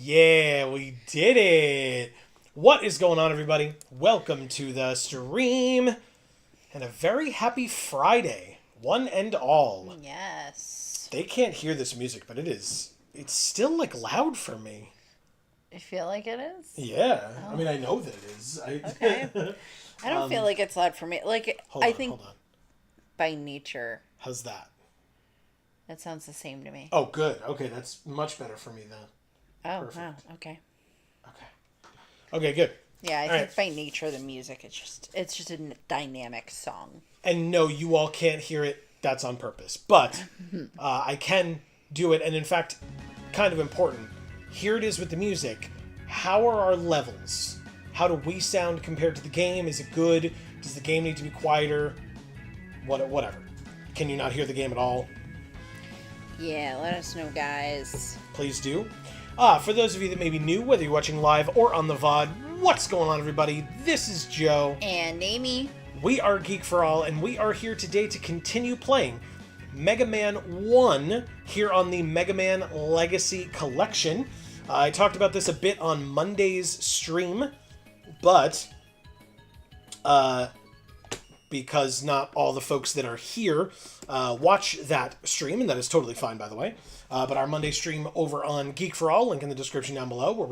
Yeah, we did it. What is going on, everybody? Welcome to the stream and a very happy Friday, one and all. Yes. They can't hear this music, but it's still like loud for me. I feel like it is? Yeah. Oh. I mean, I know that it is. Okay. I don't feel like it's loud for me. Like, Hold I think on. by nature, How's that? it sounds the same to me. Oh, good. Okay, that's much better for me then. Oh, Perfect. wow. Okay. Okay, good. Yeah, I think by nature of the music, it's just a dynamic song. And no, you all can't hear it. That's on purpose. But I can do it. And in fact, kind of important. Here it is with the music. How are our levels? How do we sound compared to the game? Is it good? Does the game need to be quieter? Whatever. Can you not hear the game at all? Yeah, let us know, guys. Please do. For those of you that may be new, whether you're watching live or on the VOD, what's going on, everybody? This is Joe. And Amy. We are Geek for All, and we are here today to continue playing Mega Man 1 here on the Mega Man Legacy Collection. I talked about this a bit on Monday's stream, but because not all the folks that are here watch that stream, and that is totally fine, by the way. But our Monday stream over on Geek for All, link in the description down below, where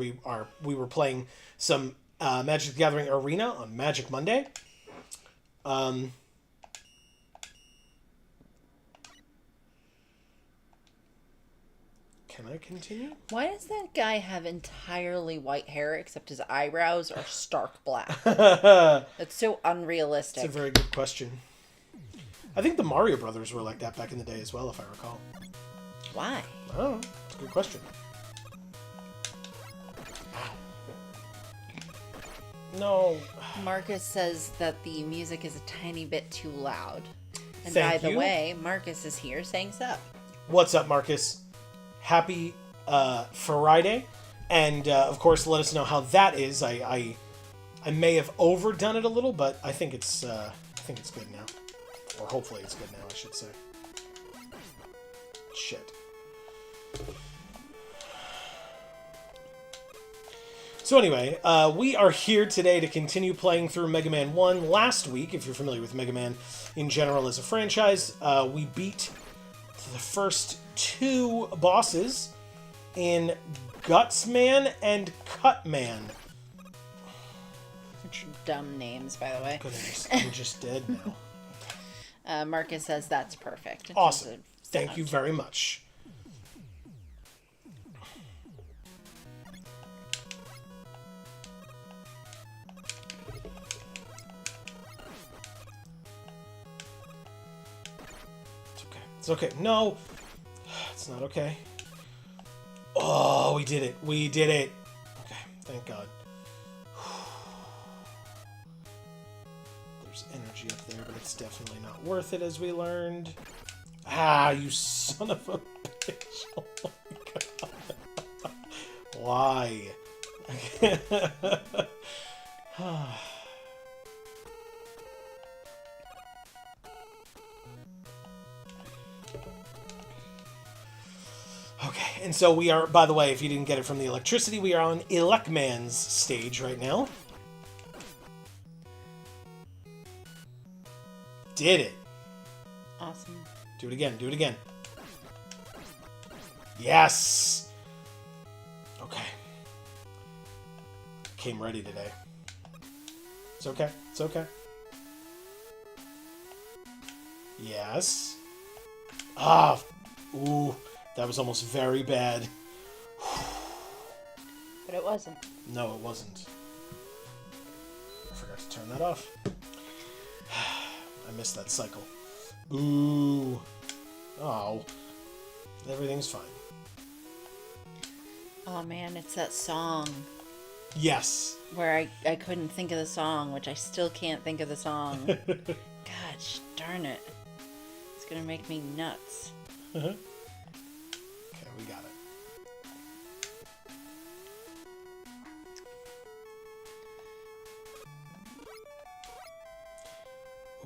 we were playing some Magic the Gathering Arena on Magic Monday. Can I continue? Why does that guy have entirely white hair except his eyebrows are stark black? That's so unrealistic. It's a very good question. I think the Mario Brothers were like that back in the day as well, if I recall. Why? Oh, it's a good question. No. Marcus says that the music is a tiny bit too loud. And Thank by the you. way, Marcus is here saying sup. What's up, Marcus? Happy Friday. And, of course, let us know how that is. I may have overdone it a little, but I think it's good now. Or hopefully it's good now, I should say. Shit. So anyway, we are here today to continue playing through Mega Man 1. Last week, if you're familiar with Mega Man in general as a franchise, we beat the first two bosses in Guts Man and Cut Man. Which dumb names, by the way. I'm just dead now. Marcus says that's perfect. It's Awesome. Thank you very much. It's okay. No, it's not okay. Oh, we did it. We did it. Okay, thank God. There's energy up there, but it's definitely not worth it, as we learned. Ah, you son of a bitch. Oh my God. Why? Okay, and so we are, by the way, if you didn't get it from the electricity, we are on Elecman's stage right now. Did it. Awesome. Do it again, do it again. Yes! Okay. Came ready today. It's okay, it's okay. Yes. Ah! Ooh. That was almost very bad. But it wasn't. No, it wasn't. I forgot to turn that off. I missed that cycle. Ooh. Oh. Everything's fine. Oh, man, it's that song. Yes. Where I couldn't think of the song, which I still can't think of the song. Gosh, darn it. It's gonna make me nuts. Okay, we got it.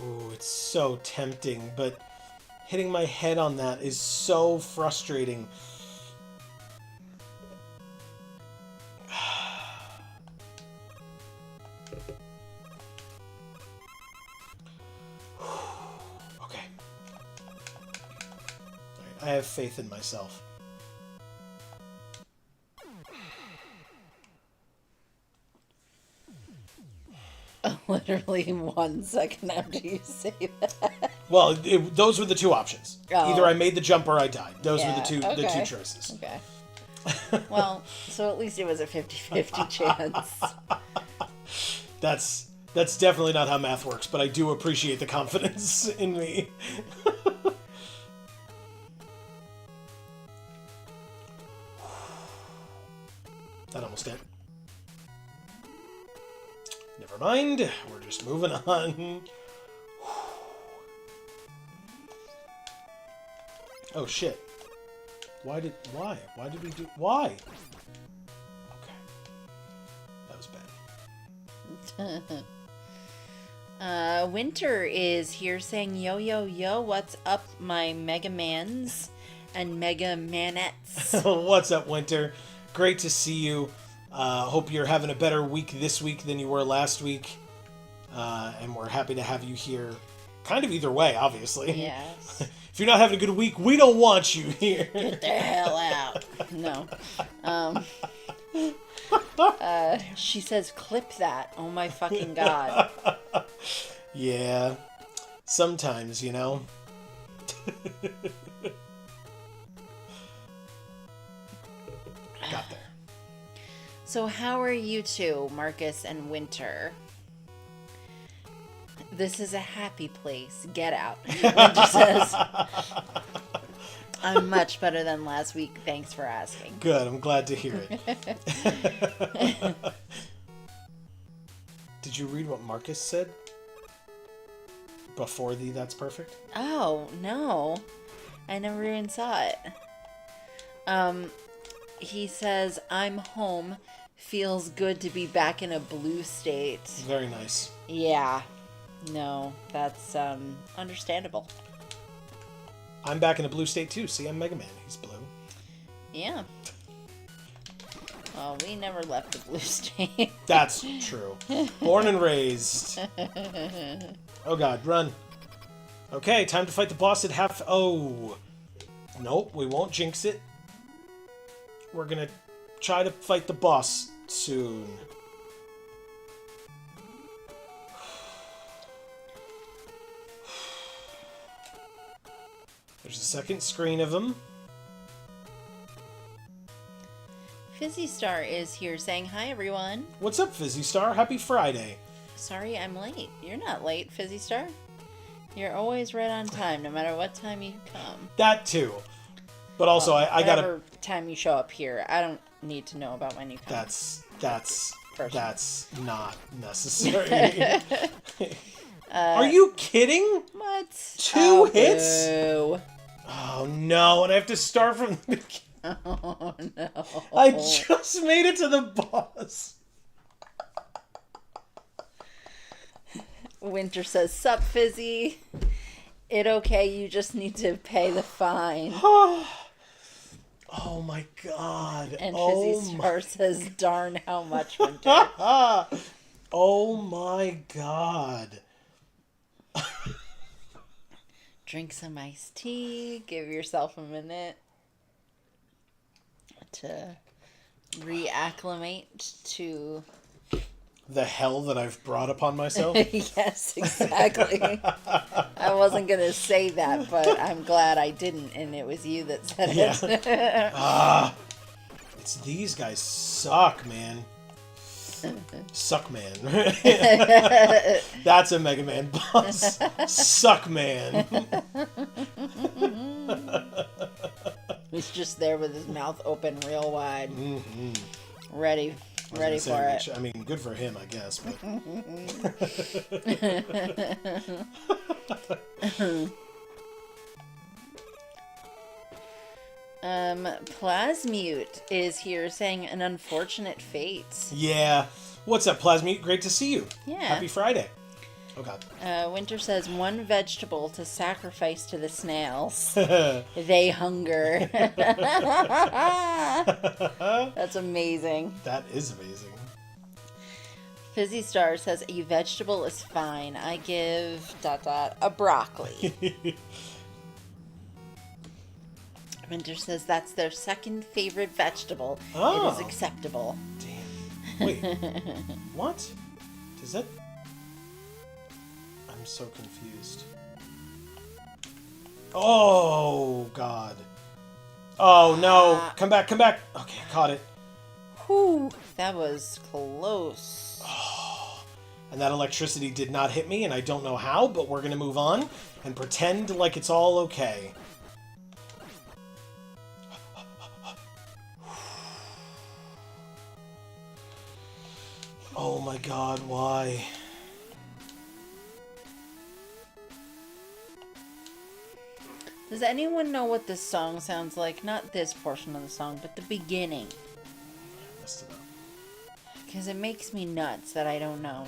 Ooh, it's so tempting, but hitting my head on that is so frustrating. Okay. Alright, I have faith in myself. Literally 1 second after you say that. Well, those were the two options. Oh. Either I made the jump or I died. Those were Yeah, the two okay. choices. Okay. Well, so at least it was a 50-50 chance. That's definitely not how math works, but I do appreciate the confidence in me. That almost did. Never mind. We're just moving on. Oh shit. Why did we do... Why? Okay. That was bad. Winter is here saying, yo, yo, yo, what's up, my Mega Mans and Mega Manettes? What's up, Winter? Great to see you. Hope you're having a better week this week than you were last week. And we're happy to have you here. Kind of either way, obviously. Yes. If you're not having a good week, we don't want you here. Get the hell out. No. She says, clip that. Oh my fucking god. Yeah. Sometimes, you know. Got there. So how are you two, Marcus and Winter? This is a happy place. Get out. Winter says, I'm much better than last week. Thanks for asking. Good. I'm glad to hear it. Did you read what Marcus said? Before the That's Perfect? Oh, no. I never even saw it. He says, I'm home. Feels good to be back in a blue state. Very nice. Yeah. No, that's understandable. I'm back in a blue state too. See, I'm Mega Man. He's blue. Yeah. Well, we never left the blue state. That's true. Born and raised. Oh god, run. Okay, time to fight the boss at half... Oh. Nope, we won't jinx it. We're gonna try to fight the boss soon. There's a second screen of him. Fizzy Star is here saying, hi, everyone. What's up, Fizzy Star? Happy Friday. Sorry I'm late. You're not late, Fizzy Star. You're always right on time, no matter what time you come. That too. But also, Well, I gotta... whatever time you show up here, I don't need to know about my new car. That's Personal. not necessary. Are you kidding? What? 2 hits? Boo. Oh no, and I have to start from the beginning. Oh, no. I just made it to the boss. Winter says, sup, Fizzy. It okay, you just need to pay the fine. Oh my god. And oh Fizzy Star says, darn how much, Winter. Oh my god. Drink some iced tea. Give yourself a minute to reacclimate to... The hell that I've brought upon myself? Yes, exactly. I wasn't going to say that, but I'm glad I didn't, and it was you that said it. It's these guys suck, man. Suck man. That's a Mega Man boss. Suck man. He's just there with his mouth open real wide. Mm-hmm. Ready for it. I mean, good for him, I guess, but... Plasmute is here saying an unfortunate fate. Yeah. What's up, Plasmute? Great to see you. Yeah. Happy Friday. Oh, God. Winter says, one vegetable to sacrifice to the snails. They hunger. That's amazing. That is amazing. Fizzy Star says, a vegetable is fine. I give... ... a broccoli. Winter says that's their second favorite vegetable. Oh. It is acceptable. Damn. Wait. What? Does that... I'm so confused. Oh, God. Oh, no. Come back, come back. Okay, I caught it. Whew. That was close. and that electricity did not hit me, and I don't know how, but we're gonna move on and pretend like it's all okay. Oh my god, why? Does anyone know what this song sounds like? Not this portion of the song, but the beginning. I messed it up. Because it makes me nuts that I don't know.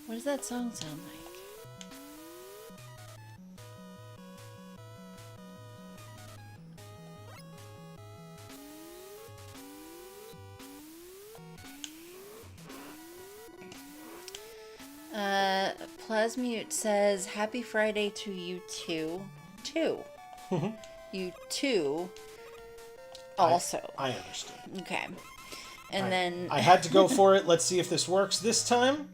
What does that song sound like? Plasmute says, Happy Friday to you too. You too. Also. I understood. Okay. And then... I had to go for it. Let's see if this works this time.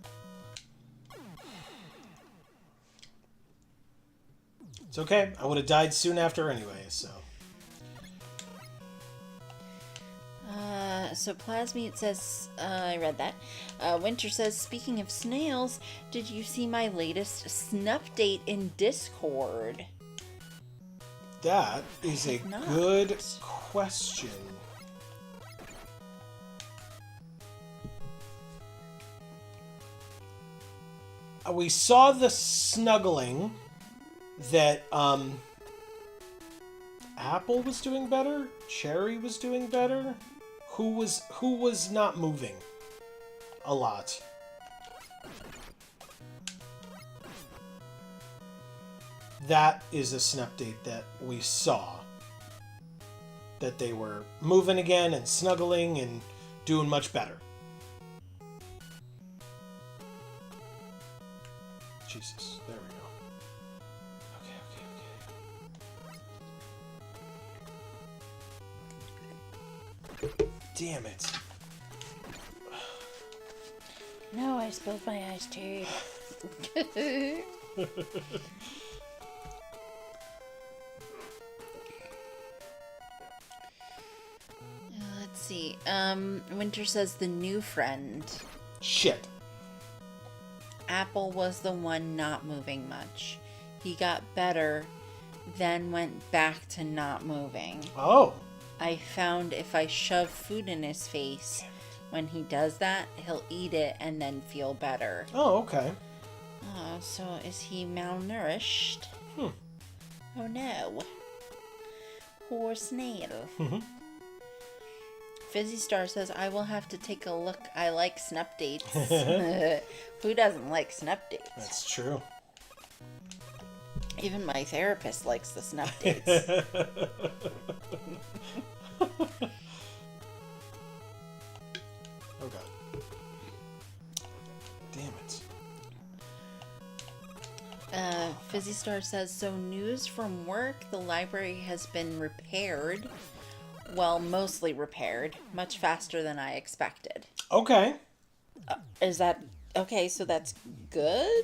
It's okay. I would have died soon after anyway, so... So Plasmute says, I read that. Winter says, speaking of snails, did you see my latest Snupdate in Discord? That is a good question. We saw the snuggling that Apple was doing better, Cherry was doing better. Who was not moving a lot? That is a Snupdate that we saw. That they were moving again and snuggling and doing much better. Jesus, there we go. Okay. Damn it. No, I spilled my iced tea. Let's see. Winter says the new friend. Shit. Apple was the one not moving much. He got better, then went back to not moving. Oh. I found if I shove food in his face, when he does that, he'll eat it and then feel better. Oh, okay. Oh, so is he malnourished? Oh no. Poor snail. Fizzy Star says, I will have to take a look. I like Snupdates. Who doesn't like Snupdates? That's true. Even my therapist likes the Snupdates. Oh god. Damn it. Fizzy Star says, so news from work, the library has been repaired. Well, mostly repaired. Much faster than I expected. Okay. Is that... Okay, so that's good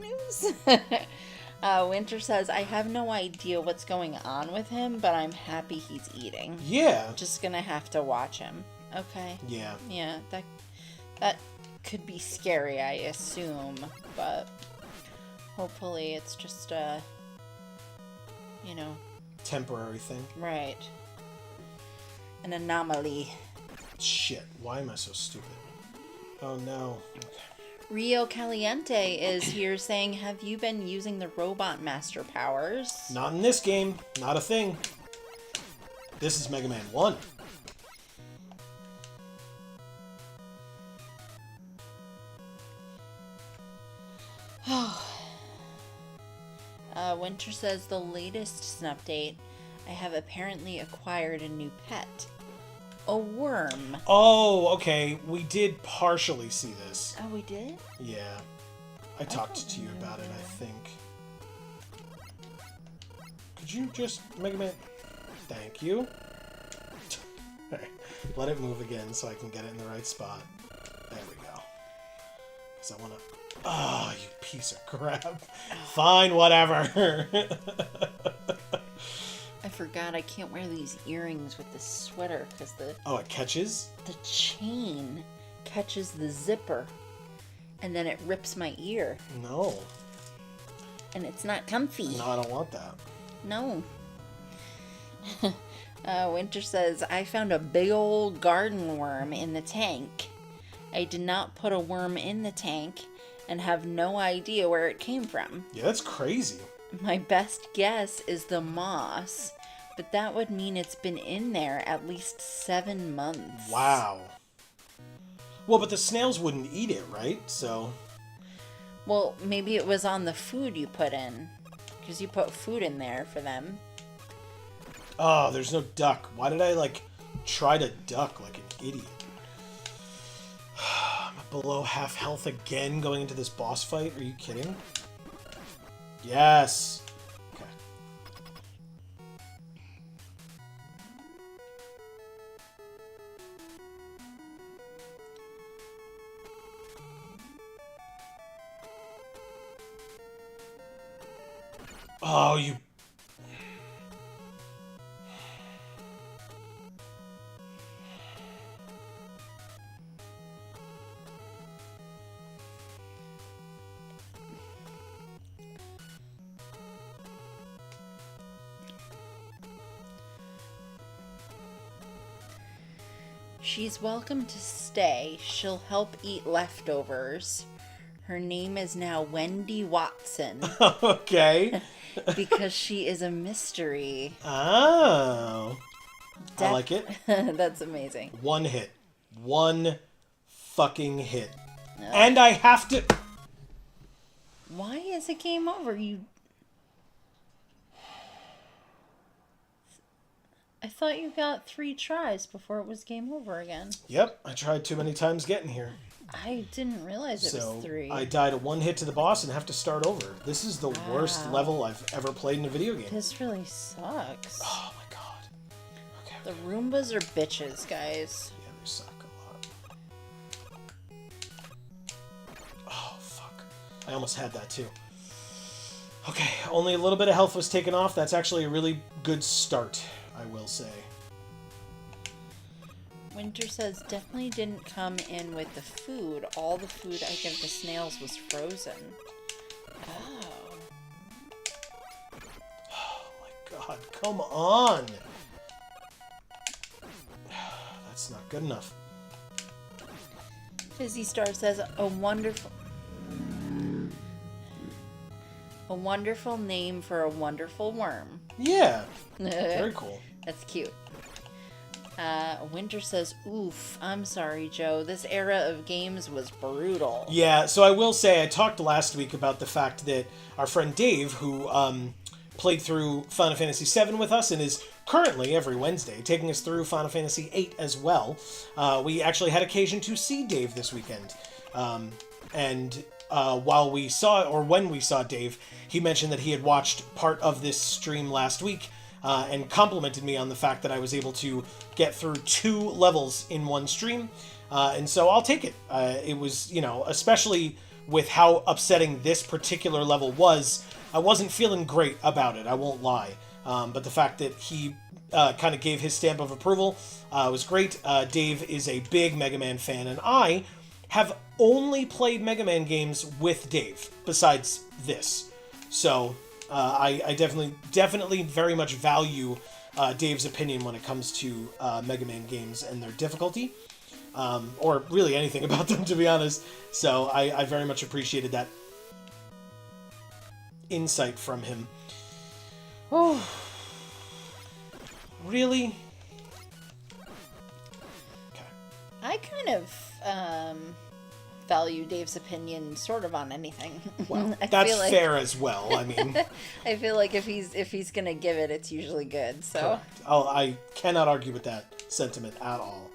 news? Winter says, I have no idea what's going on with him, but I'm happy he's eating. Yeah. Just gonna have to watch him. Okay. Yeah. Yeah, that could be scary, I assume, but hopefully it's just a, Temporary thing. right. An anomaly. Shit. Why am I so stupid? Oh no. Okay. Rio Caliente is here saying, have you been using the Robot Master powers? Not in this game. Not a thing. This is Mega Man 1. Winter says, the latest Snupdate, I have apparently acquired a new pet. A worm. Oh, okay. We did partially see this. Oh, we did? Yeah. I talked to you about it, I think. Could you just, Mega Man? Thank you. Alright. Let it move again so I can get it in the right spot. There we go. Because I want to... Ah, you piece of crap. Fine, whatever. I forgot I can't wear these earrings with this sweater because Oh, it catches? the chain catches the zipper and then it rips my ear. No. And it's not comfy. No, I don't want that. No. Winter says, I found a big old garden worm in the tank. I did not put a worm in the tank and have no idea where it came from. Yeah, that's crazy. My best guess is the moss, but that would mean it's been in there at least 7 months. Wow. Well, but the snails wouldn't eat it, right? So... Well, maybe it was on the food you put in, because you put food in there for them. Oh, there's no duck. Why did I, try to duck like an idiot? I'm below half health again going into this boss fight. Are you kidding? Yes. Okay. Oh, you... She's welcome to stay. She'll help eat leftovers. Her name is now Wendy Watson. Okay. Because she is a mystery. Oh. I like it. That's amazing. One hit. One fucking hit. And I have to... Why is it game over? I thought you got 3 tries before it was game over again. Yep, I tried too many times getting here. I didn't realize it was 3. I died at 1 hit to the boss and have to start over. This is the worst level I've ever played in a video game. This really sucks. Oh my god. Okay. The Roombas are bitches, guys. Yeah, they suck a lot. Oh, fuck. I almost had that too. Okay, only a little bit of health was taken off. That's actually a really good start, I will say. Winter says, definitely didn't come in with the food. All the food I gave the snails was frozen. Oh. Oh my god, come on! That's not good enough. Fizzy Star says, a wonderful name for a wonderful worm. Yeah, very cool. That's cute. Winter says, oof, I'm sorry, Joe. This era of games was brutal. Yeah, so I will say, I talked last week about the fact that our friend Dave, who played through Final Fantasy VII with us and is currently, every Wednesday, taking us through Final Fantasy VIII as well. We actually had occasion to see Dave this weekend. While we saw, or when we saw Dave, he mentioned that he had watched part of this stream last week, and complimented me on the fact that I was able to get through 2 levels in one stream. And so I'll take it. It was, especially with how upsetting this particular level was, I wasn't feeling great about it, I won't lie. But the fact that he kind of gave his stamp of approval was great. Dave is a big Mega Man fan, and I have only played Mega Man games with Dave, besides this. So... I definitely very much value Dave's opinion when it comes to Mega Man games and their difficulty, or really anything about them, to be honest. So I very much appreciated that insight from him. Oh, really? Okay. I kind of value Dave's opinion sort of on anything. Well, that's fair as well. I mean, I feel like if he's gonna give it, it's usually good. So correct. I cannot argue with that sentiment at all.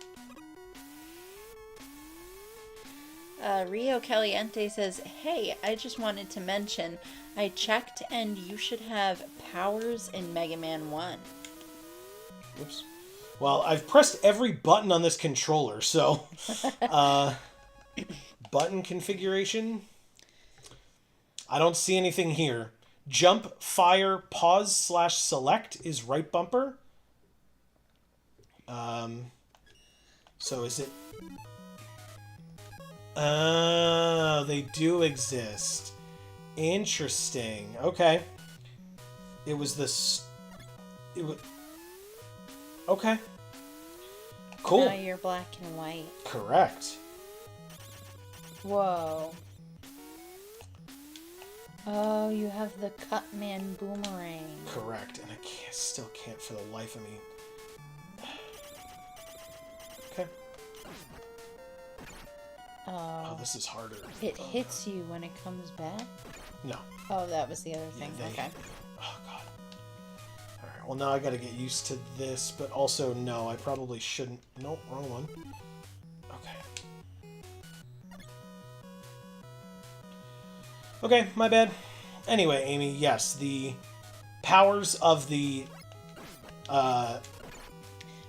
Rio Caliente says, hey, I just wanted to mention, I checked and you should have powers in Mega Man 1. Whoops. Well, I've pressed every button on this controller, so... button configuration? I don't see anything here. Jump, fire, pause / select is right bumper. So is it... Oh, they do exist. Interesting. Okay. It was this... It was... Okay. Cool. Now you're black and white. Correct. Whoa. Oh, you have the Cutman boomerang. Correct. And I still can't for the life of me. Okay. Oh, this is harder. It hits you when it comes back? No. Oh, that was the other thing. Yeah, Okay. Oh, God. Alright, well, now I gotta get used to this, but also, no, I probably shouldn't... Nope, wrong one. Okay. Okay, my bad. Anyway, Amy, yes, the powers of the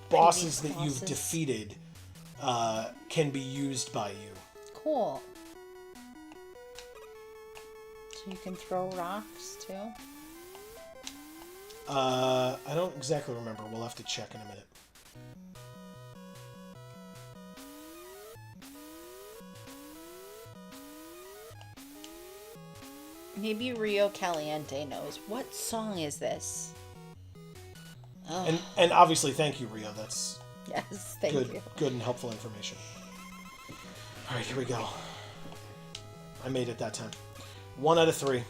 bosses that you've defeated can be used by you. Cool. So you can throw rocks, too? I don't exactly remember. We'll have to check in a minute. Maybe Rio Caliente knows. What song is this? Oh. And obviously, thank you, Rio. That's Yes, thank you. Good and helpful information. All right, here we go. I made it that time. 1 out of 3.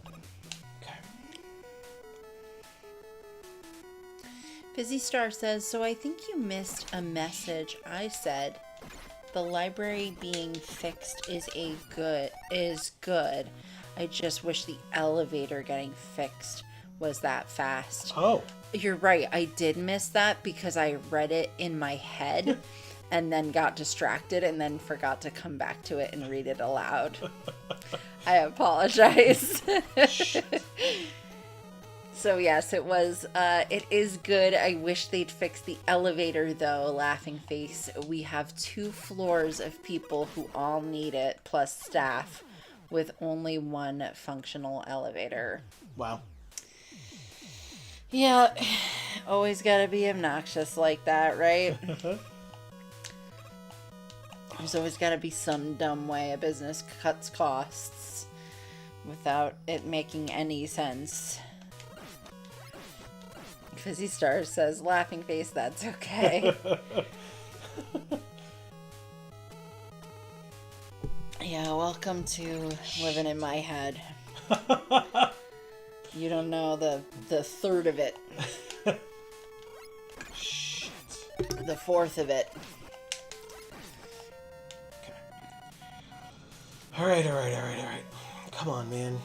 Okay. Fizzy Star says, so I think you missed a message I said. The library being fixed is good. I just wish the elevator getting fixed was that fast. Oh. You're right. I did miss that because I read it in my head and then got distracted and then forgot to come back to it and read it aloud. I apologize. So yes, it was, it is good. I wish they'd fix the elevator though, laughing face. We have 2 floors of people who all need it, plus staff, with only 1 functional elevator. Wow. Yeah, always gotta be obnoxious like that, right? There's always gotta be some dumb way a business cuts costs without it making any sense. Fizzy Star says, laughing face, that's okay. Yeah, welcome to living in my head. You don't know the third of it. Shit. The fourth of it. Okay. Alright. Come on, man.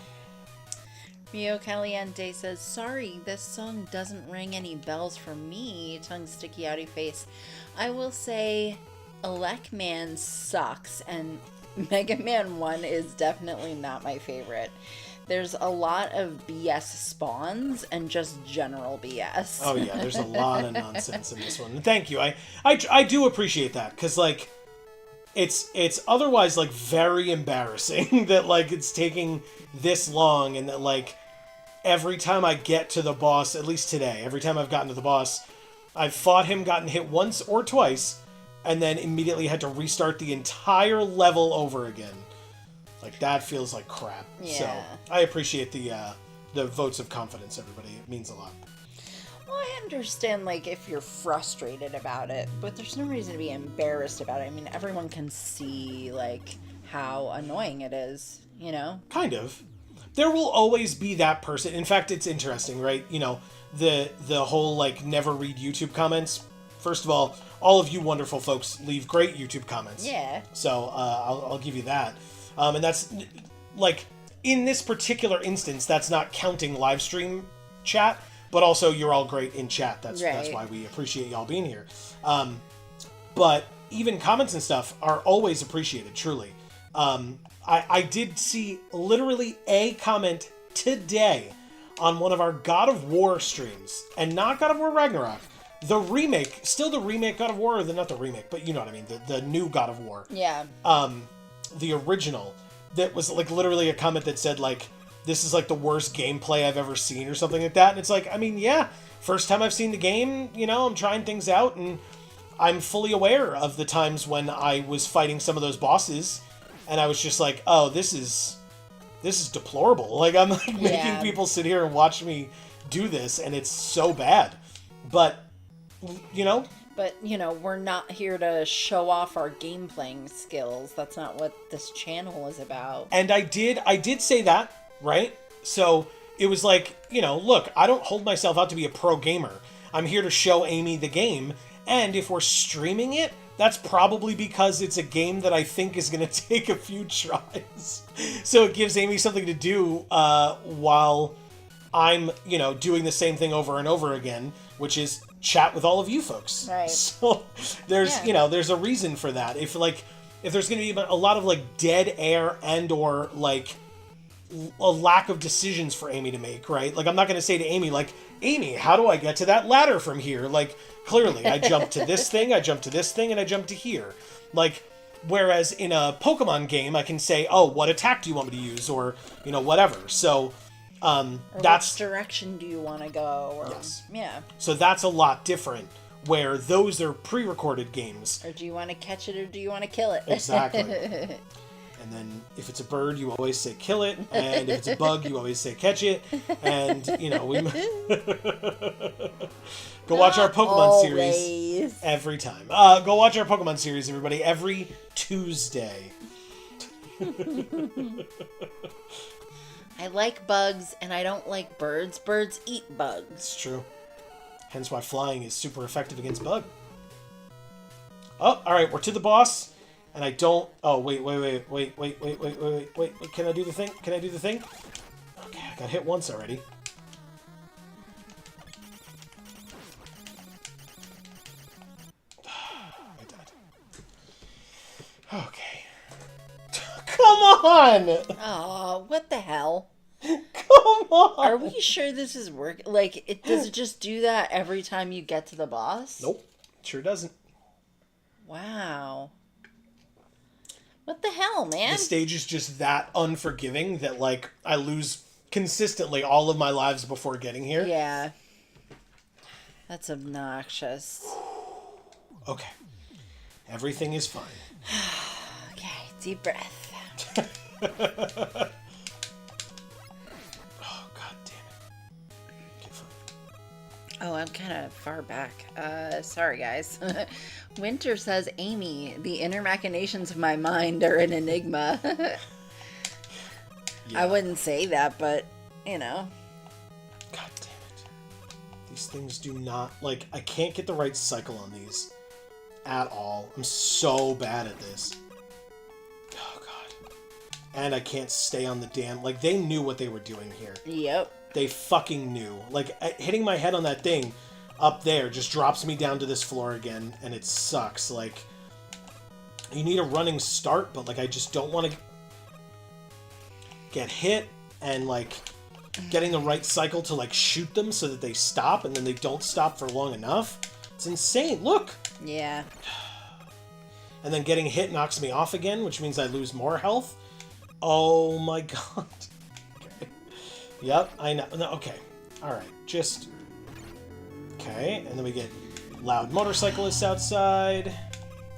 Rio Caliente says, sorry, this song doesn't ring any bells for me, tongue sticky outy face. I will say Elec Man sucks, and Mega Man 1 is definitely not my favorite. There's a lot of BS spawns and just general BS. Oh yeah, there's a lot of nonsense in this one. And thank you. I do appreciate that, because like it's otherwise like very embarrassing that like it's taking this long, and that like every time I get to the boss, at least today, every time I've gotten to the boss, I've fought him, gotten hit once or twice, and then immediately had to restart the entire level over again. Like, that feels like crap. Yeah. So, I appreciate the votes of confidence, everybody. It means a lot. Well, I understand, like, if you're frustrated about it, but there's no reason to be embarrassed about it. I mean, everyone can see, like, how annoying it is, you know? Kind of. There will always be that person. In fact, it's interesting, right? You know, the whole, like, never read YouTube comments. First of all of you wonderful folks leave great YouTube comments. Yeah. So, I'll give you that. And that's, like, in this particular instance, that's not counting live stream chat, but also you're all great in chat. That's why we appreciate y'all being here. But even comments and stuff are always appreciated, truly. I did see literally a comment today on one of our God of War streams, and not God of War Ragnarok. The remake, still the remake God of War, or not the remake, but you know what I mean, the new God of War. Yeah. The original, that was like literally a comment that said like, this is like the worst gameplay I've ever seen or something like that. And it's like, I mean, yeah, first time I've seen the game, you know, I'm trying things out and I'm fully aware of the times when I was fighting some of those bosses and I was just like, oh, this is deplorable. Like, I'm like making people sit here and watch me do this and it's so bad. But, you know, we're not here to show off our game playing skills. That's not what this channel is about. And I did say that, right? So it was like, you know, look, I don't hold myself out to be a pro gamer. I'm here to show Amy the game. And if we're streaming it, that's probably because it's a game that I think is going to take a few tries. So it gives Amy something to do while I'm, you know, doing the same thing over and over again, which is chat with all of you folks. Right. So there's, you know, there's a reason for that. If there's going to be a lot of like dead air and or like a lack of decisions for Amy to make, right? Like, I'm not going to say to Amy, like, Amy, how do I get to that ladder from here? Like, clearly, I jumped to this thing, I jumped to this thing, and I jumped to here. Like, whereas in a Pokemon game, I can say, oh, what attack do you want me to use? Or, you know, whatever. So, that's... which direction do you want to go? Or, yes. Yeah. So that's a lot different, where those are pre-recorded games. Or do you want to catch it or do you want to kill it? Exactly. And then if it's a bird, you always say kill it. And if it's a bug, you always say catch it. And, you know, we... Go watch our Pokemon series every time. Go watch our Pokemon series, everybody, every Tuesday. I like bugs, and I don't like birds. Birds eat bugs. It's true. Hence why flying is super effective against bug. Oh, all right, we're to the boss. And I don't... Oh, wait. Can I do the thing? Can I do the thing? Okay, I got hit once already. I died. Okay. Come on! Oh, what the hell? Come on! Are we sure this is working? Like, does it just do that every time you get to the boss? Nope. Sure doesn't. Wow. What the hell, man? The stage is just that unforgiving that, like, I lose consistently all of my lives before getting here. Yeah. That's obnoxious. Okay. Everything is fine. Okay, deep breath. Oh, god damn it. Get fine. Oh, I'm kind of far back. Sorry, guys. Winter says, Amy, the inner machinations of my mind are an enigma. Yeah. I wouldn't say that, but, you know. God damn it. These things do not... Like, I can't get the right cycle on these at all. I'm so bad at this. Oh, God. And I can't stay on the damn... Like, they knew what they were doing here. Yep. They fucking knew. Like, hitting my head on that thing up there just drops me down to this floor again, and it sucks. Like, you need a running start, but, like, I just don't want to get hit, and, like, getting the right cycle to, like, shoot them so that they stop, and then they don't stop for long enough. It's insane. Look! Yeah. And then getting hit knocks me off again, which means I lose more health. Oh my god. Okay. Yep, I know. No, okay. Alright, just... Okay, and then we get loud motorcyclists outside.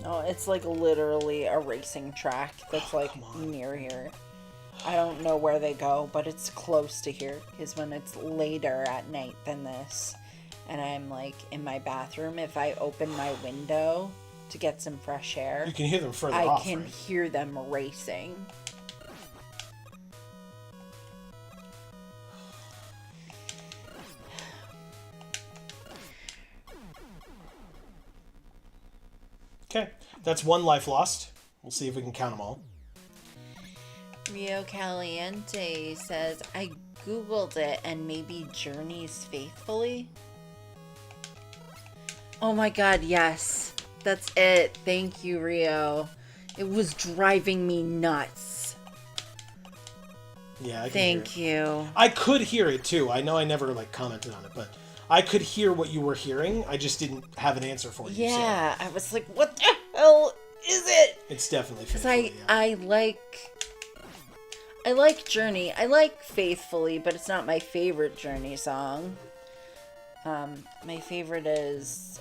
Oh, it's like literally a racing track that's like near here. I don't know where they go, but it's close to here. Because when it's later at night than this, and I'm like in my bathroom, if I open my window to get some fresh air, You can hear them further off, I can right? hear them racing. Okay, that's one life lost. We'll see if we can count them all. Rio Caliente says, I googled it and maybe Journeys Faithfully. Oh my god, yes. That's it. Thank you, Rio. It was driving me nuts. Yeah, I can Thank hear it. you. I could hear it too. I know I never like commented on it, but I could hear what you were hearing. I just didn't have an answer for you. Yeah, I was like, what the hell is it? So it's definitely Because faithfully, yeah. I like I like Journey. I like Faithfully, but it's not my favorite Journey song. My favorite is,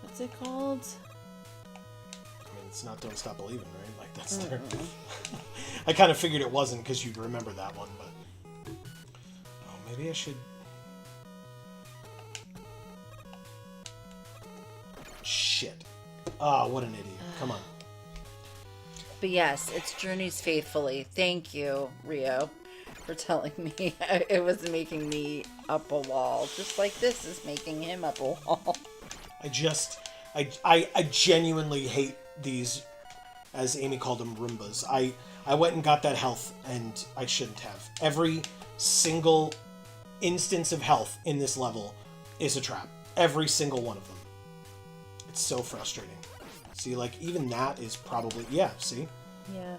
what's it called? I mean, it's not Don't Stop Believing, right? Like, that's their... I kind of figured it wasn't because you'd remember that one, but... Oh, maybe I should... Shit. Oh, what an idiot. Come on. But yes, it's Journey's Faithfully. Thank you, Rio, for telling me it was making me up a wall. Just like this is making him up a wall. I genuinely hate these, as Amy called them, Roombas. I went and got that health, and I shouldn't have. Every single instance of health in this level is a trap. Every single one of them. It's so frustrating. See, like, even that is probably... Yeah, see? Yeah.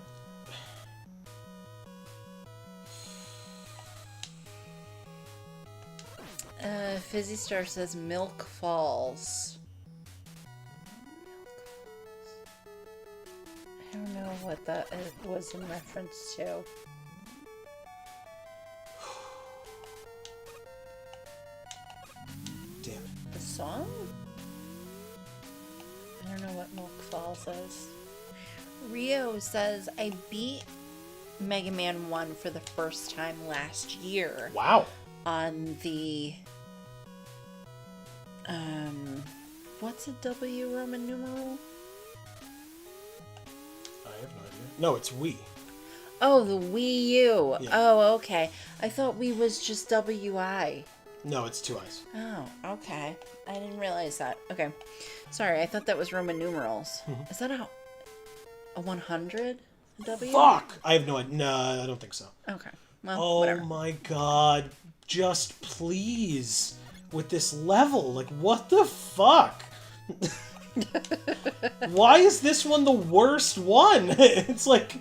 Fizzy Star says Milk Falls. I don't know what that was in reference to. Damn it. The song? I don't know what Milk Falls is. Rio says, I beat Mega Man 1 for the first time last year. Wow. On the... what's a W Roman numeral? I have no idea. No, it's Wii. Oh, the Wii U. Yeah. Oh, okay. I thought Wii was just WI. No, it's 2 I's. Oh, okay. I didn't realize that. Okay. Sorry, I thought that was Roman numerals. Is that a 100 W? Fuck! I have no idea. No, I don't think so. Okay. Well, Oh whatever. my god. Just please. With this level. Like, what the fuck? Why is this one the worst one? It's like...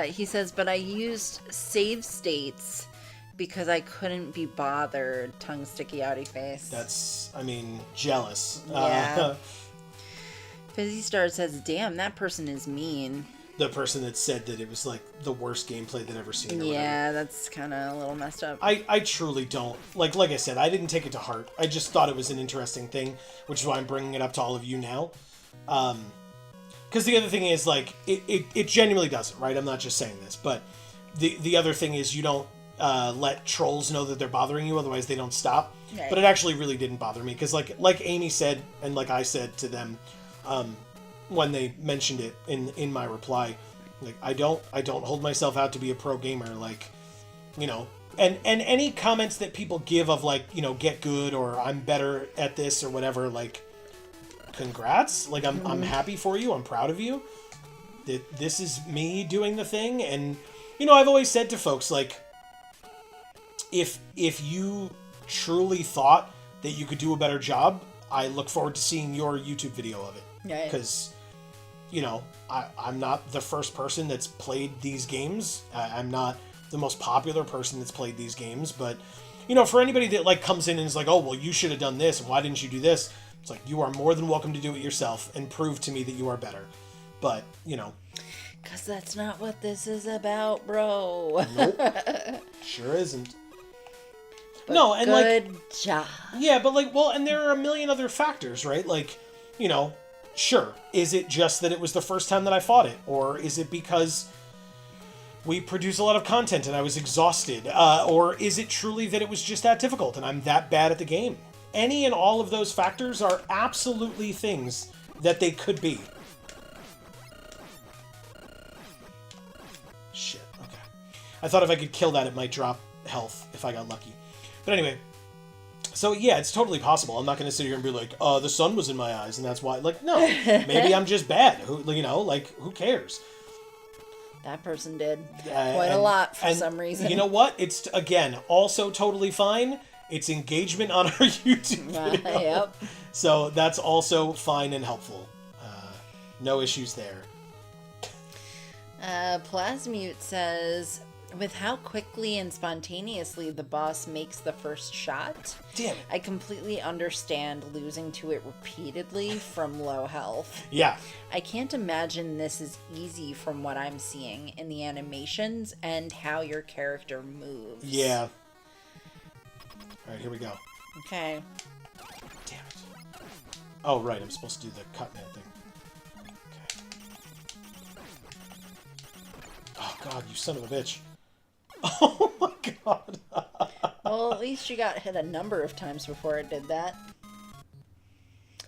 He says, but I used save states because I couldn't be bothered. Tongue sticky outy face. That's, I mean, jealous. Yeah. Fizzy Star says, damn, that person is mean. The person that said that it was like the worst gameplay they'd ever seen. Or yeah, whatever. that's kind of a little messed up. I truly don't. Like I said, I didn't take it to heart. I just thought it was an interesting thing, which is why I'm bringing it up to all of you now. Because the other thing is, like, it genuinely doesn't, right? I'm not just saying this, but the other thing is you don't let trolls know that they're bothering you, otherwise they don't stop. Right. But it actually really didn't bother me, because like Amy said, and like I said to them, when they mentioned it in my reply, like, I don't hold myself out to be a pro gamer, like, you know, and any comments that people give of, like, you know, get good or I'm better at this or whatever, like, congrats. Like, I'm happy for you. I'm proud of you. That this is me doing the thing. And, you know, I've always said to folks, like, if you truly thought that you could do a better job, I look forward to seeing your YouTube video of it. Because, you know, I'm not the first person that's played these games. I'm not the most popular person that's played these games. But, you know, for anybody that, like, comes in and is like, oh, well, you should have done this, and why didn't you do this? It's like, you are more than welcome to do it yourself and prove to me that you are better. But, you know. Because that's not what this is about, bro. Nope. Sure isn't. But no, and good job. Yeah, but, like, well, and there are a million other factors, right? Like, you know, sure. Is it just that it was the first time that I fought it? Or is it because we produce a lot of content and I was exhausted? Or is it truly that it was just that difficult and I'm that bad at the game? Any and all of those factors are absolutely things that they could be. Shit, okay. I thought if I could kill that, it might drop health if I got lucky. But anyway, so yeah, it's totally possible. I'm not going to sit here and be like, the sun was in my eyes, and that's why. Like, no, maybe I'm just bad. Who, you know, like, who cares? That person did quite a lot for some reason. You know what? It's, again, also totally fine. It's engagement on our YouTube video. Yep. So that's also fine and helpful. No issues there. Plasmute says, With how quickly and spontaneously the boss makes the first shot, Damn it. I completely understand losing to it repeatedly from low health. Yeah. I can't imagine this is easy from what I'm seeing in the animations and how your character moves. Yeah. Alright, here we go. Okay. Damn it. Oh, right, I'm supposed to do the cut man thing. Okay. Oh, God, you son of a bitch. Oh, my God. Well, at least you got hit a number of times before it did that.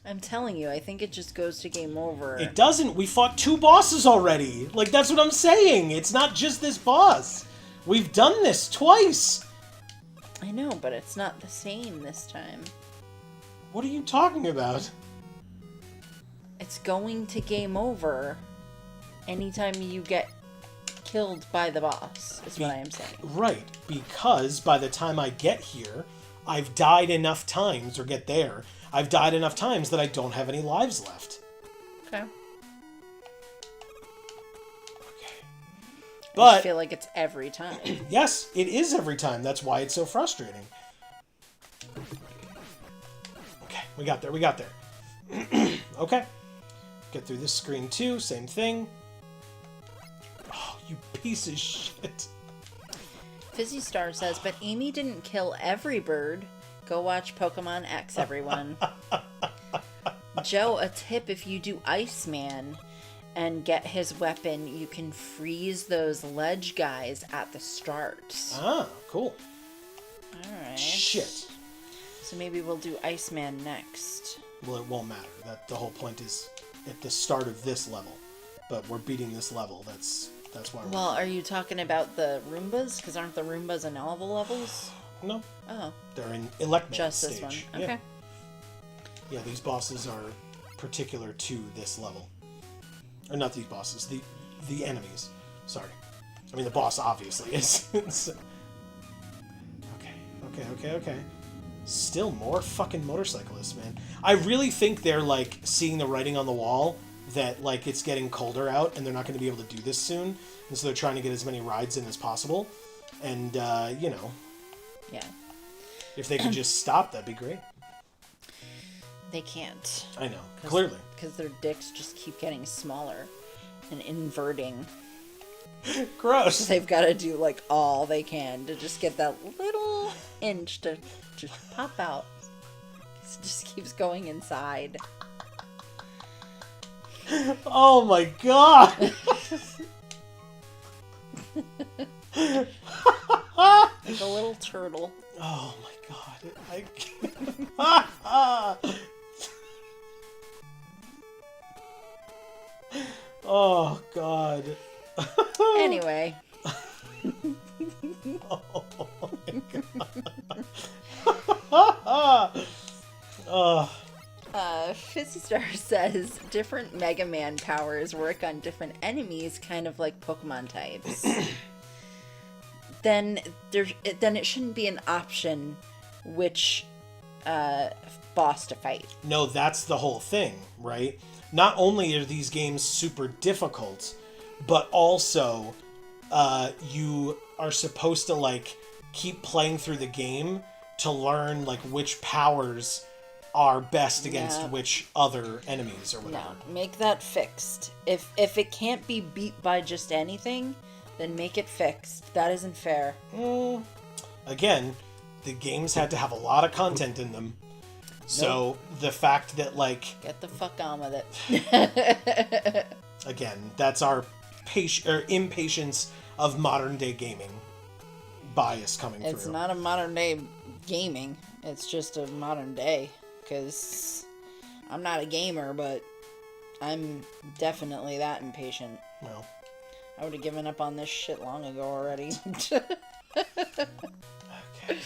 I'm telling you, I think it just goes to game over. It doesn't. We fought 2 bosses already. Like, that's what I'm saying. It's not just this boss. We've done this twice. I know, but it's not the same this time. What are you talking about? It's going to game over anytime you get killed by the boss, is what I am saying. Right, because by the time I get here, I've died enough times, or get there, I've died enough times that I don't have any lives left. Okay. Okay. I But, feel like it's every time. yes, it is every time. That's why it's so frustrating. Okay, we got there. Okay. Get through this screen too, same thing. Oh, you piece of shit. Fizzy Star says, but Amy didn't kill every bird. Go watch Pokemon X, everyone. Joe, a tip: if you do Iceman and get his weapon, you can freeze those ledge guys at the start. Ah, cool. Alright. Shit. So maybe we'll do Iceman next. Well, it won't matter. That the whole point is at the start of this level. But we're beating this level. That's why we're... Well, are you talking about the Roombas? Because aren't the Roombas in all the levels? No. Oh. They're in Electman Just stage. this one. Yeah. Okay. Yeah, these bosses are particular to this level. Or not these bosses, the enemies. Sorry. I mean, the boss obviously is. Okay. Still more fucking motorcyclists, man. I really think they're, like, seeing the writing on the wall that, like, it's getting colder out and they're not going to be able to do this soon. And so they're trying to get as many rides in as possible. And, you know. Yeah. If they could just stop, that'd be great. They can't. I know. Clearly. Because their dicks just keep getting smaller and inverting. Gross. They've got to do, like, all they can to just get that little inch to just pop out. It just keeps going inside. Oh my god! Like a little turtle. Oh my god. I can't. Oh god. Anyway. Oh my god. Fizzy Star says different Mega Man powers work on different enemies, kind of like Pokemon types. Then it shouldn't be an option which boss to fight. No, that's the whole thing, right? Not only are these games super difficult, but also you are supposed to, like, keep playing through the game to learn, like, which powers are best against which other enemies or whatever. No, make that fixed. If it can't be beat by just anything, then make it fixed. That isn't fair. Again, the games had to have a lot of content in them. So the fact that, like... Get the fuck on with it. Again, that's our impatience of modern day gaming bias coming through. It's not a modern day gaming. It's just a modern day. Because I'm not a gamer, but I'm definitely that impatient. Well, I would have given up on this shit long ago already. okay.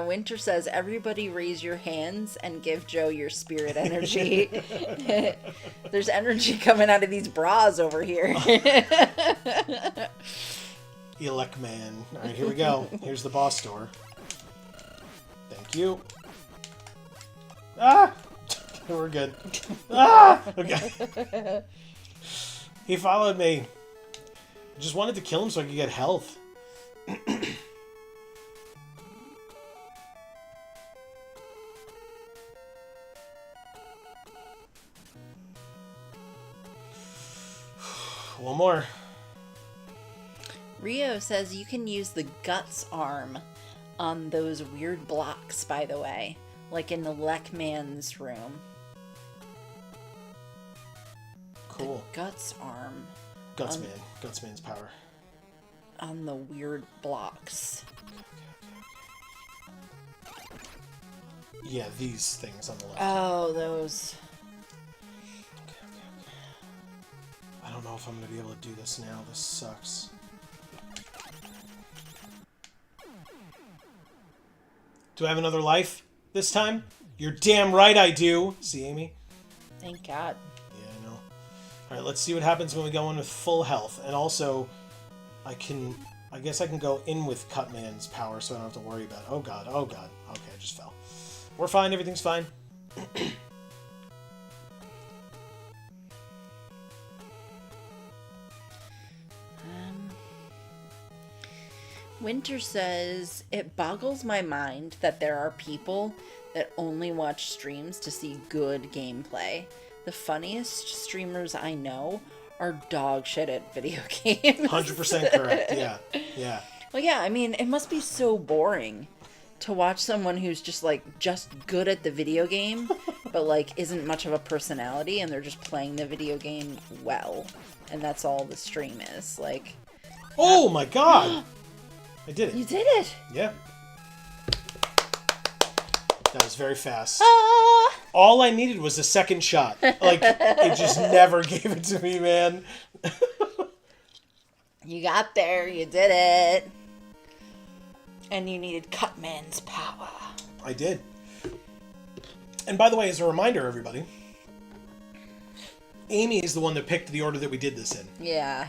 Winter says, everybody raise your hands and give Joe your spirit energy. There's energy coming out of these bras over here. Electman. Alright, here we go. Here's the boss door. Thank you. Ah! We're good. Ah! Okay. He followed me. I just wanted to kill him so I could get health. One more. Rio says you can use the guts arm on those weird blocks, by the way. Like in the Leckman's room. Cool. The guts arm. Gutsman. Gutsman's power. On the weird blocks. Yeah, these things on the left. Oh, those. I don't know if I'm going to be able to do this now. This sucks. Do I have another life this time? You're damn right I do. See, Amy? Thank God. Yeah, I know. Alright, let's see what happens when we go in with full health. And also, I guess I can go in with Cutman's power so I don't have to worry about it. Oh god, oh god. Okay, I just fell. We're fine, everything's fine. Winter says, it boggles my mind that there are people that only watch streams to see good gameplay. The funniest streamers I know are dog shit at video games. 100% correct, yeah. Yeah. Well, yeah, I mean, it must be so boring to watch someone who's just good at the video game, but isn't much of a personality, and they're just playing the video game well. And that's all the stream is. Oh my god! I did it. You did it! Yeah. That was very fast. Ah! All I needed was a second shot. It just never gave it to me, man. You got there. You did it. And you needed Cutman's power. I did. And by the way, as a reminder, everybody, Amy is the one that picked the order that we did this in. Yeah.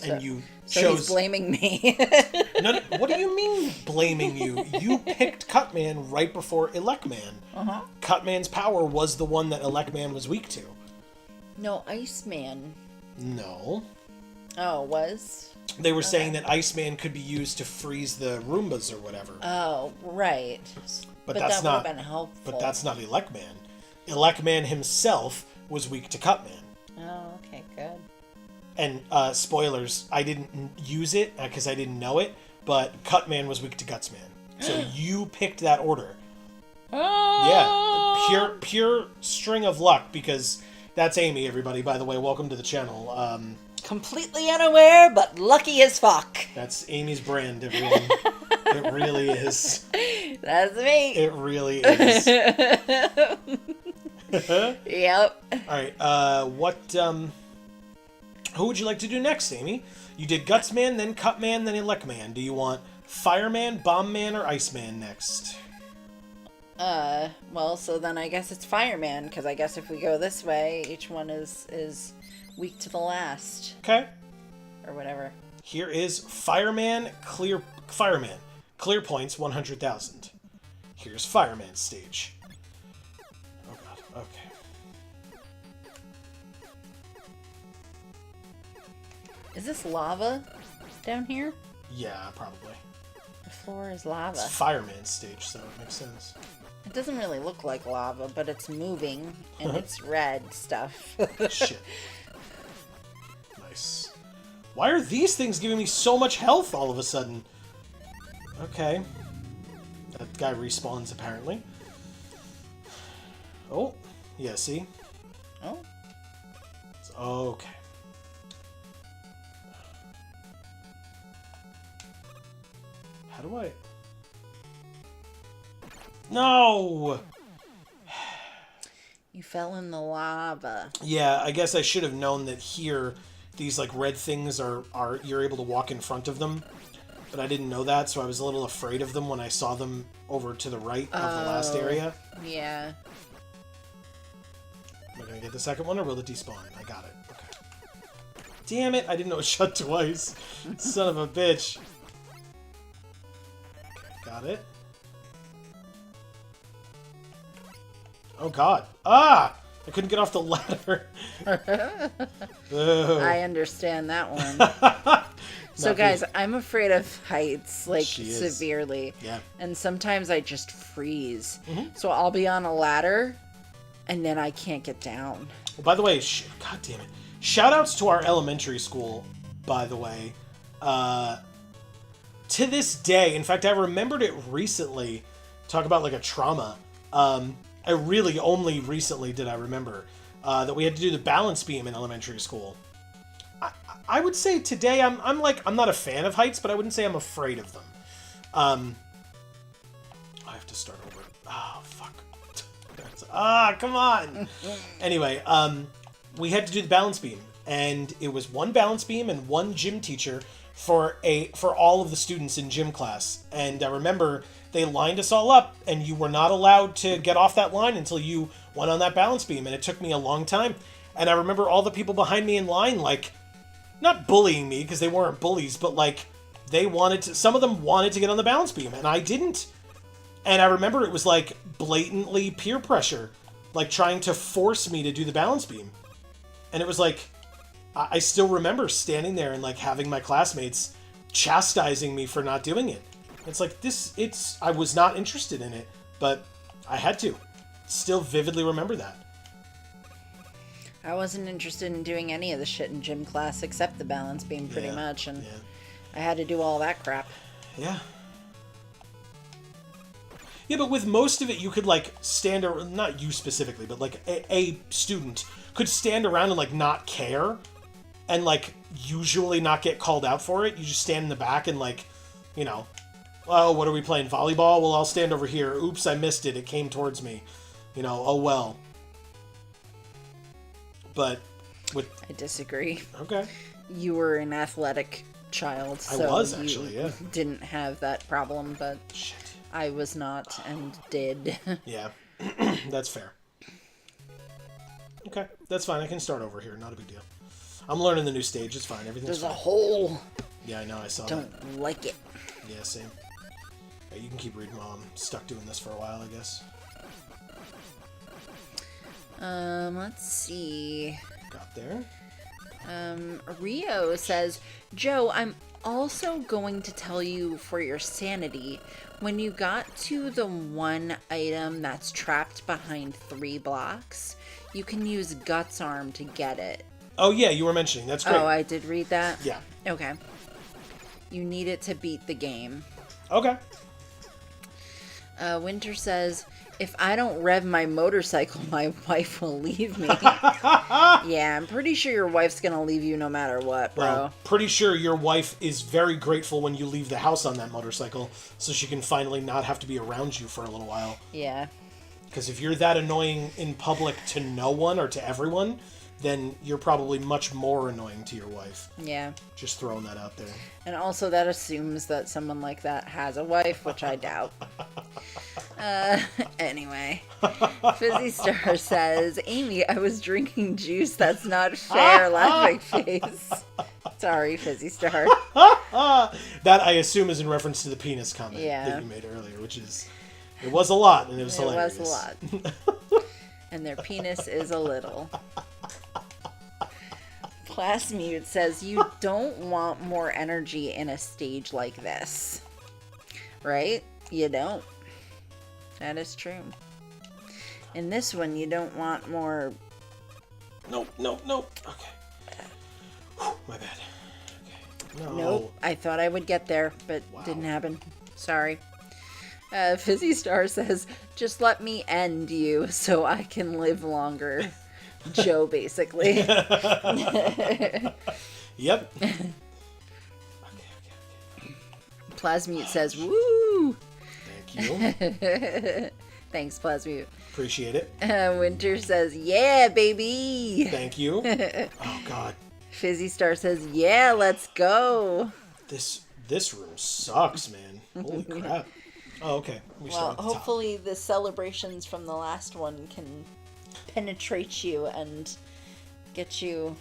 And you So chose... he's blaming me. No, what do you mean blaming you? You picked Cutman right before Electman. Uh-huh. Cutman's power was the one that Electman was weak to. No, Iceman. No. Oh, was? They were saying that Iceman could be used to freeze the Roombas or whatever. Oh, right. But that's that not. would have been helpful. But that's not Electman. Electman himself was weak to Cutman. Oh, okay, good. And spoilers, I didn't use it because I didn't know it, but Cutman was weak to Gutsman. So you picked that order. Oh! Yeah, pure string of luck, because that's Amy, everybody. By the way, welcome to the channel. Completely unaware, but lucky as fuck. That's Amy's brand, everyone. It really is. That's me. It really is. Yep. Alright, who would you like to do next, Amy? You did Gutsman, then Cutman, then Electman. Do you want Fireman, Bombman, or Iceman next? Well, so then I guess it's Fireman, because I guess if we go this way, each one is weak to the last. Okay. Or whatever. Here is Fireman. Clear points, 100,000. Here's Fireman's stage. Oh god, okay. Is this lava down here? Yeah, probably. The floor is lava. It's Fireman's stage, so it makes sense. It doesn't really look like lava, but it's moving, and it's red stuff. Shit. Nice. Why are these things giving me so much health all of a sudden? Okay. That guy respawns, apparently. Oh. Yeah, see? Oh. Okay. How do I... No! You fell in the lava. Yeah, I guess I should have known that here, these red things are you're able to walk in front of them. But I didn't know that, so I was a little afraid of them when I saw them over to the right of the last area. Yeah. Am I gonna get the second one, or will it despawn? I got it. Okay. Damn it! I didn't know it shut twice. Son of a bitch. Okay, got it. Oh god. Ah! I couldn't get off the ladder. I understand that one. So guys, I'm afraid of heights, like, severely. Yeah. And sometimes I just freeze. So I'll be on a ladder, and then I can't get down. Well, by the way, God damn it. Shout-outs to our elementary school, by the way. To this day, in fact, I remembered it recently. Talk about, like, a trauma. I really only recently did I remember that we had to do the balance beam in elementary school. I would say today I'm not a fan of heights, but I wouldn't say I'm afraid of them. I have to start over. Oh, fuck. Come on. Anyway, we had to do the balance beam, and it was one balance beam and one gym teacher for all of the students in gym class. And I remember they lined us all up, and you were not allowed to get off that line until you went on that balance beam, and it took me a long time. And I remember all the people behind me in line, like, not bullying me, because they weren't bullies, but, like, some of them wanted to get on the balance beam, and I didn't. And I remember it was, like, blatantly peer pressure, like, trying to force me to do the balance beam. And it was, like, I still remember standing there and, like, having my classmates chastising me for not doing it. It's like, I was not interested in it, but I had to. Still vividly remember that. I wasn't interested in doing any of the shit in gym class except the balance beam, pretty much, and I had to do all that crap. Yeah. Yeah, but with most of it, you could, like, stand around, not you specifically, but, like, a student could stand around and, like, not care, and, like, usually not get called out for it. You just stand in the back and, like, you know, oh, what are we playing, volleyball? Well, I'll stand over here. Oops, I missed it. It came towards me. You know, oh well. But I disagree. Okay. You were an athletic child, so I was, actually, yeah. Didn't have that problem, but shit. I was not and did. Yeah. That's fair. Okay, that's fine. I can start over here. Not a big deal. I'm learning the new stage. It's fine. Everything's There's fine. a hole. Yeah, I know. I saw that. Don't like it. Yeah, same. Yeah, you can keep reading while I'm stuck doing this for a while, I guess. Let's see. Got there. Rio says, Joe, I'm also going to tell you for your sanity, when you got to the one item that's trapped behind 3 blocks, you can use Guts Arm to get it. Oh, yeah, you were mentioning. That's great. Oh, I did read that? Yeah. Okay. You need it to beat the game. Okay. Winter says, if I don't rev my motorcycle, my wife will leave me. Yeah, I'm pretty sure your wife's gonna leave you no matter what, bro. Well, pretty sure your wife is very grateful when you leave the house on that motorcycle, so she can finally not have to be around you for a little while. Yeah. Because if you're that annoying in public to no one or to everyone, then you're probably much more annoying to your wife. Yeah. Just throwing that out there. And also that assumes that someone like that has a wife, which I doubt. Anyway. Fizzy Star says, Amy, I was drinking juice. That's not fair. Laughing face. Sorry, Fizzy Star. That, I assume, is in reference to the penis comment that you made earlier, which is... It was a lot, and it was hilarious. It was a lot. And their penis is a little. Plasmute says, you don't want more energy in a stage like this. Right? You don't. That is true. In this one, you don't want more... Nope. Okay. Whew, my bad. Okay. No. Nope. I thought I would get there, but didn't happen. Sorry. Fizzy Star says, just let me end you so I can live longer. Joe, basically. Yep. Okay. Plasmute says, woo! Thank you. Thanks, Plasmute. Appreciate it. Winter says, yeah, baby! Thank you. Oh, God. Fizzy Star says, yeah, let's go! This room sucks, man. Holy crap. Oh, okay. Well, hopefully the celebrations from the last one can penetrate you and get you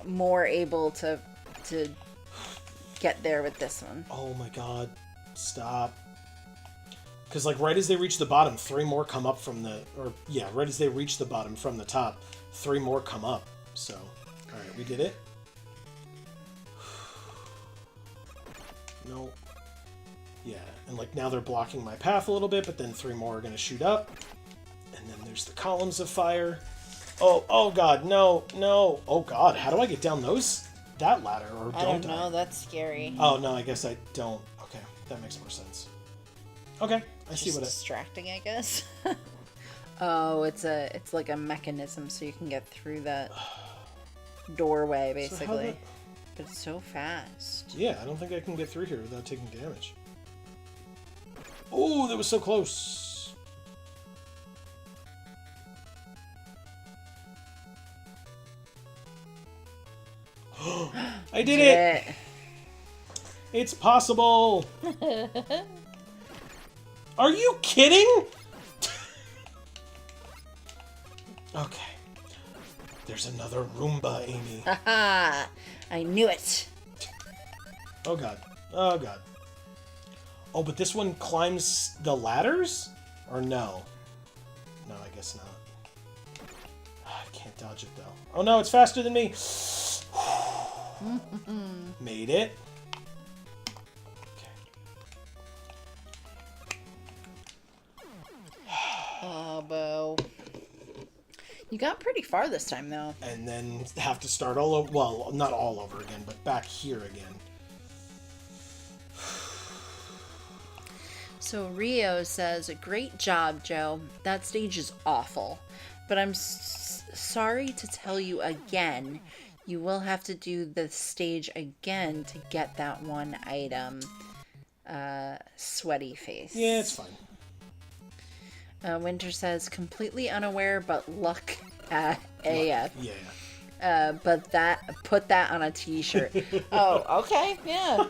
more able to get there with this one. Oh my God. Stop. Because, like, right as they reach the bottom, 3 more come up from the... Or, yeah, right as they reach the bottom from the top, 3 more come up. So, alright, we did it. No. Yeah, and, like, now they're blocking my path a little bit, but then 3 more are going to shoot up. And then there's the columns of fire. Oh god, no. Oh god, how do I get down that ladder, or don't I? don't know, that's scary. Oh, no, I guess I don't. Okay, that makes more sense. Okay, I see what distracting, I guess. Oh, it's like a mechanism so you can get through that doorway, basically. So but it's so fast. Yeah, I don't think I can get through here without taking damage. Oh, that was so close. I did it! It's possible! Are you kidding? Okay. There's another Roomba, Amy. Haha! I knew it! Oh god. Oh god. Oh, but this one climbs the ladders? Or no? No, I guess not. I can't dodge it, though. Oh no, it's faster than me! Made it. Oh, Bo. You got pretty far this time, though. And then have to start all over. Well, not all over again, but back here again. So Rio says, "Great job, Joe. That stage is awful. But I'm sorry to tell you again, you will have to do the stage again to get that one item." Sweaty face. Yeah, it's fine. Winter says, "Completely unaware, but luck at AF." Yeah. But put that on a t-shirt. Oh, okay, yeah.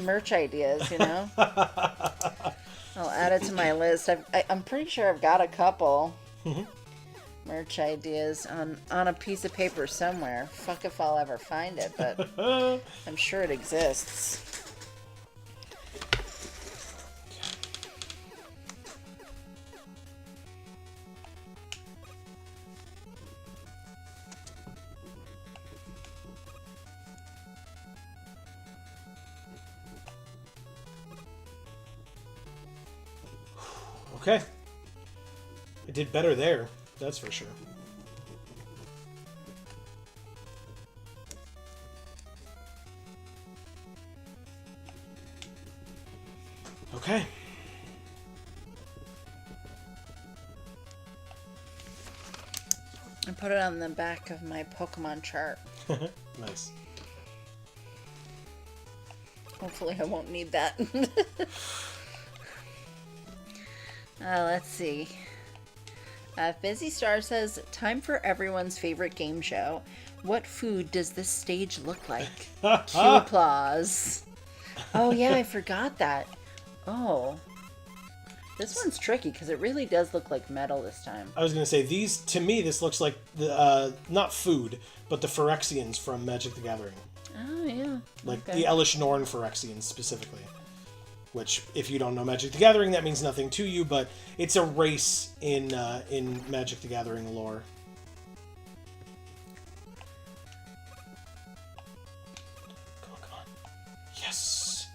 Merch ideas, you know. I'll add it to my list. I'm pretty sure I've got a couple merch ideas on a piece of paper somewhere. Fuck if I'll ever find it, but I'm sure it exists. Okay. I did better there, that's for sure. Okay. I put it on the back of my Pokemon chart. Nice. Hopefully I won't need that. Let's see. Fizzy Star says, "Time for everyone's favorite game show. What food does this stage look like?" Cue applause. Oh yeah, I forgot that. Oh. This one's tricky because it really does look like metal this time. I was going to say, to me, this looks like, not food, but the Phyrexians from Magic the Gathering. Oh, yeah. Like the Elish Norn Phyrexians specifically. Which, if you don't know Magic the Gathering, that means nothing to you, but it's a race in Magic the Gathering lore. Come on. Yes!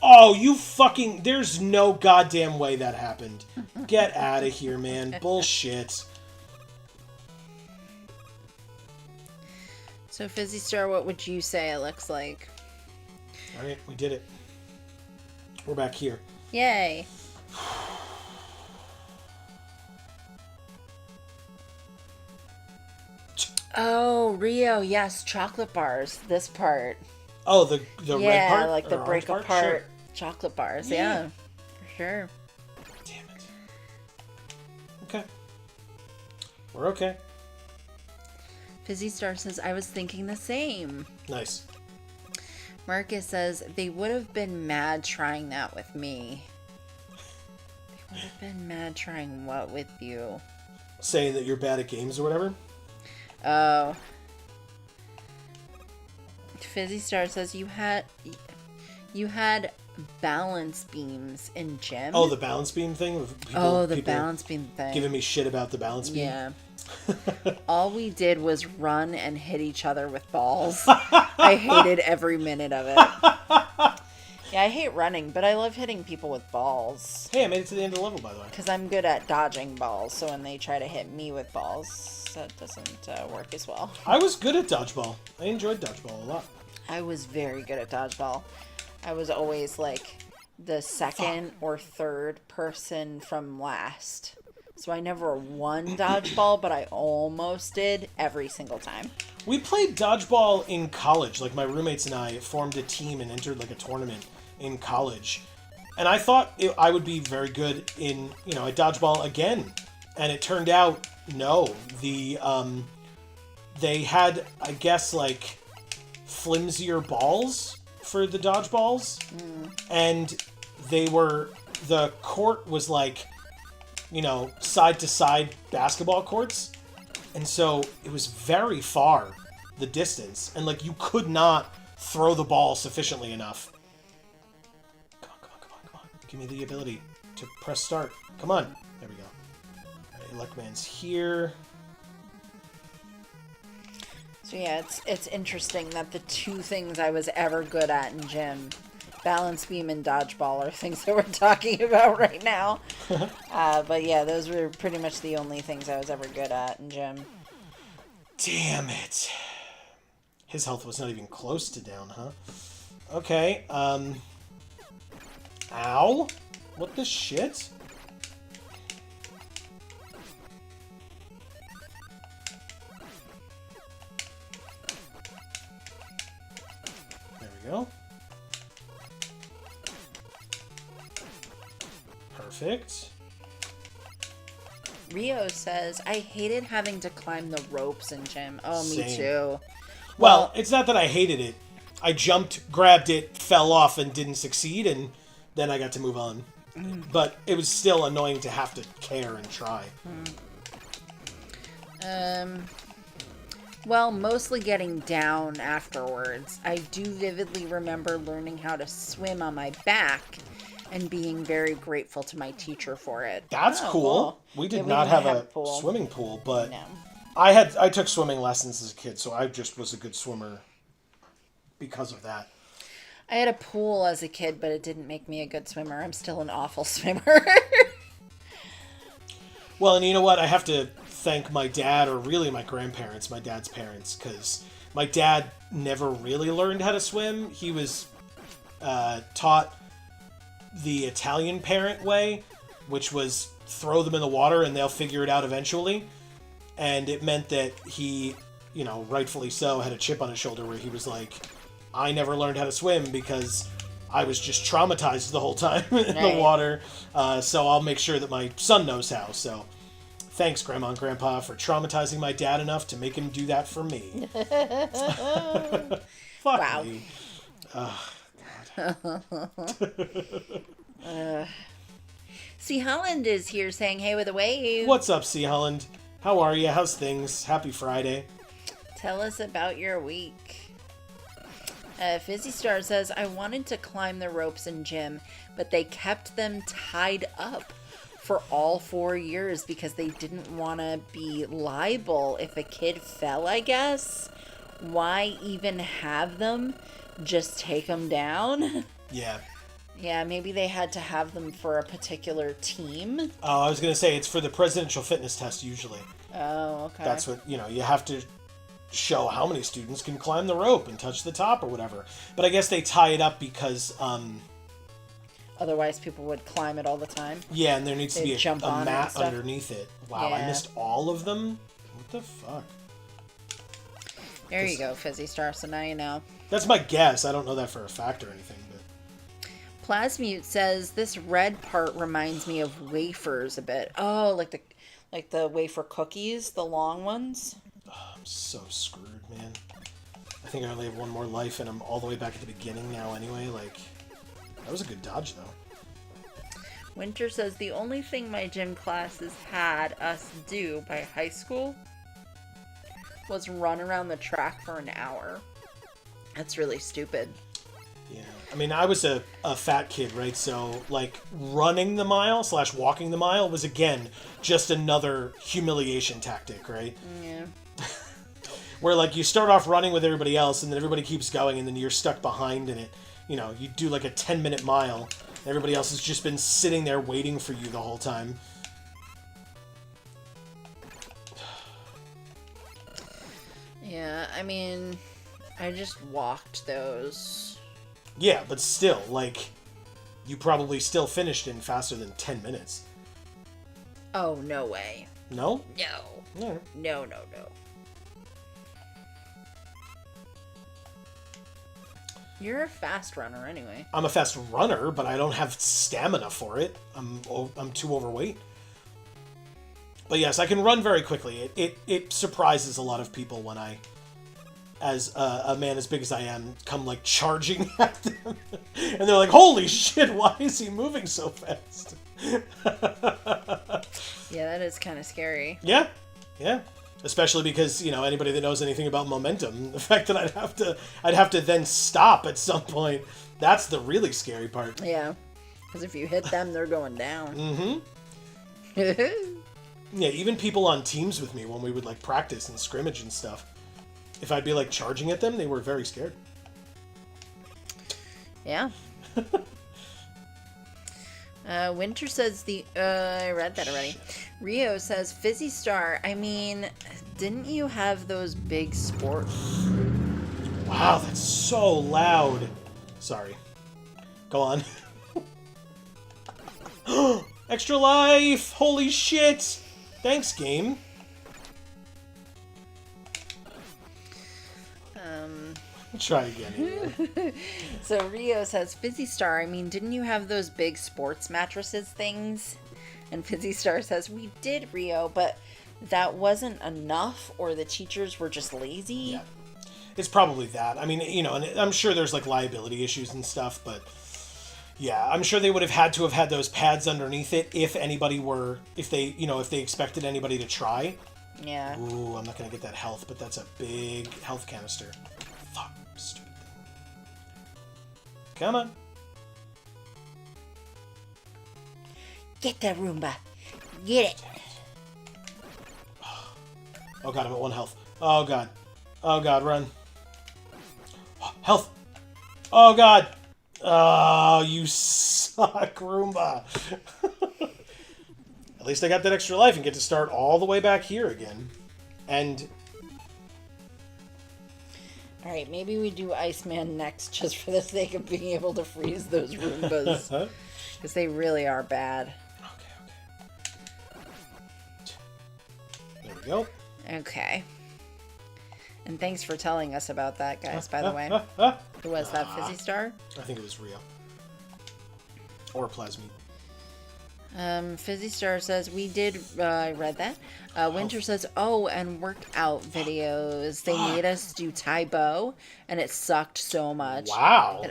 Oh, you fucking... There's no goddamn way that happened. Get out of here, man. Bullshit. So, Fizzy Star, what would you say it looks like? Alright, we did it. We're back here. Yay. Oh, Rio, yes, chocolate bars. This part. Oh, the red part? Yeah, like the break part? apart Sure. chocolate bars. Yeah, for sure. Damn it. Okay. We're okay. Fizzy Star says, "I was thinking the same." Nice. Marcus says, "They would have been mad trying that with me." They would have been mad trying what with you? Saying that you're bad at games or whatever? Oh. Fizzy Star says, you had balance beams in gym. Oh, the balance beam thing? People balance beam thing. Giving me shit about the balance beam? Yeah. All we did was run and hit each other with balls. I hated every minute of it. Yeah, I hate running, but I love hitting people with balls. Hey, I made it to the end of the level, by the way. Because I'm good at dodging balls, so when they try to hit me with balls, that doesn't work as well. I was good at dodgeball. I enjoyed dodgeball a lot. I was very good at dodgeball. I was always like the second or third person from last. So I never won dodgeball, but I almost did every single time. We played dodgeball in college. Like, my roommates and I formed a team and entered, like, a tournament in college. And I thought I would be very good in, at dodgeball again. And it turned out, no. They had, I guess, like, flimsier balls for the dodgeballs. And the court was, like, side-to-side basketball courts. And so it was very far, the distance. And, like, you could not throw the ball sufficiently enough. Come on. Give me the ability to press start. Come on. There we go. All right, Luckman's here. So yeah, it's interesting that the two things I was ever good at in gym, balance beam and dodgeball, are things that we're talking about right now. But yeah, those were pretty much the only things I was ever good at in gym. Damn it. His health was not even close to down, huh? Okay, Ow? What the shit? There we go. Perfect. Rio says, I hated having to climb the ropes in gym. Oh, me Same. too. Well, it's not that I hated it. I jumped, grabbed it, fell off, and didn't succeed, and then I got to move on. But it was still annoying to have to care and try. Well, mostly getting down afterwards. I do vividly remember learning how to swim on my back and being very grateful to my teacher for it. That's cool. We did not have a swimming pool, but no. I took swimming lessons as a kid, so I just was a good swimmer because of that. I had a pool as a kid, but it didn't make me a good swimmer. I'm still an awful swimmer. Well, and you know what? I have to thank my dad, or really my grandparents, my dad's parents, because my dad never really learned how to swim. He was taught the Italian parent way, which was throw them in the water and they'll figure it out eventually. And it meant that he, rightfully so, had a chip on his shoulder where he was like, I never learned how to swim because I was just traumatized the whole time in the water. So I'll make sure that my son knows how. So thanks, Grandma and Grandpa, for traumatizing my dad enough to make him do that for me. Fuck wow. me. C. Holland is here saying, hey with a wave. What's up, C. Holland? How are you? How's things? Happy Friday. Tell us about your week. Fizzy Star says, I wanted to climb the ropes in gym, but they kept them tied up for all 4 years because they didn't want to be liable if a kid fell, I guess. Why even have them? Just take them down? Yeah. Yeah, maybe they had to have them for a particular team. Oh, I was going to say, it's for the presidential fitness test, usually. Oh, okay. That's what, you have to show how many students can climb the rope and touch the top or whatever. But I guess they tie it up because... otherwise people would climb it all the time. Yeah, and there needs to be a mat and underneath it. Wow, yeah. I missed all of them? What the fuck? There you go, Fizzy Star, so now you know. That's my guess. I don't know that for a fact or anything, but... Plasmute says, this red part reminds me of wafers a bit. Oh, like the wafer cookies, the long ones? Oh, I'm so screwed, man. I think I only have one more life, and I'm all the way back at the beginning now anyway. Like, that was a good dodge, though. Winter says, the only thing my gym classes had us do by high school was run around the track for an hour. That's really stupid. Yeah. I mean, I was a fat kid, right? So, like, running the mile / walking the mile was, again, just another humiliation tactic, right? Yeah. Where, like, you start off running with everybody else, and then everybody keeps going, and then you're stuck behind, and it, you know, you do, like, a 10-minute mile. Everybody else has just been sitting there waiting for you the whole time. Yeah, I mean, I just walked those. Yeah, but still, like, you probably still finished in faster than 10 minutes. Oh, no way. No? No. Yeah. No. You're a fast runner anyway. I'm a fast runner, but I don't have stamina for it. I'm too overweight. But yes, I can run very quickly. It surprises a lot of people when I, as a man as big as I am, come like charging at them. And they're like, holy shit, why is he moving so fast? Yeah, that is kind of scary. Yeah. Especially because, you know, anybody that knows anything about momentum, the fact that I'd have to then stop at some point, that's the really scary part. Yeah, because if you hit them, they're going down. Mm-hmm. Yeah, even people on teams with me when we would, like, practice and scrimmage and stuff, if I'd be, like, charging at them, they were very scared. Yeah. Winter says I read that already. Rio says, Fizzy Star, I mean, didn't you have those big sports? Wow, that's so loud. Sorry. Go on. Extra life! Holy shit! Thanks, game. Try again. Anyway. So Rio says, Fizzy Star, I mean, didn't you have those big sports mattresses things? And Fizzy Star says, we did, Rio, but that wasn't enough, or the teachers were just lazy. Yeah. It's probably that. I mean, you know, and I'm sure there's, like, liability issues and stuff, but yeah, I'm sure they would have had to have had those pads underneath it if they expected anybody to try. Yeah. Ooh, I'm not going to get that health, but that's a big health canister. Fuck, stupid thing. Come on. Get that Roomba. Get it. Oh god, I'm at 1 health. Oh god. Oh god, run. Health. Oh god. Oh, you suck, Roomba. At least I got that extra life and get to start all the way back here again. And... Alright, maybe we do Iceman next just for the sake of being able to freeze those Roombas. Because they really are bad. Okay. There we go. Okay. And thanks for telling us about that, guys, by the way. Who was that, Fizzy Star? I think it was Rio. Or Plasmid. Fizzy Star says, we did, I read that. Winter says, oh, and workout videos. They made us do Tai Bo, and it sucked so much. Wow.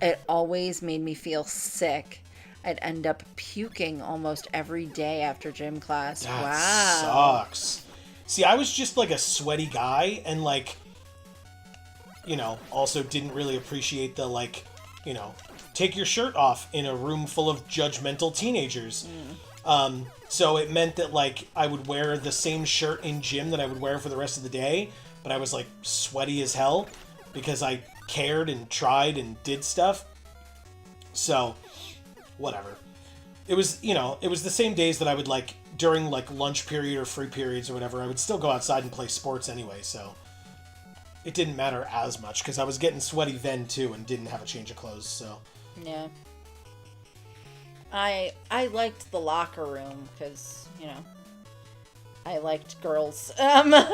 It always made me feel sick. I'd end up puking almost every day after gym class. That Wow. sucks. See, I was just, like, a sweaty guy, and, like, you know, also didn't really appreciate the, like, you know, take your shirt off in a room full of judgmental teenagers. So it meant that, like, I would wear the same shirt in gym that I would wear for the rest of the day, but I was, like, sweaty as hell because I cared and tried and did stuff. So, whatever. It was, you know, it was the same days that I would, like, during, like, lunch period or free periods or whatever, I would still go outside and play sports anyway, so it didn't matter as much because I was getting sweaty then, too, and didn't have a change of clothes, so... Yeah. I liked the locker room because, you know, I liked girls. Yep.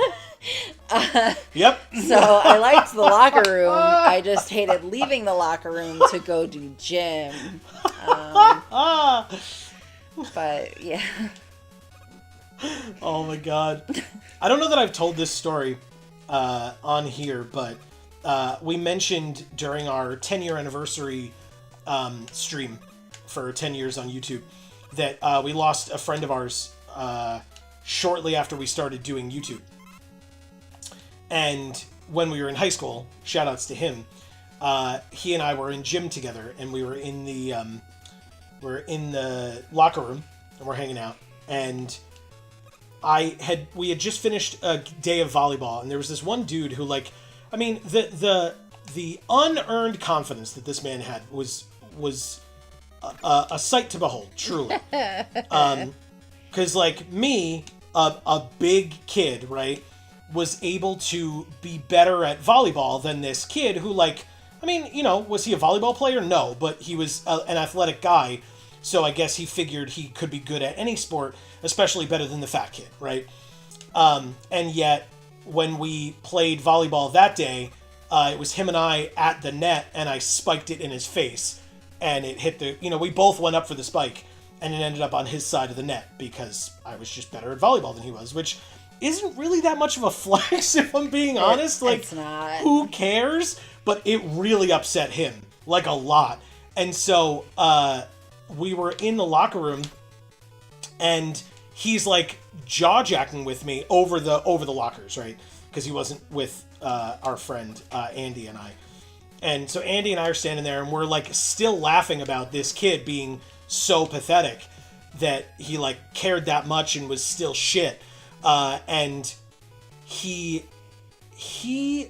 So I liked the locker room. I just hated leaving the locker room to go do gym. But yeah. Oh my god. I don't know that I've told this story on here, but we mentioned during our 10-year anniversary stream for 10 years on YouTube that we lost a friend of ours shortly after we started doing YouTube. And when we were in high school, shout outs to him, he and I were in gym together, and we were in the locker room, and we're hanging out, and we had just finished a day of volleyball, and there was this one dude who, like, I mean, the unearned confidence that this man had was a sight to behold, truly. Because, like, me, a big kid, right, was able to be better at volleyball than this kid who, like, I mean, you know, was he a volleyball player? No, but he was an athletic guy, so I guess he figured he could be good at any sport, especially better than the fat kid, right? And yet, when we played volleyball that day, it was him and I at the net, and I spiked it in his face, and it hit the, you know, we both went up for the spike, and it ended up on his side of the net, because I was just better at volleyball than he was, which isn't really that much of a flex, if I'm being honest. Like, it's not. Who cares? But it really upset him, like, a lot. And so, we were in the locker room, and he's, like, jaw-jacking with me over the lockers, right? Because he wasn't with our friend Andy and I. And so Andy and I are standing there, and we're, like, still laughing about this kid being so pathetic that he, like, cared that much and was still shit. And he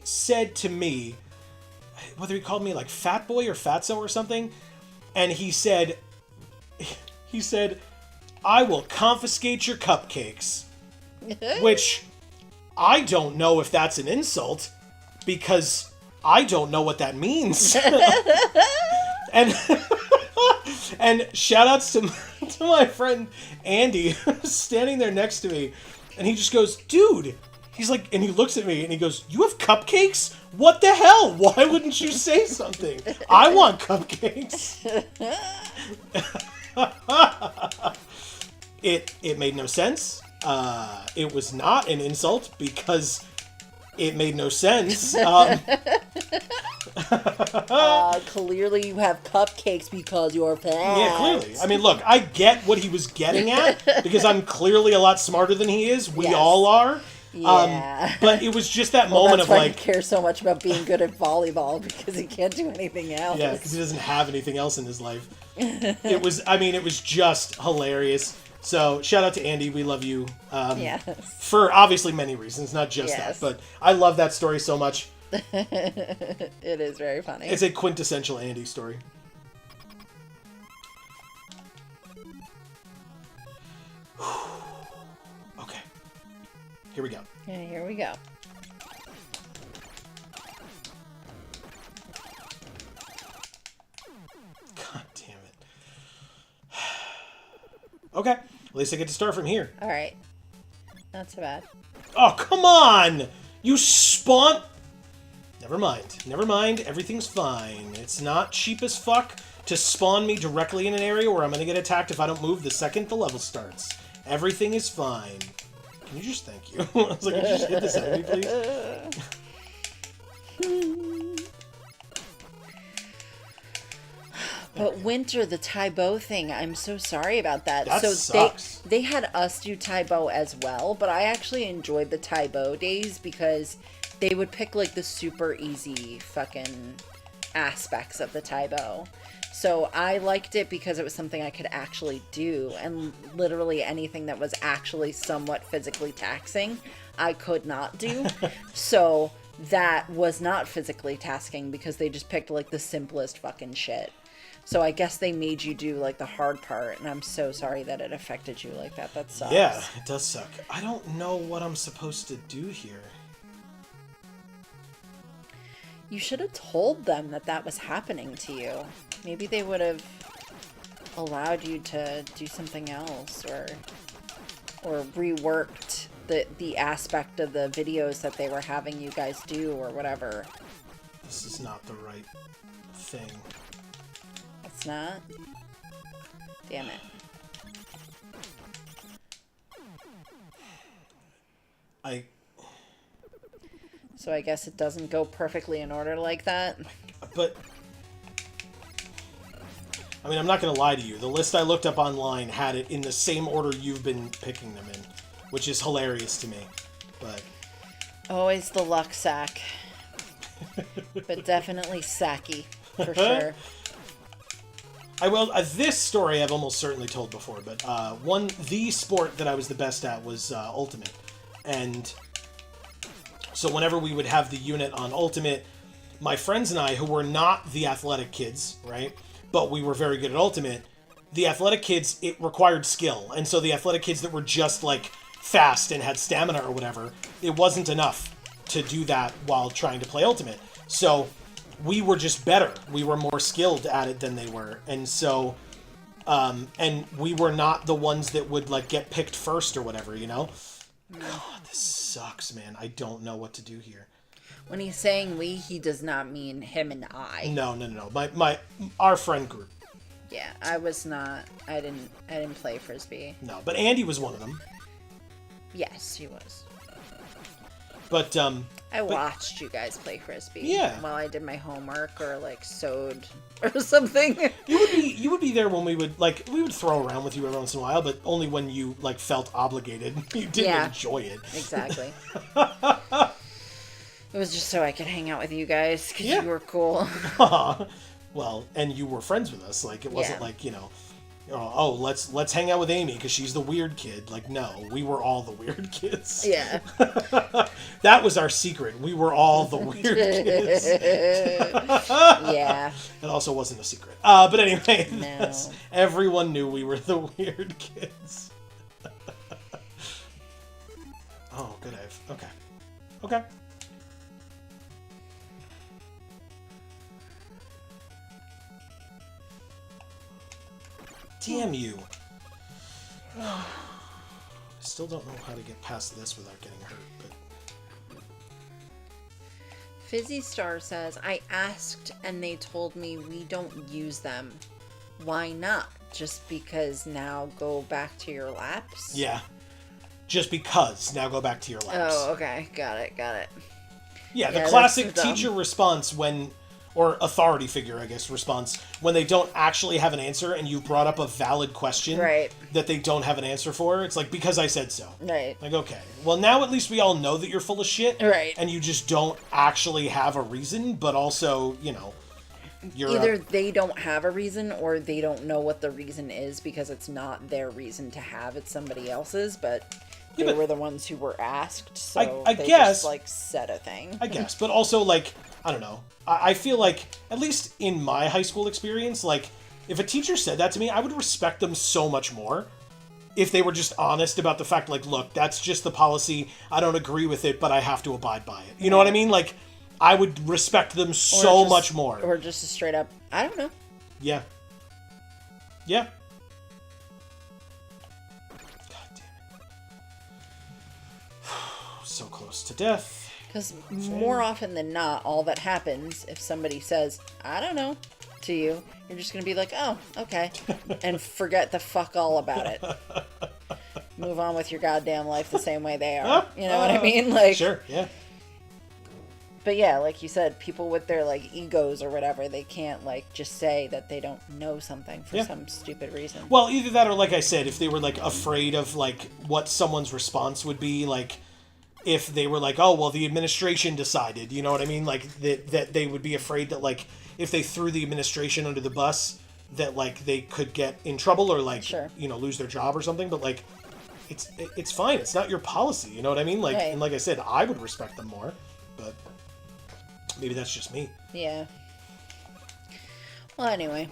said to me, whether he called me, like, fat boy or fatso or something, and he said, I will confiscate your cupcakes. Which, I don't know if that's an insult, because I don't know what that means. and and shout outs to my friend Andy, who's standing there next to me, and he just goes, dude, he's like, and he looks at me and he goes, you have cupcakes? What the hell? Why wouldn't you say something? I want cupcakes. It made no sense. It was not an insult because it made no sense. Clearly you have cupcakes because you're fat. Yeah, clearly. I mean, look, I get what he was getting at because I'm clearly a lot smarter than he is. We all are. Yeah. But it was just that moment that's of, why like, he cares so much about being good at volleyball, because he can't do anything else. Yeah, because he doesn't have anything else in his life. It was just hilarious. So, shout out to Andy. We love you. Yes. For obviously many reasons, not just that. But I love that story so much. It is very funny. It's a quintessential Andy story. Okay. Here we go. Yeah, here we go. God damn it. Okay. At least I get to start from here. Alright. Not so bad. Oh, come on! You spawn... Never mind. Never mind. Everything's fine. It's not cheap as fuck to spawn me directly in an area where I'm going to get attacked if I don't move the second the level starts. Everything is fine. Can you just thank you? I was like, can you just hit this enemy, please? But Winter, the Taibo thing, I'm so sorry about that. That so sucks. They had us do Taibo as well, but I actually enjoyed the Taibo days because they would pick, like, the super easy fucking aspects of the Taibo. So I liked it because it was something I could actually do, and literally anything that was actually somewhat physically taxing, I could not do. So that was not physically tasking because they just picked, like, the simplest fucking shit. So I guess they made you do, like, the hard part, and I'm so sorry that it affected you like that. That sucks. Yeah, it does suck. I don't know what I'm supposed to do here. You should have told them that that was happening to you. Maybe they would have allowed you to do something else, or reworked the aspect of the videos that they were having you guys do, or whatever. This is not the right thing. It's not? Damn it. So I guess it doesn't go perfectly in order like that? But... I mean, I'm not going to lie to you. The list I looked up online had it in the same order you've been picking them in, which is hilarious to me. But... Always the luck sack. But definitely Saki, for sure. I will. This story I've almost certainly told before, but the sport that I was the best at was Ultimate, and so whenever we would have the unit on Ultimate, my friends and I, who were not the athletic kids, right, but we were very good at Ultimate. The athletic kids, it required skill, and so the athletic kids that were just like fast and had stamina or whatever, it wasn't enough to do that while trying to play Ultimate. So we were just better. We were more skilled at it than they were. And so, and we were not the ones that would, like, get picked first or whatever, you know? God, this sucks, man. I don't know what to do here. When he's saying we, he does not mean him and I. No. Our friend group. Yeah, I was not. I didn't play Frisbee. No, but Andy was one of them. Yes, he was. But, I watched you guys play Frisbee. Yeah. While I did my homework or, like, sewed or something. You would be there when we would throw around with you every once in a while, but only when you, like, felt obligated. You didn't enjoy it. Exactly. It was just so I could hang out with you guys, because you were cool. Well, and you were friends with us. Like, it wasn't like, you know, oh, let's hang out with Amy because she's the weird kid. Like, no, we were all the weird kids. Yeah. That was our secret. We were all the weird kids. Yeah. It also wasn't a secret. But anyway, No. Everyone knew we were the weird kids. Oh, good. Okay. Damn you. I still don't know how to get past this without getting hurt, but... Fizzy Star says, I asked and they told me we don't use them. Why not? Just because now go back to your laps? Yeah. Just because now go back to your laps. Oh, okay. Got it. Yeah, the classic teacher response when... Or authority figure, I guess, response, when they don't actually have an answer and you brought up a valid question that they don't have an answer for. It's like, because I said so. Right. Like, okay. Well, now at least we all know that you're full of shit. Right. And you just don't actually have a reason, but also, you know, you're... Either they don't have a reason or they don't know what the reason is because it's not their reason to have, it's somebody else's, but... They were the ones who were asked, so I they guess, just, like, said a thing. I guess, but also, like, I don't know. I feel like, at least in my high school experience, like, if a teacher said that to me, I would respect them so much more if they were just honest about the fact, like, look, that's just the policy, I don't agree with it, but I have to abide by it. You know what I mean? Like, I would respect them so much more. Or just a straight up, I don't know. Yeah. Yeah. So close to death. Because more often than not, all that happens if somebody says, I don't know, to you, you're just going to be like, oh, okay, and forget the fuck all about it. Move on with your goddamn life the same way they are. You know what I mean? Like, sure, yeah. But yeah, like you said, people with their, like, egos or whatever, they can't, like, just say that they don't know something for some stupid reason. Well, either that or, like I said, if they were, like, afraid of, like, what someone's response would be, like... If they were like, oh, well, the administration decided, you know what I mean? Like, that they would be afraid that, like, if they threw the administration under the bus, that, like, they could get in trouble or, like, you know, lose their job or something. But, like, it's fine. It's not your policy, you know what I mean? Like, and like I said, I would respect them more. But maybe that's just me. Yeah. Well, anyway.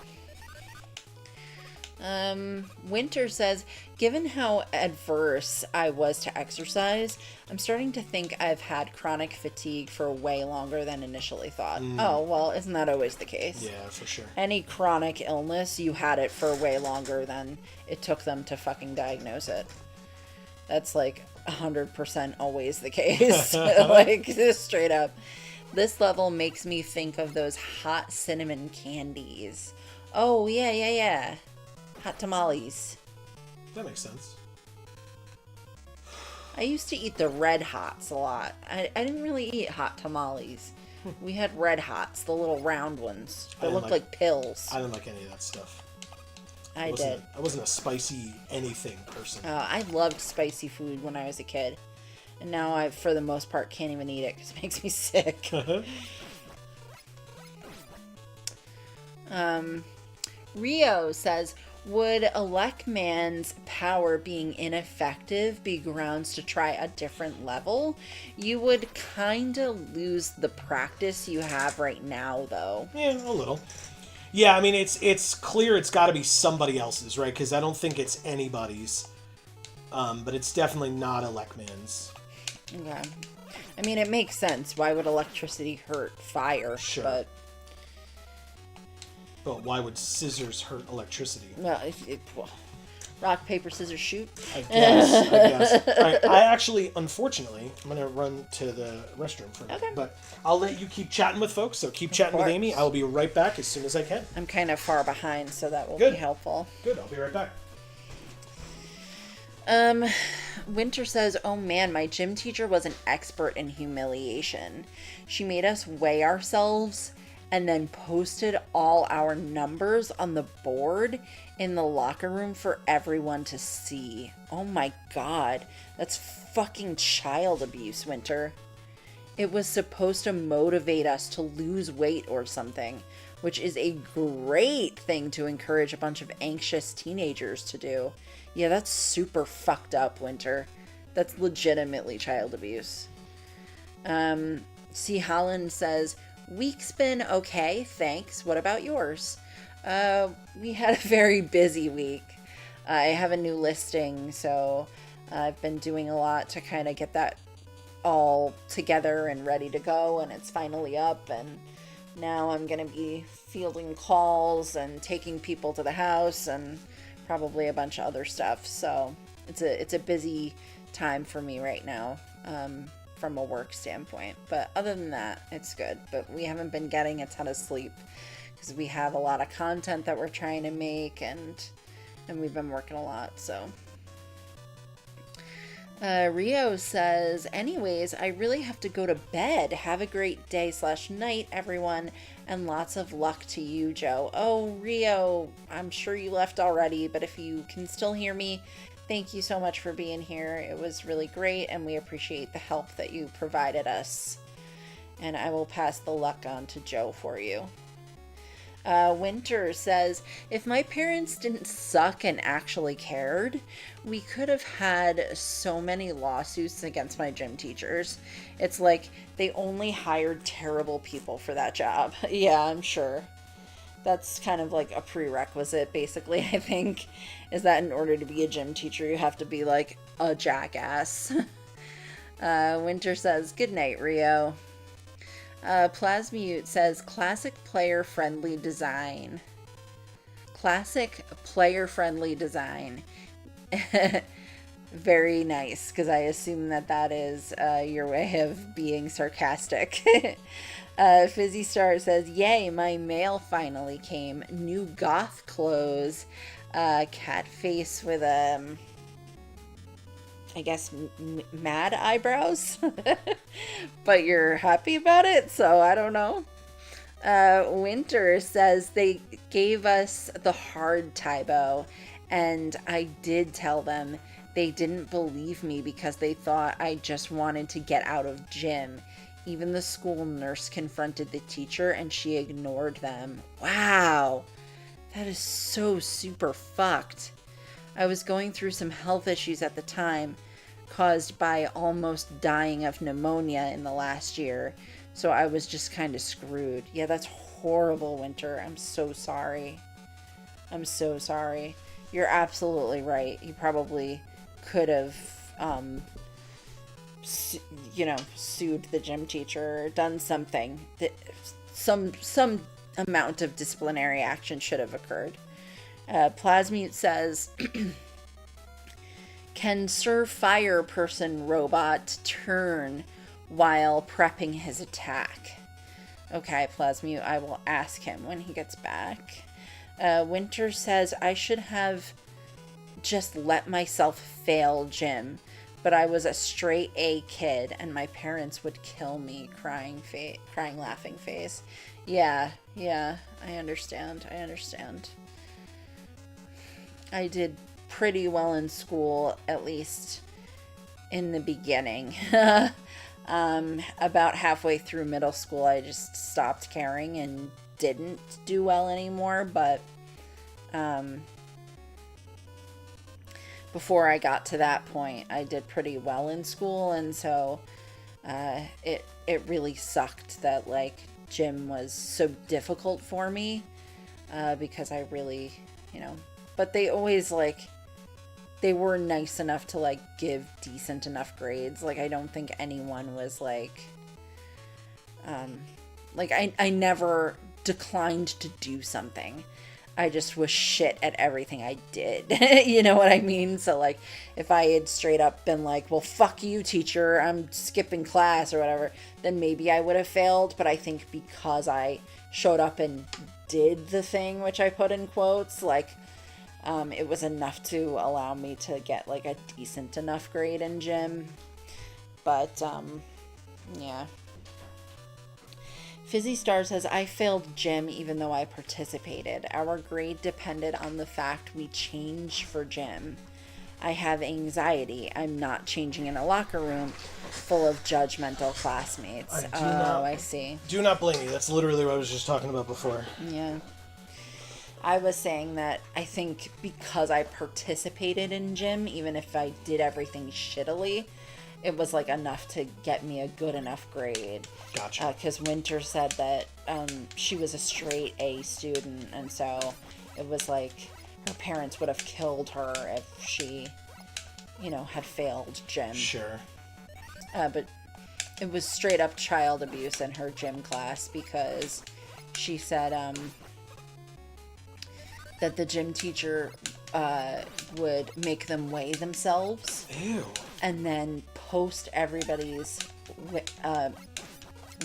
Winter says, given how adverse I was to exercise, I'm starting to think I've had chronic fatigue for way longer than initially thought. Oh, well, isn't that always the case? Yeah, for sure. Any chronic illness, you had it for way longer than it took them to fucking diagnose it. That's like 100% always the case. Like, just straight up. This level makes me think of those hot cinnamon candies. Oh, yeah. Hot tamales. That makes sense. I used to eat the Red Hots a lot. I didn't really eat hot tamales. We had Red Hots, the little round ones. They looked like pills. I didn't like any of that stuff. I did. I wasn't a spicy anything person. I loved spicy food when I was a kid. And now I, for the most part, can't even eat it because it makes me sick. Rio says, would Elecman's power being ineffective be grounds to try a different level? You would kind of lose the practice you have right now, though. Yeah, a little. Yeah, I mean, it's clear it's got to be somebody else's, right? Because I don't think it's anybody's. But it's definitely not Elecman's. Okay. I mean, it makes sense. Why would electricity hurt fire? Sure. But why would scissors hurt electricity? Well, rock, paper, scissors, shoot. I guess. All right, I actually, unfortunately, I'm going to run to the restroom for a minute. Okay. But I'll let you keep chatting with folks, so keep chatting with Amy. I will be right back as soon as I can. I'm kind of far behind, so that will Good. be helpful. Good, I'll be right back. Winter says, oh man, my gym teacher was an expert in humiliation. She made us weigh ourselves and then posted all our numbers on the board in the locker room for everyone to see. Oh my god, that's fucking child abuse, Winter. It was supposed to motivate us to lose weight or something, which is a great thing to encourage a bunch of anxious teenagers to do. Yeah, that's super fucked up, Winter. That's legitimately child abuse. C. Holland says, week's been okay, thanks. What about yours? We had a very busy week. I have a new listing, so I've been doing a lot to kind of get that all together and ready to go, and it's finally up, and now I'm going to be fielding calls and taking people to the house and probably a bunch of other stuff. So it's a busy time for me right now, from a work standpoint. But other than that, it's good. But we haven't been getting a ton of sleep because we have a lot of content that we're trying to make, and we've been working a lot. So Rio says, anyways, I really have to go to bed. Have a great day/night, everyone, and lots of luck to you, Joe. Oh, Rio, I'm sure you left already, but if you can still hear me, thank you so much for being here. It was really great, and we appreciate the help that you provided us. And I will pass the luck on to Joe for you. Winter says, if my parents didn't suck and actually cared, we could have had so many lawsuits against my gym teachers. It's like they only hired terrible people for that job. Yeah, I'm sure. That's kind of like a prerequisite, basically, I think, is that in order to be a gym teacher, you have to be like a jackass. Winter says, good night, Rio. Plasmute says, classic player-friendly design. Classic player-friendly design. Very nice, because I assume that is your way of being sarcastic. Fizzy Star says, yay, my mail finally came. New goth clothes. Cat face with, I guess, mad eyebrows. But you're happy about it, so I don't know. Winter says they gave us the hard Tybo, and I did tell them. They didn't believe me because they thought I just wanted to get out of gym. Even the school nurse confronted the teacher and she ignored them. Wow, that is so super fucked. I was going through some health issues at the time, caused by almost dying of pneumonia in the last year, so I was just kind of screwed. Yeah, that's horrible, Winter. I'm so sorry. I'm so sorry. You're absolutely right. You probably could have, sued the gym teacher or done something. That some amount of disciplinary action should have occurred. Plasmute says, can Sir Fire Person Robot turn while prepping his attack? Okay, Plasmute, I will ask him when he gets back. Winter says, I should have just let myself fail gym, but I was a straight A kid and my parents would kill me. Crying laughing face. Yeah, I understand. I did pretty well in school, at least in the beginning. About halfway through middle school, I just stopped caring and didn't do well anymore, but before I got to that point, I did pretty well in school, and so it really sucked that like gym was so difficult for me because I really, but they always they were nice enough to like give decent enough grades. Like I don't think anyone was like I never declined to do something. I just was shit at everything I did. You know what I mean? So, like, if I had straight up been like, well, fuck you, teacher, I'm skipping class or whatever, then maybe I would have failed. But I think because I showed up and did the thing, which I put in quotes, it was enough to allow me to get, like, a decent enough grade in gym. But, yeah. Fizzy Star says, I failed gym even though I participated. Our grade depended on the fact we changed for gym. I have anxiety. I'm not changing in a locker room full of judgmental classmates. I see. Do not blame me. That's literally what I was just talking about before. Yeah. I was saying that I think because I participated in gym, even if I did everything shittily, it was like enough to get me a good enough grade. Gotcha. Because Winter said that she was a straight A student, and so it was like her parents would have killed her if she, had failed gym. Sure. But it was straight up child abuse in her gym class because she said that the gym teacher would make them weigh themselves. Ew. And then post everybody's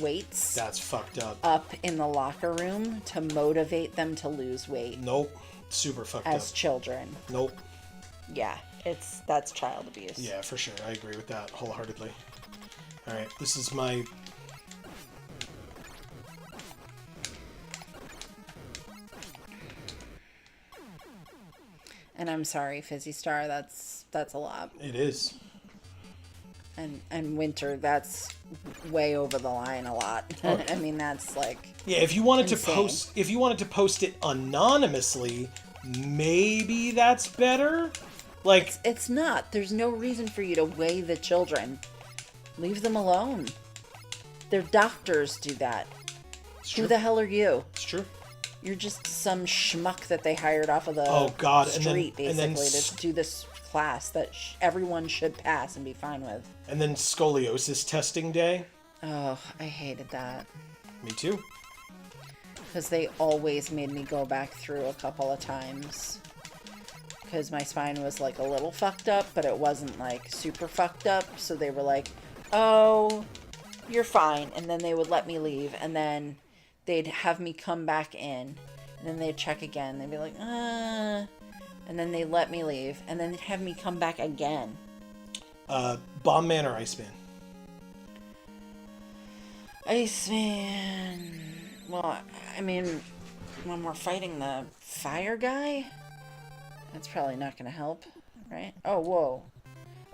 weights. That's fucked up in the locker room to motivate them to lose weight. Nope. Super fucked up. As children. Nope. Yeah, that's child abuse. Yeah, for sure. I agree with that wholeheartedly. All right, this is my... And I'm sorry, Fizzy Star, that's a lot. It is. And Winter, that's way over the line a lot. Okay. I mean, that's like yeah. If you wanted insane. to post it anonymously, maybe that's better. Like it's not. There's no reason for you to weigh the children. Leave them alone. Their doctors do that. Who the hell are you? It's true. You're just some schmuck that they hired off of the street, basically, to do this class that everyone should pass and be fine with. And then scoliosis testing day. Oh, I hated that. Me too. Because they always made me go back through a couple of times. Because my spine was like a little fucked up, but it wasn't like super fucked up. So they were like, oh, you're fine. And then they would let me leave. And then they'd have me come back in. And then they'd check again. They'd be like, and then they let me leave, and then they'd have me come back again. Bomb Man or Iceman? Iceman. Well, I mean, when we're fighting the fire guy, that's probably not going to help, right? Oh, whoa.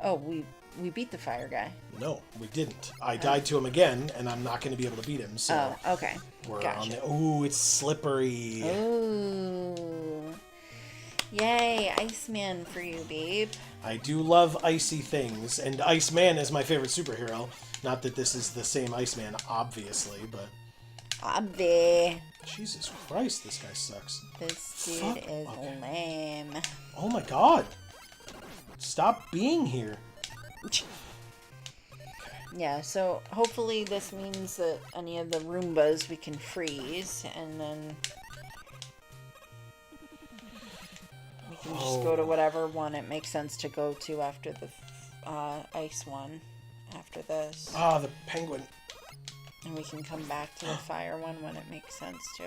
Oh, we beat the fire guy. No, we didn't. I died to him again, and I'm not going to be able to beat him, so... Oh, okay. We're gotcha. on the... Ooh, it's slippery. Ooh. Yay, Iceman for you, babe. I do love icy things, and Iceman is my favorite superhero. Not that this is the same Iceman, obviously, but... Obvi. Jesus Christ, this guy sucks. This dude is lame. Oh my god. Stop being here. Yeah, so hopefully this means that any of the Roombas we can freeze, and then we can just go to whatever one it makes sense to go to after the ice one, after this. Ah, the penguin. And we can come back to the fire one when it makes sense to.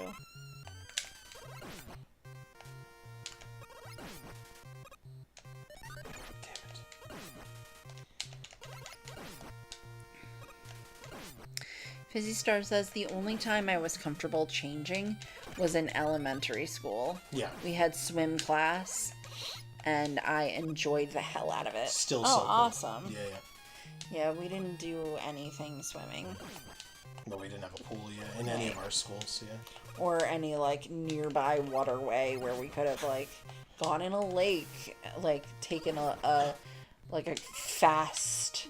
Fizzy Star says the only time I was comfortable changing was in elementary school. Yeah. We had swim class, and I enjoyed the hell out of it. Still so so cool. Awesome. Yeah. Yeah, we didn't do anything swimming. But we didn't have a pool yet in any of our schools, yeah. Or any, like, nearby waterway where we could have, like, gone in a lake, like, taken a fast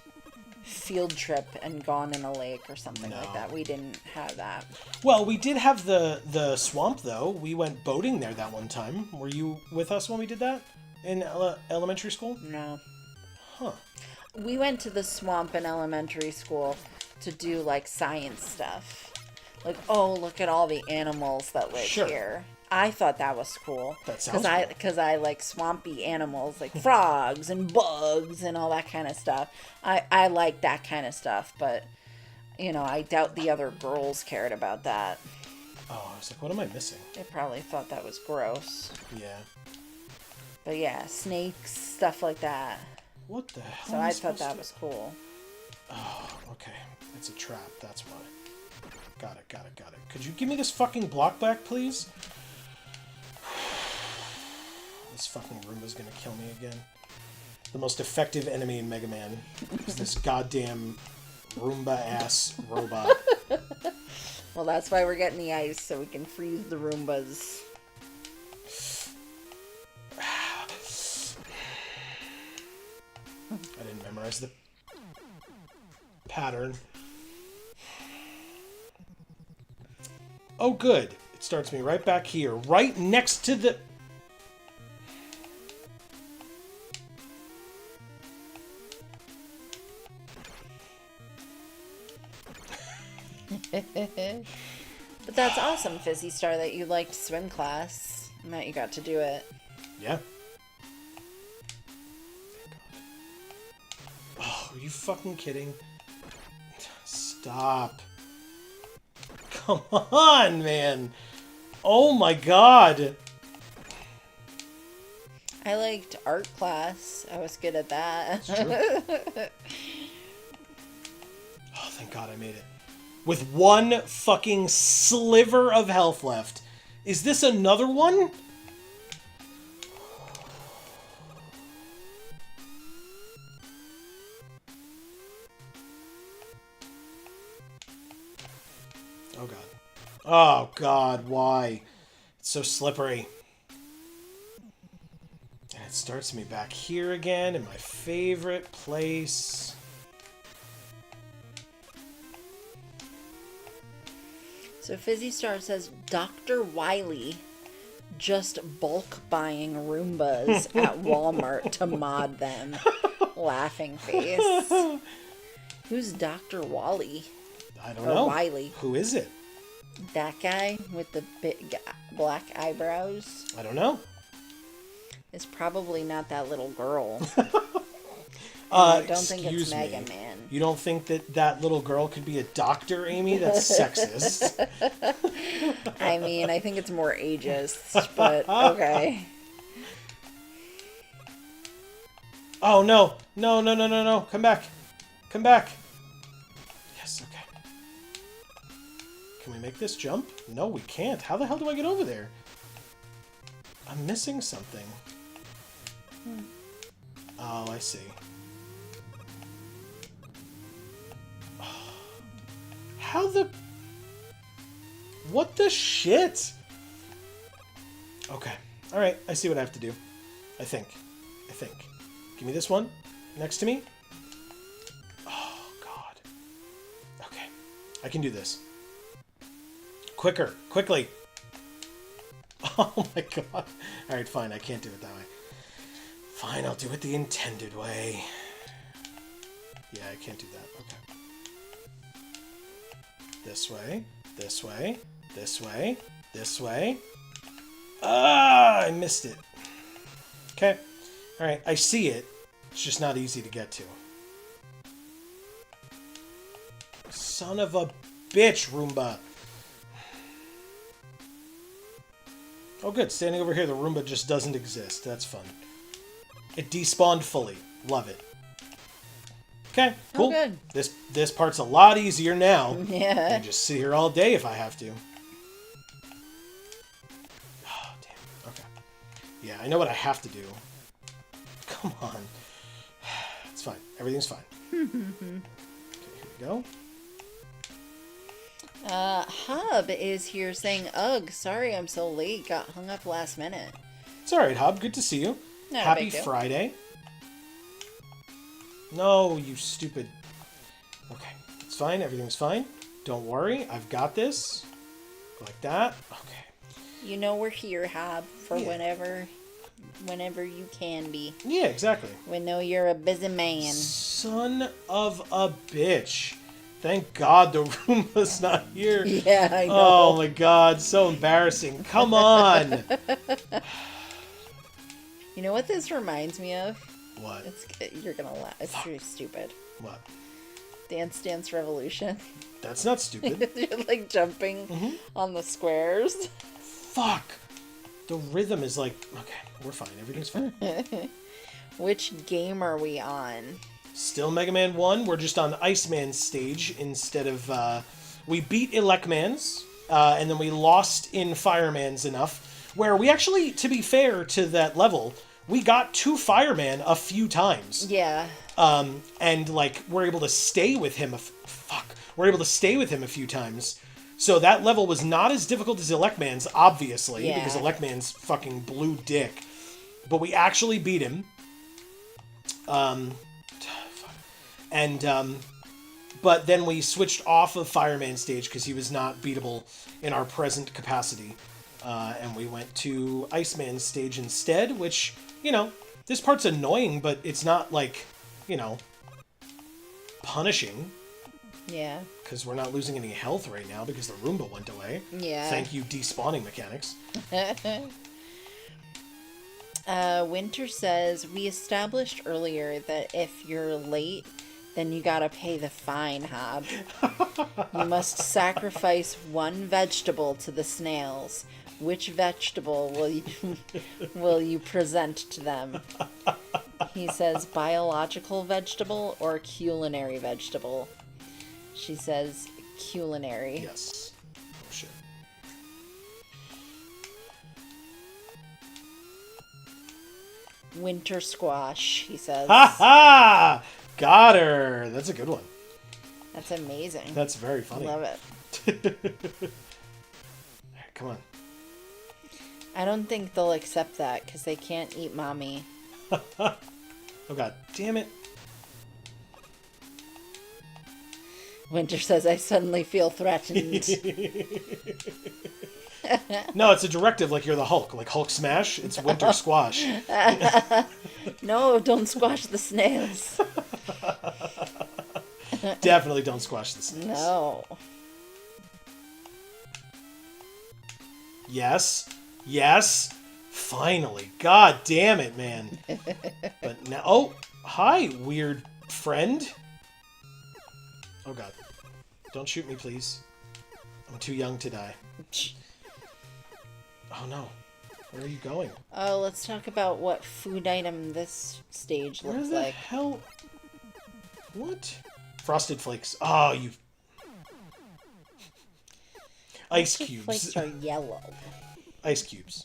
field trip and gone in a lake or something like that. We didn't have that. Well, we did have the swamp, though. We went boating there that one time. Were you with us when we did that in elementary school? No. Huh. We went to the swamp in elementary school to do, like, science stuff. Like, oh, look at all the animals that live here. I thought that was cool. That sounds cool. Because I like swampy animals, like frogs and bugs and all that kind of stuff. I like that kind of stuff, but, you know, I doubt the other girls cared about that. Oh, I was like, what am I missing? They probably thought that was gross. Yeah. But yeah, snakes, stuff like that. What the hell? So I thought that was cool. Oh, okay. It's a trap, that's why. Got it. Could you give me this fucking block back, please? This fucking Roomba's gonna kill me again. The most effective enemy in Mega Man is this goddamn Roomba-ass robot. Well, that's why we're getting the ice, so we can freeze the Roombas. I didn't memorize the pattern. Oh, good. It starts me right back here, right next to the... But that's awesome, Fizzy Star, that you liked swim class and that you got to do it. Yeah. Oh, are you fucking kidding? Stop. Come on, man. Oh my god. I liked art class. I was good at that. That's true. Oh, thank god I made it. With one fucking sliver of health left. Is this another one? Oh god. Oh god, why? It's so slippery. And it starts me back here again in my favorite place. So Fizzy Star says, Dr. Wiley just bulk buying Roombas at Walmart to mod them. Laughing face. Who's Dr. Wally? I don't know. Wiley. Who is it? That guy with the big black eyebrows? I don't know. It's probably not that little girl. I don't think it's Mega Man. You don't think that little girl could be a doctor, Amy? That's sexist. I mean, I think it's more ageist, but okay. Oh, no. No. Come back. Yes, okay. Can we make this jump? No, we can't. How the hell do I get over there? I'm missing something. Oh, I see. How the... What the shit? Okay. Alright, I see what I have to do. I think. Give me this one. Next to me. Oh, God. Okay. I can do this. Quickly. Oh my god. Alright, fine. I can't do it that way. Fine, I'll do it the intended way. Yeah, I can't do that. Okay. This way. Ah, I missed it. Okay. Alright, I see it. It's just not easy to get to. Son of a bitch, Roomba. Oh good, standing over here, the Roomba just doesn't exist. That's fun. It despawned fully. Love it. Okay, cool. Oh, good. This part's a lot easier now. Yeah. I can just sit here all day if I have to. Oh, damn. Okay. Yeah, I know what I have to do. Come on. It's fine. Everything's fine. Okay, here we go. Hub is here saying, ugh, sorry I'm so late. Got hung up last minute. It's alright, Hub. Good to see you. Not a Happy big deal. Friday. No, you stupid... Okay, it's fine. Everything's fine. Don't worry. I've got this. Like that. Okay. You know we're here, Hub, for Yeah. whenever you can be. Yeah, exactly. We know you're a busy man. Son of a bitch. Thank God the Roomba's not here. Yeah, I know. Oh my God, so embarrassing. Come on. You know what this reminds me of? What? You're gonna laugh. It's pretty stupid. What? Dance Dance Revolution. That's not stupid. You're like jumping on the squares. Fuck. The rhythm is like... Okay, we're fine. Everything's fine. Which game are we on? Still Mega Man 1. We're just on Iceman's stage instead of... we beat Elecman's, and then we lost in Fireman's enough, where we actually, to be fair to that level, we got to Fireman a few times. Yeah. And, like, we're able to stay with him We're able to stay with him a few times. So that level was not as difficult as Elecman's, obviously, Yeah. because Elecman's fucking blue dick. But we actually beat him. But then we switched off of Fireman's stage because he was not beatable in our present capacity. And we went to Iceman's stage instead, which, you know, this part's annoying, but it's not, like, you know, punishing. Yeah. Because we're not losing any health right now because the Roomba went away. Yeah. Thank you, despawning mechanics. Winter says, we established earlier that if you're late, then you gotta pay the fine, Hob. You must sacrifice one vegetable to the snails. Which vegetable will you present to them? He says, biological vegetable or culinary vegetable? She says, culinary. Yes. Oh, shit. Winter squash, he says. Ha ha! Got her! That's a good one. That's amazing. That's very funny. Love it. Alright, come on. I don't think they'll accept that because they can't eat mommy. Oh god, damn it. Winter says, I suddenly feel threatened. No, it's a directive like you're the Hulk. Like Hulk smash, it's winter squash. No, don't squash the snails. Definitely don't squash the snakes. No. Yes. Yes. Finally. God damn it, man. But now... Oh, hi, weird friend. Oh god. Don't shoot me, please. I'm too young to die. Oh no. Where are you going? Oh, let's talk about what food item this stage Where looks the like. hell... What? Frosted Flakes. Oh, you... Ice The cubes. flakes are yellow. Ice cubes.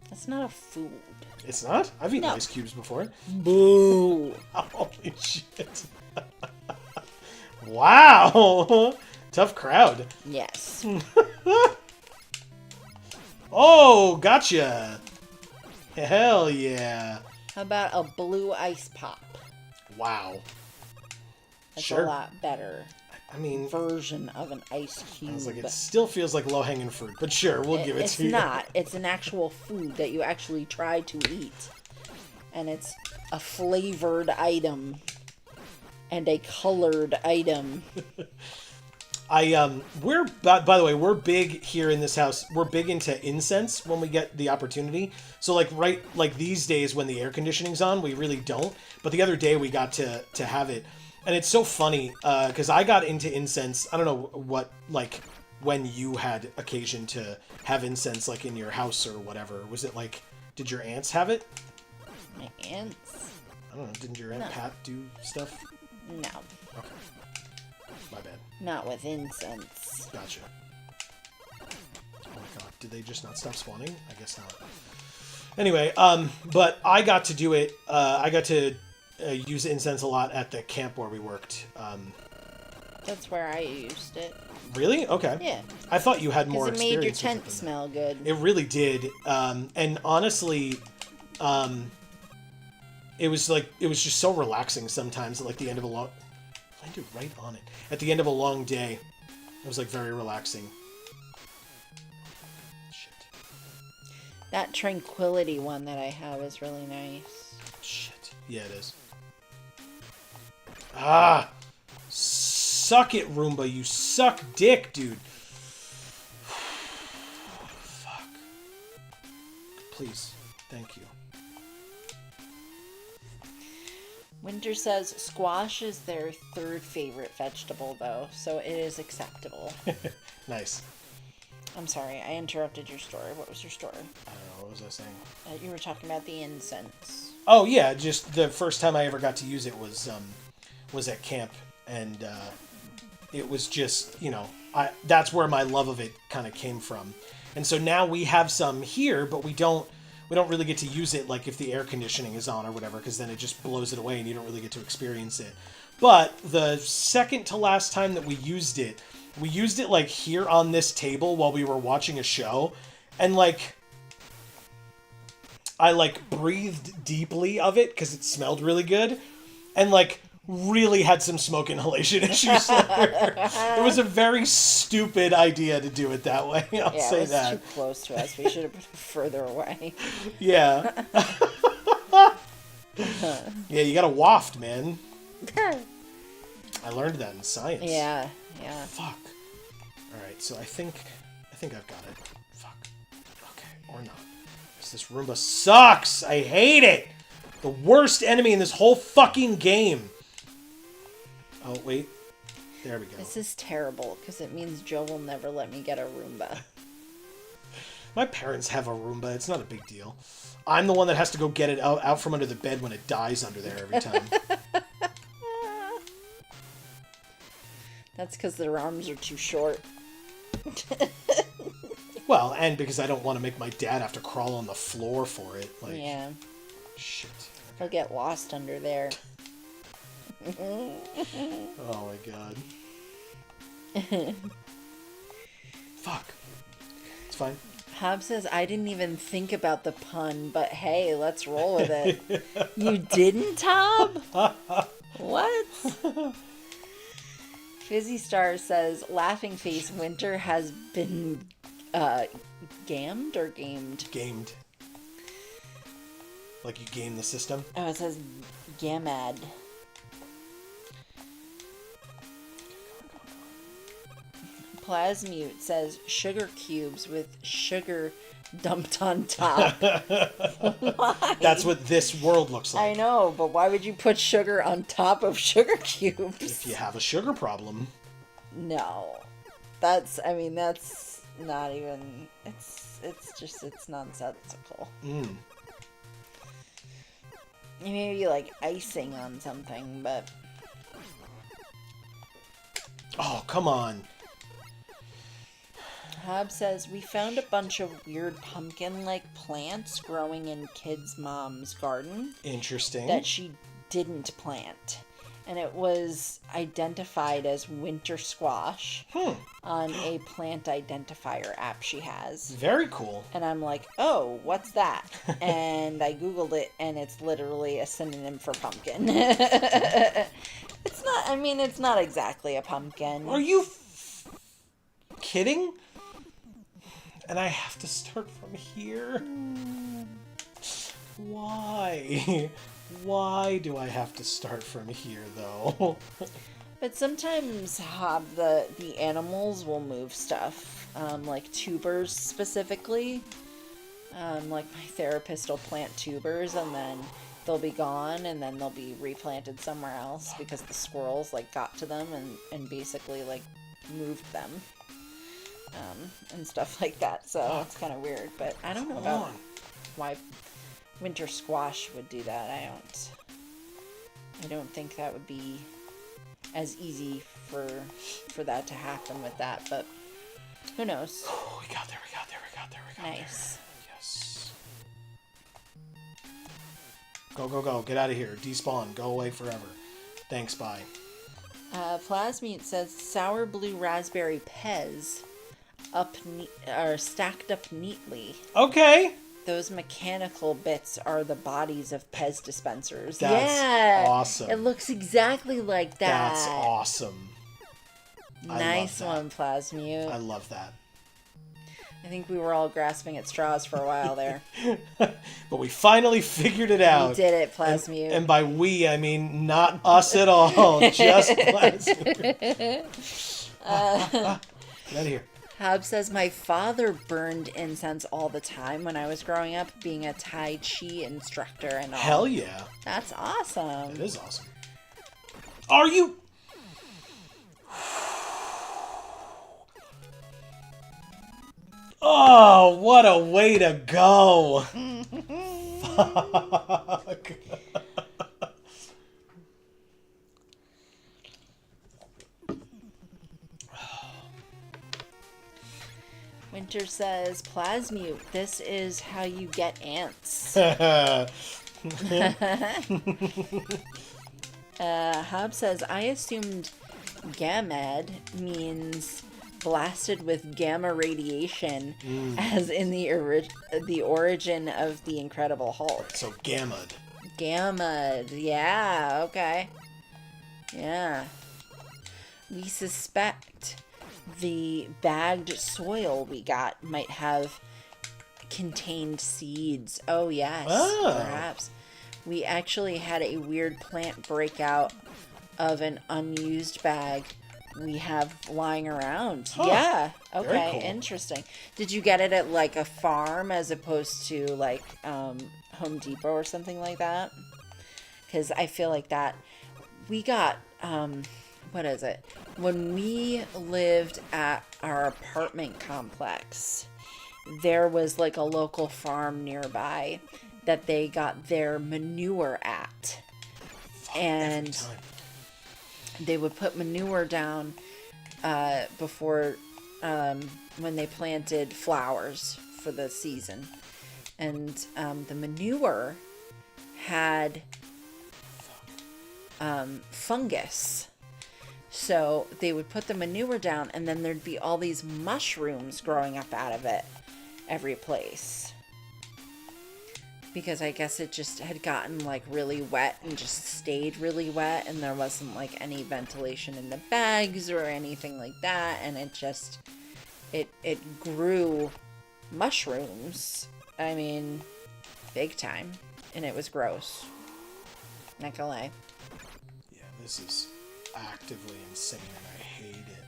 That's not a food. It's not? I've eaten No. ice cubes before. Boo. Holy shit. Wow. Tough crowd. Yes. Oh, gotcha. Hell yeah. How about a blue ice pop? Wow. That's Sure. a lot better I mean, version of an ice I cube. was like, it still feels like low-hanging fruit, but sure, we'll give it It's to you. not. It's an actual food that you actually try to eat. And it's a flavored item. And a colored item. We're, by the way, we're big here in this house. We're big into incense when we get the opportunity. So like these days when the air conditioning's on, we really don't. But the other day we got to have it. And it's so funny, because I got into incense, I don't know what, like, when you had occasion to have incense, like, in your house or whatever. Was it, like, did your aunts have it? My aunts? I don't know, didn't your Aunt No. Pat do stuff? No. Okay. My bad. Not with incense. Gotcha. Oh my god, did they just not stop spawning? I guess not. Anyway, but I got to do it, I got to use incense a lot at the camp where we worked. That's where I used it. Really? Okay. Yeah. I thought you had more Because it made your experience with it tent than that. smell good. It really did. And honestly, it was just so relaxing sometimes at like the end of a long... landed right on it. At the end of a long day, it was like very relaxing. Shit. That tranquility one that I have is really nice. Shit. Yeah, it is. Ah! Suck it, Roomba. You suck dick, dude. Fuck. Please. Thank you. Winter says squash is their third favorite vegetable, though, so it is acceptable. Nice. I'm sorry, I interrupted your story. What was your story? I don't know. What was I saying? You were talking about the incense. Oh, yeah. Just the first time I ever got to use it was at camp. And it was just, that's where my love of it kind of came from. And so now we have some here, but we don't really get to use it like if the air conditioning is on or whatever, because then it just blows it away and you don't really get to experience it. But the second to last time that we used it like here on this table while we were watching a show, and like I like breathed deeply of it because it smelled really good, and like really had some smoke inhalation issues there. It was a very stupid idea to do it that way. I'll say it was that. too close to us. We should have been further away. Yeah. Yeah, you gotta waft, man. I learned that in science. Yeah. Fuck. Alright, so I think I've got it. Fuck. Okay, or not. This Roomba sucks! I hate it! The worst enemy in this whole fucking game. Oh, wait. There we go. This is terrible, because it means Joe will never let me get a Roomba. My parents have a Roomba. It's not a big deal. I'm the one that has to go get it out from under the bed when it dies under there every time. That's because their arms are too short. Well, and because I don't want to make my dad have to crawl on the floor for it. Like, Yeah. Shit. He'll get lost under there. Oh my god. Fuck. It's fine. Hob says, I didn't even think about the pun, but hey, let's roll with it. You didn't, Hob? What? Fizzy Star says, laughing face, Winter has been gammed or gamed? Gamed. Like you game the system? Oh, it says gamad. Plasmute says sugar cubes with sugar dumped on top. Why? That's what this world looks like. I know, but why would you put sugar on top of sugar cubes? If you have a sugar problem. No. That's not even, it's nonsensical. Maybe like icing on something, but... Oh, come on. Hob says, we found a bunch of weird pumpkin-like plants growing in Kid's mom's garden. Interesting. That she didn't plant. And it was identified as winter squash on a plant identifier app she has. Very cool. And I'm like, oh, what's that? And I Googled it, and it's literally a synonym for pumpkin. It's not exactly a pumpkin. Are you kidding? And I have to start from here? Why? Why do I have to start from here, though? But sometimes, Hob, the animals will move stuff. Like tubers, specifically. Like my therapist will plant tubers, and then they'll be gone, and then they'll be replanted somewhere else because the squirrels, like, got to them and basically, like, moved them. And stuff like that. So it's kind of weird, but I don't know about why winter squash would do that. I don't think that would be as easy for that to happen with that, but who knows? Oh, we got there. Nice. Yes. Go. Get out of here. Despawn. Go away forever. Thanks, bye. Plasmute says sour blue raspberry Pez are stacked up neatly. Okay. Those mechanical bits are the bodies of Pez dispensers. That's awesome. It looks exactly like that. That's awesome. Nice one, Plasmute. I love that. I think we were all grasping at straws for a while there. But we finally figured it out. We did it, Plasmute. And by we, I mean not us at all. Just Plasmute. Get out of here. Hob says, my father burned incense all the time when I was growing up, being a Tai Chi instructor and all. Hell yeah. That's awesome. It is awesome. Are you... Oh, what a way to go. Fuck. Winter says, Plasmute, this is how you get ants. Hob says, I assumed gamad means blasted with gamma radiation, as in the origin of the Incredible Hulk. So gammad. Gammad, yeah, okay. Yeah. We suspect the bagged soil we got might have contained seeds. Oh, yes, perhaps. We actually had a weird plant breakout of an unused bag we have lying around. Huh. Yeah. Okay. Cool. Interesting. Did you get it at like a farm as opposed to like Home Depot or something like that? Because I feel like that we got what is it? When we lived at our apartment complex, there was like a local farm nearby that they got their manure at. And they would put manure down before when they planted flowers for the season. And the manure had fungus. So they would put the manure down and then there'd be all these mushrooms growing up out of it every place. Because I guess it just had gotten like really wet and just stayed really wet and there wasn't like any ventilation in the bags or anything like that, and it just it grew mushrooms. I mean, big time, and it was gross. Not gonna lie. Yeah, this is actively insane and I hate it.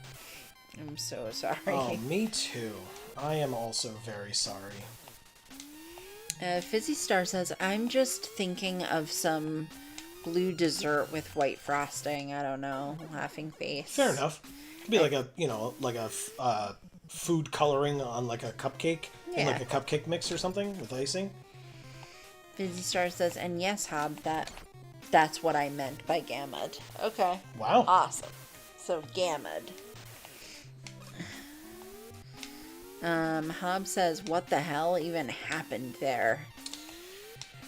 I'm so sorry. Oh, me too. I am also very sorry. Fizzy Star says, I'm just thinking of some blue dessert with white frosting. I don't know. Laughing face. Fair enough. Could be like a, like a food coloring on like a cupcake. Yeah. In like a cupcake mix or something with icing. Fizzy Star says, and yes, Hob, that's what I meant by gammad. Okay. Wow. Awesome. So, gammad. Hob says, what the hell even happened there?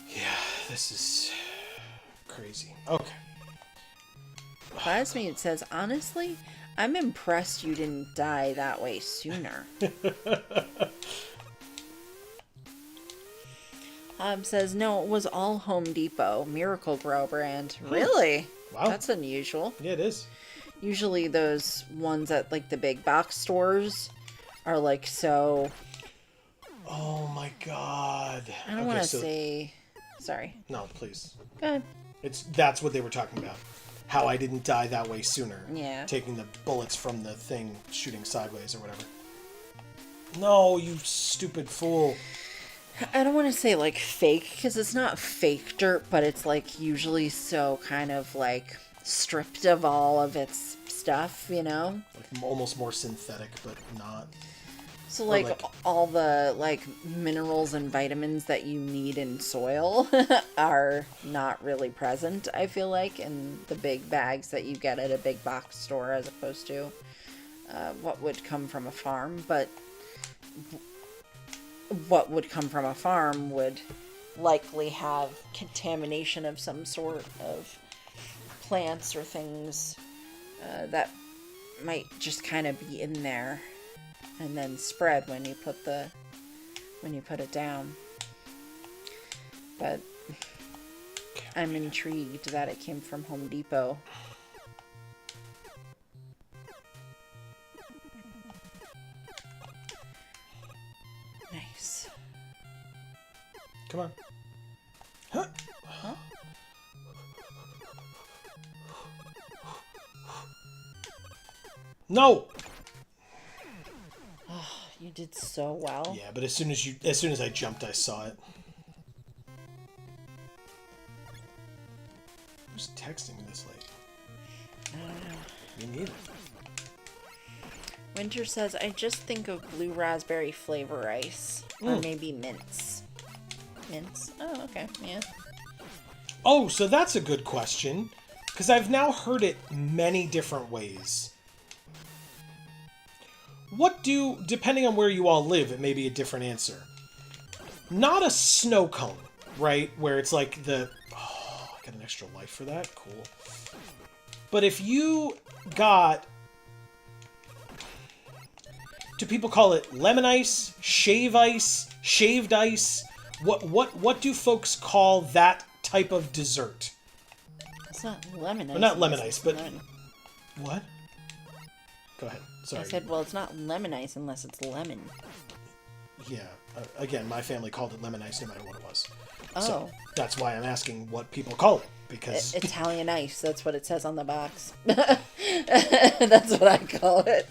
Yeah, this is crazy. Okay. Plasmate says, honestly, I'm impressed you didn't die that way sooner. Hob says, no, it was all Home Depot, Miracle Grow brand. Really? Wow. That's unusual. Yeah, it is. Usually those ones at like the big box stores are like so... Oh my god. I don't want to say... Sorry. No, please. Go ahead. That's what they were talking about. How I didn't die that way sooner. Yeah. Taking the bullets from the thing, shooting sideways or whatever. No, you stupid fool. I don't want to say like fake, because it's not fake dirt, but it's like usually so kind of like stripped of all of its stuff, you know? Like almost more synthetic, but not. So like all the like minerals and vitamins that you need in soil are not really present, I feel like, in the big bags that you get at a big box store as opposed to what would come from a farm. But what would come from a farm would likely have contamination of some sort of plants or things that might just kind of be in there and then spread when you put it down. But I'm intrigued that it came from Home Depot. Nice. Come on. Huh? Huh? No. Oh, you did so well. Yeah, but as soon as I jumped, I saw it. Who's texting me this late? I don't know. Me neither. Winter says, I just think of blue raspberry flavor ice. Or maybe mints. Mints? Oh, okay. Yeah. Oh, so that's a good question. Because I've now heard it many different ways. Depending on where you all live, it may be a different answer. Not a snow cone, right? Where it's like I got an extra life for that? Cool. But if you got... Do people call it lemon ice, shave ice, shaved ice? What do folks call that type of dessert? It's not lemon ice. Well, not lemon ice, but... Lemon. What? Go ahead. Sorry. I said, well, it's not lemon ice unless it's lemon. Yeah. Again, my family called it lemon ice no matter what it was. Oh. So that's why I'm asking what people call it, because... Italian ice, that's what it says on the box. That's what I call it.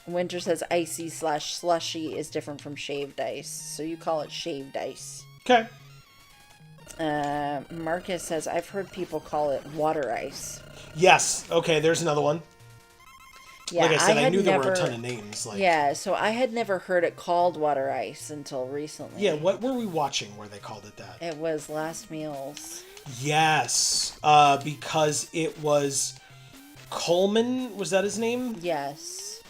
Winter says icy/slushy is different from shaved ice. So you call it shaved ice. Okay. Marcus says, I've heard people call it water ice. Yes. Okay, there's another one. Yeah, like I said, I knew there were a ton of names. Yeah, so I had never heard it called water ice until recently. Yeah, what were we watching where they called it that? It was Last Meals. Yes, because it was Coleman, was that his name? Yes.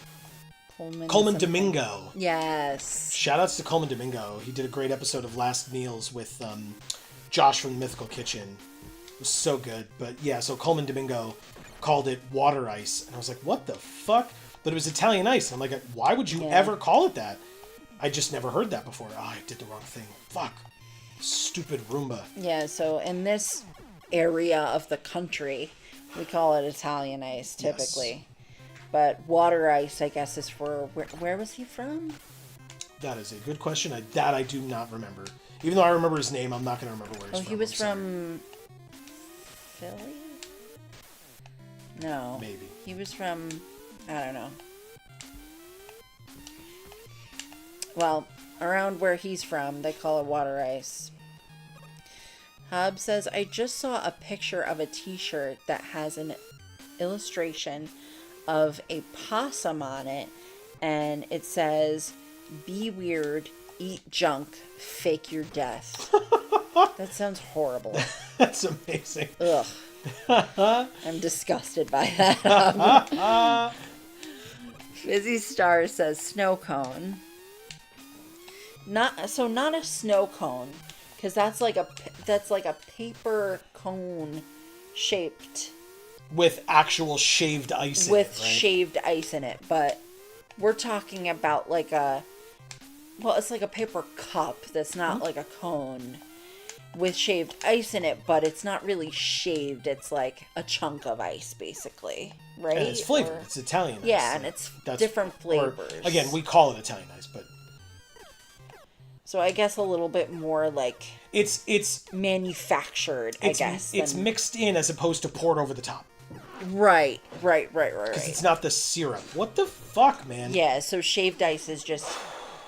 Coleman something. Domingo. Yes. Shoutouts to Coleman Domingo. He did a great episode of Last Meals with Josh from the Mythical Kitchen. It was so good. But yeah, so Coleman Domingo called it water ice. And I was like, what the fuck? But it was Italian ice. I'm like, why would you ever call it that? I just never heard that before. Oh, I did the wrong thing. Fuck. Stupid Roomba. Yeah, so in this area of the country, we call it Italian ice, typically. Yes. But water ice, I guess, is for... Where was he from? That is a good question. I do not remember. Even though I remember his name, I'm not going to remember where he's from. Oh, he was from... Philly? No. Maybe. He was from... I don't know. Well, around where he's from, they call it water ice. Hub says, I just saw a picture of a t-shirt that has an illustration of a possum on it, and it says, be weird, eat junk, fake your death. That sounds horrible. That's amazing. Ugh. I'm disgusted by that. Fizzy Star says snow cone. Not a snow cone, because that's like a paper cone shaped with actual shaved ice in it, right? Shaved ice in it, but we're talking about it's like a paper cup that's not like a cone with shaved ice in it, but it's not really shaved. It's like a chunk of ice, basically, right? And it's flavored. It's Italian ice. Yeah, and it's different flavors. Again, we call it Italian ice, but... So I guess a little bit more like... It's manufactured, I guess. It's mixed in as opposed to poured over the top. Right. Because it's not the syrup. What the fuck, man? Yeah, so shaved ice is just,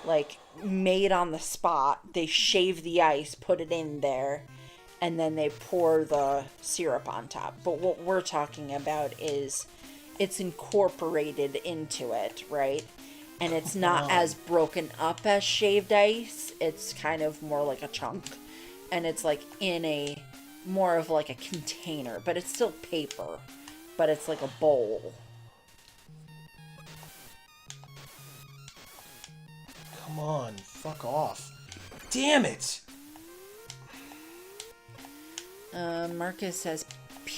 like, made on the spot. They shave the ice, put it in there, and then they pour the syrup on top. But what we're talking about is it's incorporated into it, right? And it's not as broken up as shaved ice. It's kind of more like a chunk. And it's like in more of like a container. But it's still paper. But it's like a bowl. Come on, fuck off. Damn it! Marcus says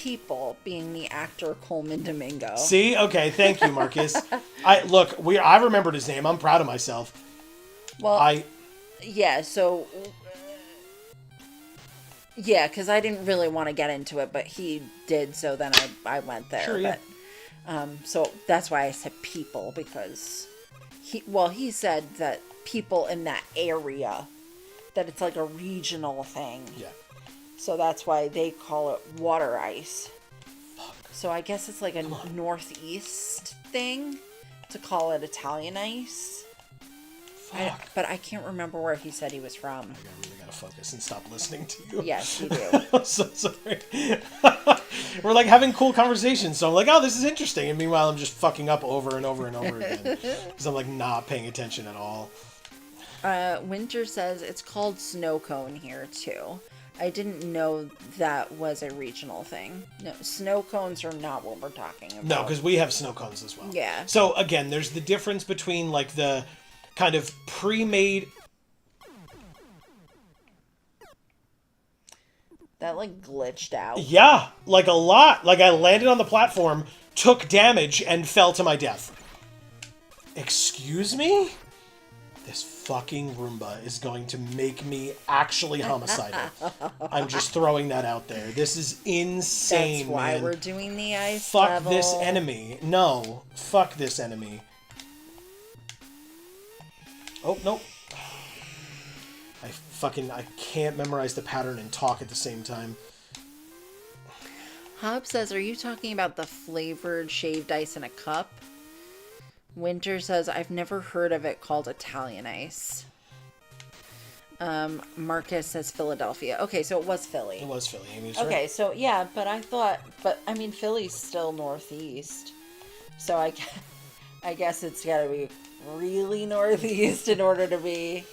people, being the actor Coleman Domingo. See? Okay, thank you, Marcus. I remembered his name. I'm proud of myself. Well, yeah, so... Yeah, because I didn't really want to get into it, but he did, so then I went there. Sure, yeah. But, so that's why I said people, because he said that people in that area, that it's like a regional thing. Yeah. So that's why they call it water ice. Fuck. So I guess it's like a northeast thing to call it Italian ice. But I can't remember where he said he was from. I really gotta focus and stop listening to you. Yes, you do. I'm so sorry. We're like having cool conversations, so I'm like, oh, this is interesting. And meanwhile, I'm just fucking up over and over and over again. Because I'm like not paying attention at all. Winter says it's called snow cone here too. I didn't know that was a regional thing. No, snow cones are not what we're talking about. No, because we have snow cones as well. Yeah. So again, there's the difference between like the kind of pre-made... That like glitched out. Yeah, like a lot. Like I landed on the platform, took damage, and fell to my death. Excuse me? This fucking Roomba is going to make me actually homicidal. I'm just throwing that out there. This is insane, That's why man. we're doing the ice Fuck level. this enemy. No. Fuck this enemy. Oh, nope. I can't memorize the pattern and talk at the same time. Hob says, are you talking about the flavored shaved ice in a cup? Winter says, I've never heard of it called Italian ice. Marcus says Philadelphia. Okay, so it was Philly. It was Philly. Amy's Okay, right. so yeah, but I mean, Philly's still northeast. So I guess it's gotta be really northeast in order to be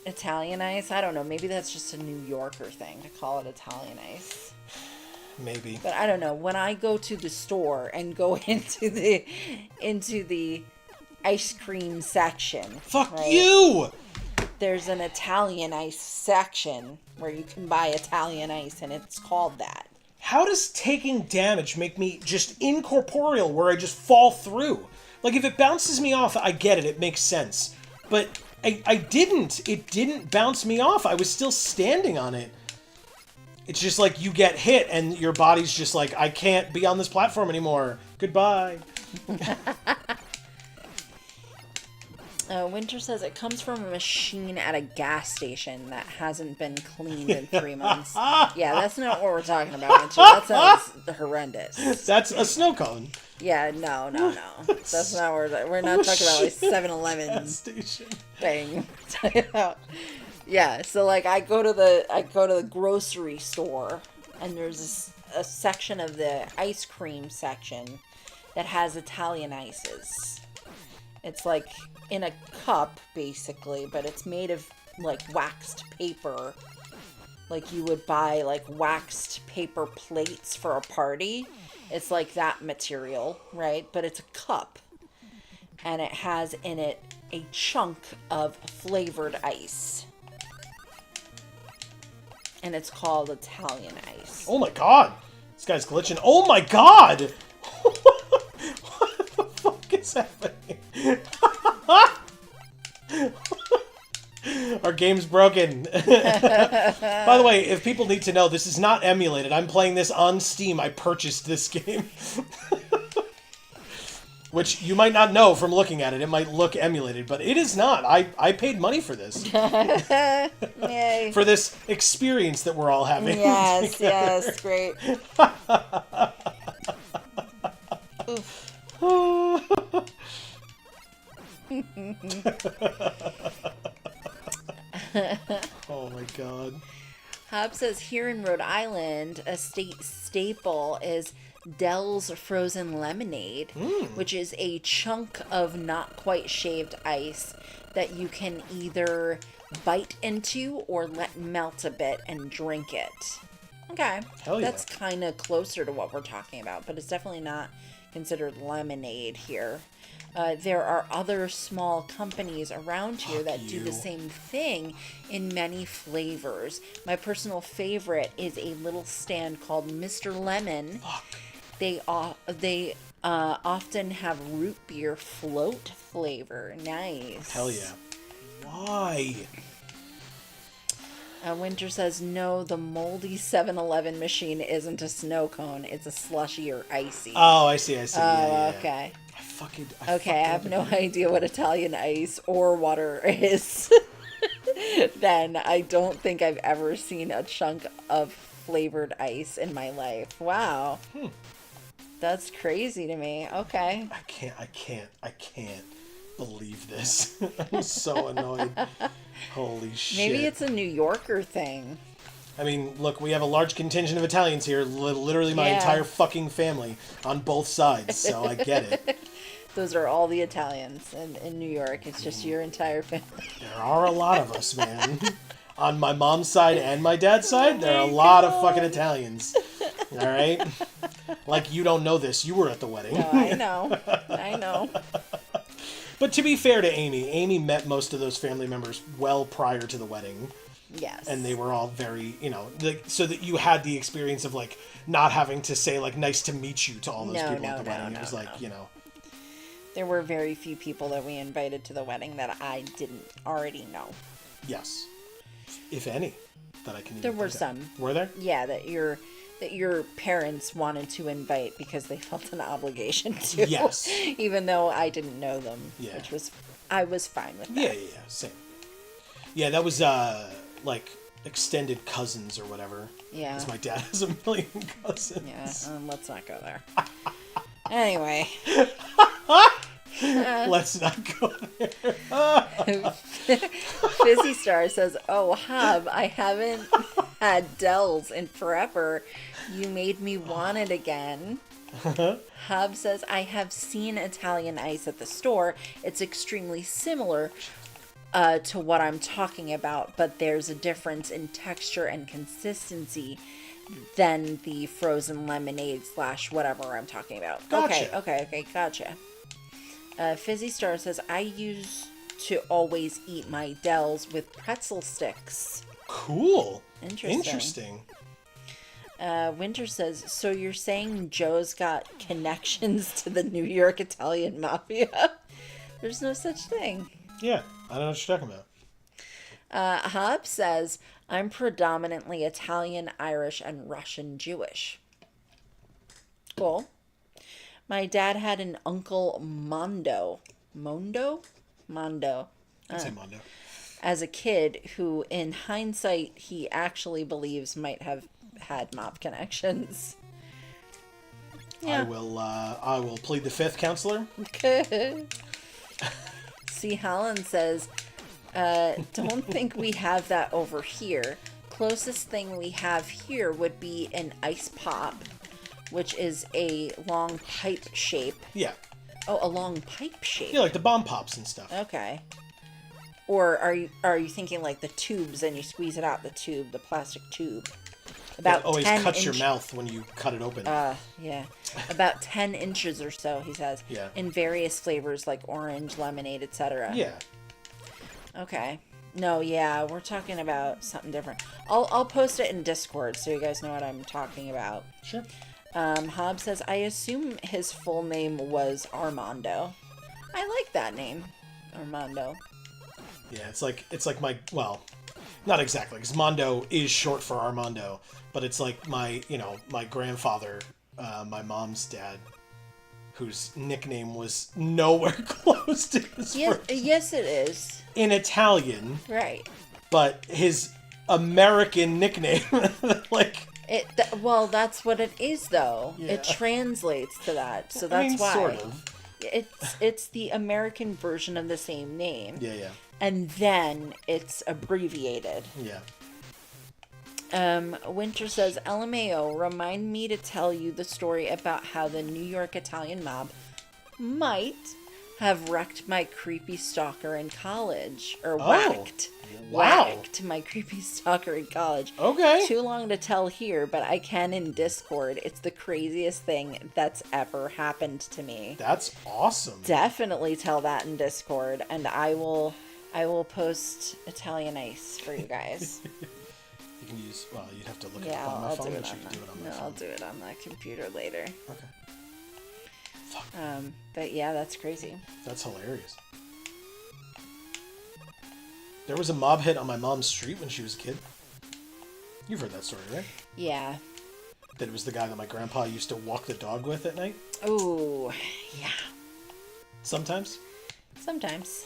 Italian ice. I don't know. Maybe that's just a New Yorker thing to call it Italian ice. Maybe. But I don't know. When I go to the store and go into the ice cream section. Fuck right, you! There's an Italian ice section where you can buy Italian ice, and it's called that. How does taking damage make me just incorporeal where I just fall through? Like, if it bounces me off, I get it. It makes sense. But I didn't. It didn't bounce me off. I was still standing on it. It's just like you get hit and your body's just like, I can't be on this platform anymore. Goodbye. Winter says it comes from a machine at a gas station that hasn't been cleaned in 3 months. Yeah, that's not what we're talking about, Winter. That sounds horrendous. That's a snow cone. Yeah, no. That's not what we're not talking about like 7-Eleven Gas station. thing. Talking about. Yeah, so like I go to the grocery store, and there's a section of the ice cream section that has Italian ices. It's like in a cup basically, but it's made of like waxed paper. Like you would buy like waxed paper plates for a party. It's like that material, right? But it's a cup. And it has in it a chunk of flavored ice. And it's called Italian ice. Oh my god! This guy's glitching. Oh my god! What the fuck is happening? Our game's broken. By the way, if people need to know, this is not emulated. I'm playing this on Steam. I purchased this game. Which you might not know from looking at it. It might look emulated, but it is not. I paid money for this. Yay. For this experience that we're all having. Yes, yes, great. Oof. Oh my god. Hob says here in Rhode Island, a state staple is Dell's frozen lemonade, which is a chunk of not quite shaved ice that you can either bite into or let melt a bit and drink it. Okay. Hell yeah. That's kind of closer to what we're talking about, but it's definitely not considered lemonade here. There are other small companies around here that do the same thing in many flavors. My personal favorite is a little stand called Mr. Lemon. Fuck. They often have root beer float flavor. Nice. Hell yeah. Why? Winter says, no, the moldy 7-Eleven machine isn't a snow cone. It's a slushy or icy. Oh, I see. Oh, okay. I have no idea what Italian ice or water is. Then I don't think I've ever seen a chunk of flavored ice in my life. Wow. That's crazy to me. Okay. I can't believe this. I'm so annoyed. Holy shit. Maybe it's a New Yorker thing. I mean, look, we have a large contingent of Italians here, literally my entire fucking family on both sides, so I get it. Those are all the Italians in New York. It's just your entire family. There are a lot of us, man. On my mom's side and my dad's side, there are a lot of fucking Italians. All right? Like, you don't know this. You were at the wedding. No, I know. I know. But to be fair to Amy met most of those family members well prior to the wedding. Yes. And they were all very, like, so that you had the experience of, like, not having to say, like, nice to meet you to all those people at the wedding. It was like, There were very few people that we invited to the wedding that I didn't already know. Yes. If any, that I can. There were some. Were there? Yeah, that your parents wanted to invite because they felt an obligation to. Yes. Even though I didn't know them. Yeah. I was fine with that. Yeah, same. Yeah, that was, like, extended cousins or whatever. Yeah. Because my dad has a million cousins. Yeah, let's not go there. Anyway. Let's not go there. Fizzy Star says, oh, Hub, I haven't had Dells in forever. You made me want it again. Hub says, I have seen Italian ice at the store. It's extremely similar to what I'm talking about, but there's a difference in texture and consistency than the frozen lemonade / whatever I'm talking about. Gotcha. Okay, gotcha. Fizzy Star says, I used to always eat my Dells with pretzel sticks. Cool. Interesting. Winter says, so you're saying Joe's got connections to the New York Italian Mafia? There's no such thing. Yeah, I don't know what you're talking about. Hobbs says, I'm predominantly Italian, Irish, and Russian Jewish. Cool. My dad had an uncle Mondo. Mondo? I'd say Mondo. As a kid, who in hindsight he actually believes might have had mob connections. Yeah. I will plead the fifth, counselor. C. Holland says, don't think we have that over here. Closest thing we have here would be an ice pop, which is a long pipe shape. Yeah. Oh, a long pipe shape. Yeah, like the bomb pops and stuff. Okay. Or are you thinking like the tubes and you squeeze it out the tube, the plastic tube? About it always 10 cuts your mouth when you cut it open. Yeah. About 10 inches or so, he says. Yeah. In various flavors like orange, lemonade, etc. Yeah. Okay. No, yeah, we're talking about something different. I'll post it in Discord so you guys know what I'm talking about. Sure. Hobbs says, I assume his full name was Armando. I like that name, Armando. Yeah, it's like my, well, not exactly, because Mondo is short for Armando, but it's like my grandfather, my mom's dad, whose nickname was nowhere close to his first. Yes, it is. In Italian. Right. But his American nickname, like... Well, that's what it is, though. Yeah. It translates to that, so that's why. Sort of. It's the American version of the same name. Yeah. And then it's abbreviated. Yeah. Winter says, LMAO, remind me to tell you the story about how the New York Italian mob might have wrecked my creepy stalker in college. Or Oh, whacked. wow. Whacked my creepy stalker in college. Okay. Too long to tell here, but I can in Discord. It's the craziest thing that's ever happened to me. That's awesome. Definitely tell that in Discord, and I will post Italian Ice for you guys. You can use, well, you'd have to look Yeah, it up on my I'll phone, do it but you on can do it on my no, phone. I'll do it on the computer later. Okay. Fuck. But yeah, that's crazy. That's hilarious. There was a mob hit on my mom's street when she was a kid. You've heard that story, right? Yeah. That it was the guy that my grandpa used to walk the dog with at night? Oh, yeah. Sometimes. Sometimes.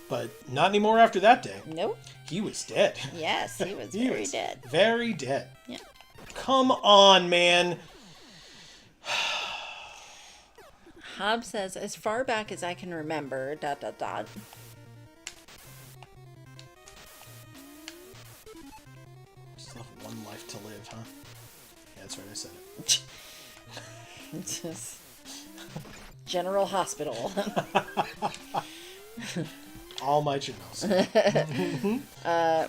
But not anymore after that day. Nope. He was dead. Yes, he was He very was dead. Very dead. Yeah. Come on, man. Hobbs says, as far back as I can remember, ... Still have one life to live, huh? Yeah, that's right, I said it. Just General Hospital. All my channels.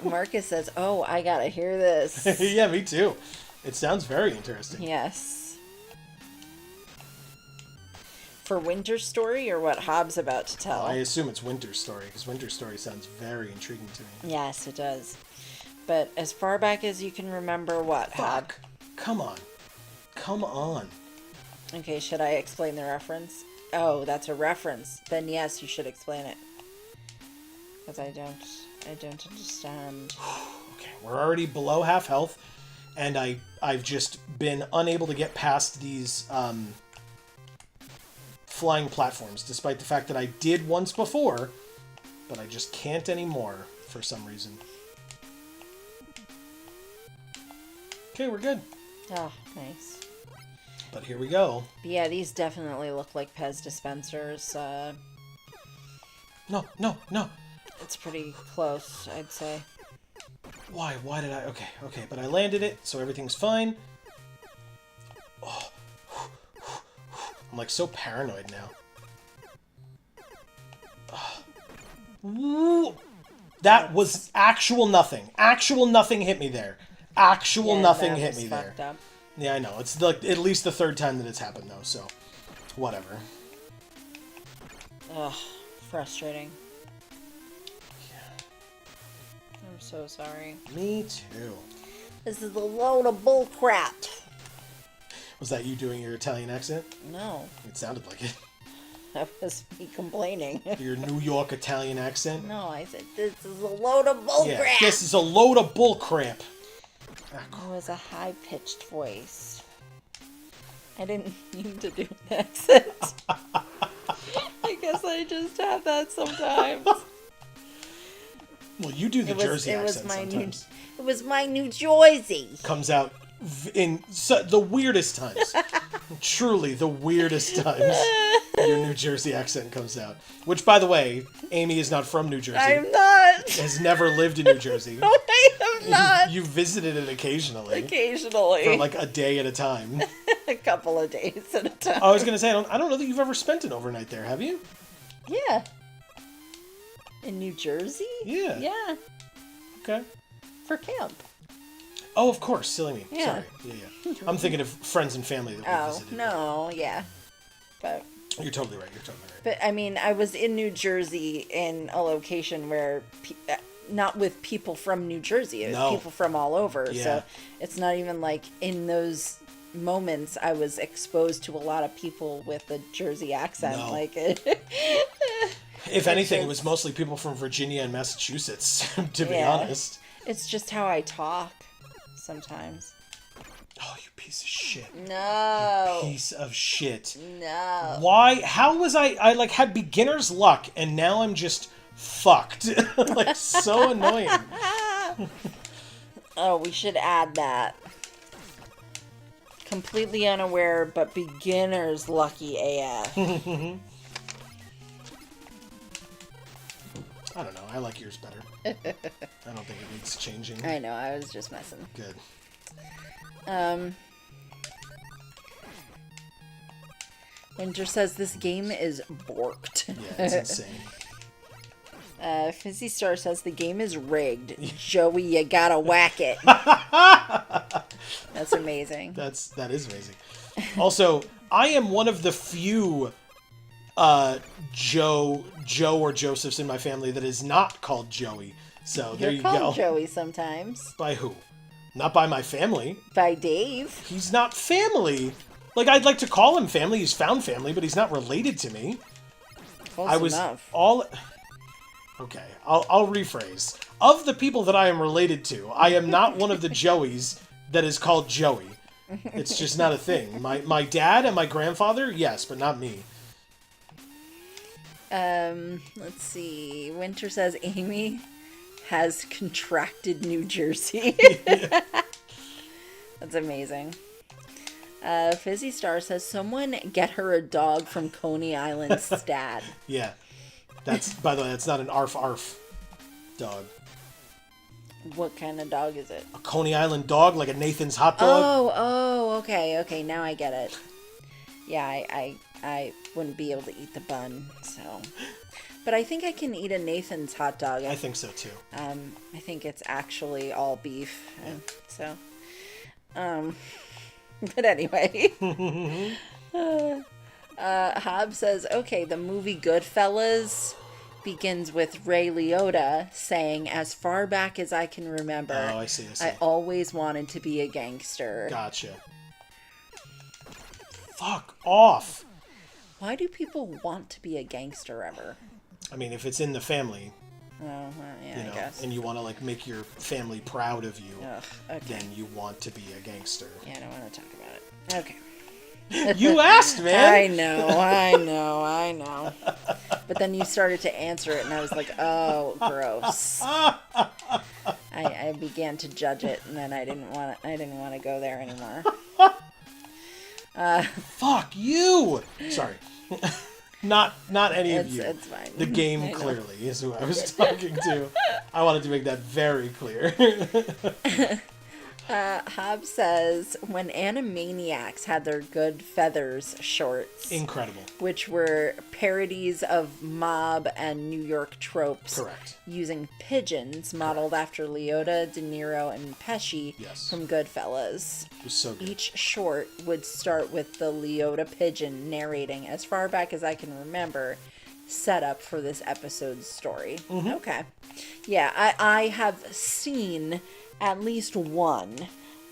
Marcus says, oh, I gotta hear this. Yeah, me too. It sounds very interesting. Yes. For Winter Story, or what Hobbs about to tell? I assume it's Winter Story, because Winter Story sounds very intriguing to me. Yes, it does. But as far back as you can remember, what, Hob? Fuck. Come on. Come on. Okay, should I explain the reference? Oh, that's a reference. Then yes, you should explain it. Because I don't understand. Okay, we're already below half health, and I've just been unable to get past these flying platforms, despite the fact that I did once before, but I just can't anymore for some reason. Okay, we're good. Oh, nice. But here we go. But yeah, these definitely look like Pez dispensers. No, no, no. It's pretty close, I'd say. Why? Why did I? Okay, okay, but I landed it, so everything's fine. Oh. I'm like so paranoid now. Ooh. That was actual nothing. Actual nothing hit me there. Actual Yeah, nothing that hit was me there. fucked up. Yeah, I know. It's like at least the third time that it's happened though, so whatever. Ugh, frustrating. Yeah. I'm so sorry. Me too. This is a load of bullcrap. Was that you doing your Italian accent? No, It sounded like it. that was me complaining. Your New York Italian accent? No, I said this is a load of bullcrap. Yeah, this is a load of bullcrap. Ah, It was a high-pitched voice. I didn't mean to do an accent. I guess I just have that sometimes. well, you do the Jersey accent sometimes. It was my New Jersey. Comes out in the weirdest times. Truly, the weirdest times. Your New Jersey accent comes out. Which, by the way, Amy is not from New Jersey. I'm not. Has never lived in New Jersey. No, I am not. You visited it occasionally. Occasionally. For like a day at a time. A couple of days at a time. I was going to say, I don't know that you've ever spent an overnight there, have you? Yeah. In New Jersey? Yeah. Yeah. Okay. For camp. Oh, of course. Silly me. Yeah. Sorry. Yeah. I'm thinking of friends and family that we Oh, visited. no, yeah. But You're totally right. You're totally right. But I mean, I was in New Jersey in a location where, not with people from New Jersey, it was No. people from all over. Yeah. So it's not even like in those moments I was exposed to a lot of people with a Jersey accent. No. Like, If anything, it just- was mostly people from Virginia and Massachusetts, to be Yeah. honest. it's just how I talk sometimes. Oh, you piece of shit. No. Piece of shit. No. Why? How was I like had beginner's luck and now I'm just fucked. Like so annoying. Oh, we should add that. Completely unaware, but beginner's lucky AF. I don't know. I like yours better. I don't think it needs changing. I know, I was just messing. Good. Winter says this game is borked. Yeah, it's insane. Fizzy Star says the game is rigged. Joey, you gotta whack it. That's amazing. That is amazing. Also, I am one of the few Joe or Josephs in my family that is not called Joey. So there you go. You're called Joey sometimes. By who? Not by my family. By Dave. He's not family. Like, I'd like to call him family. He's found family, but he's not related to me. Close enough. Okay, I'll rephrase. Of the people that I am related to, I am not one of the Joeys that is called Joey. It's just not a thing. My dad and my grandfather, yes, but not me. Let's see. Winter says Amy has contracted New Jersey. That's amazing. Fizzy Star says someone get her a dog from Coney Island stat. Yeah. That's, by the way, that's not an arf arf dog. What kind of dog is it? A Coney Island dog, like a Nathan's hot dog. Oh, okay, now I get it. Yeah, I wouldn't be able to eat the bun, so. But I think I can eat a Nathan's hot dog. I think so too. I think it's actually all beef, so. But anyway. Hobbs says, okay, the movie Goodfellas begins with Ray Liotta saying, as far back as I can remember, Oh, I see. I always wanted to be a gangster. Gotcha. Fuck off. Why do people want to be a gangster ever? I mean, if it's in the family, Oh, well, yeah, you know, I guess. and you want to, like, make your family proud of you, Ugh, okay. then you want to be a gangster. Yeah, I don't want to talk about it. Okay. You asked, man! I know. But then you started to answer it, and I was like, oh, gross. I began to judge it, and then I didn't want to go there anymore. Fuck you! Sorry. Not any of you. It's fine. The game clearly is who I was talking to. I wanted to make that very clear. Hobbs says, when Animaniacs had their Good Feathers shorts, Incredible. which were parodies of mob and New York tropes, Correct. using pigeons modeled after Liotta, De Niro, and Pesci from Goodfellas. It was so good. Each short would start with the Liotta pigeon narrating, as far back as I can remember, setup for this episode's story. Okay. Yeah, I have seen at least one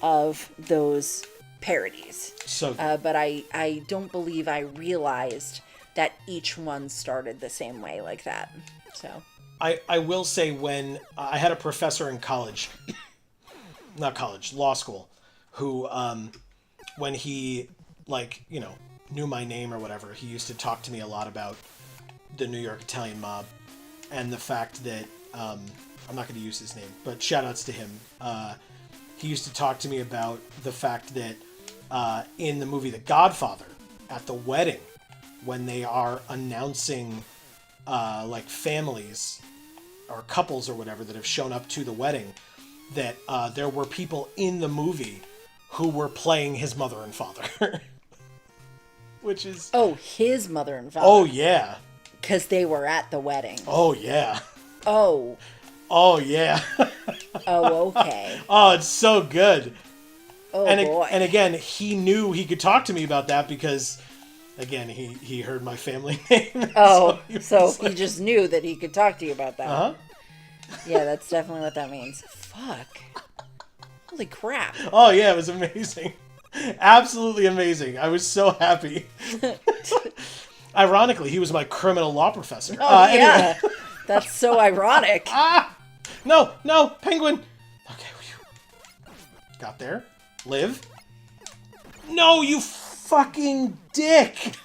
of those parodies. So good. But I don't believe I realized that each one started the same way like that. So I will say, when I had a professor in college, law school, who, when he, like, you know, knew my name or whatever, he used to talk to me a lot about the New York Italian mob and the fact that, I'm not going to use his name, but shout outs to him. He used to talk to me about the fact that in the movie The Godfather, at the wedding, when they are announcing like families or couples or whatever that have shown up to the wedding, that there were people in the movie who were playing his mother and father. Which is... Oh, his mother and father. Oh, yeah. Because they were at the wedding. Oh, yeah. Oh. Oh, yeah. Oh, okay. Oh, it's so good. Oh, boy. And again, he knew he could talk to me about that because, again, he heard my family name. Oh, so he just knew that he could talk to you about that. Uh-huh. Yeah, that's definitely what that means. Fuck. Holy crap. Oh, yeah, it was amazing. Absolutely amazing. I was so happy. Ironically, he was my criminal law professor. Oh, yeah. Anyway. That's so ironic. No, penguin. Okay, got there. Live. No, you fucking dick.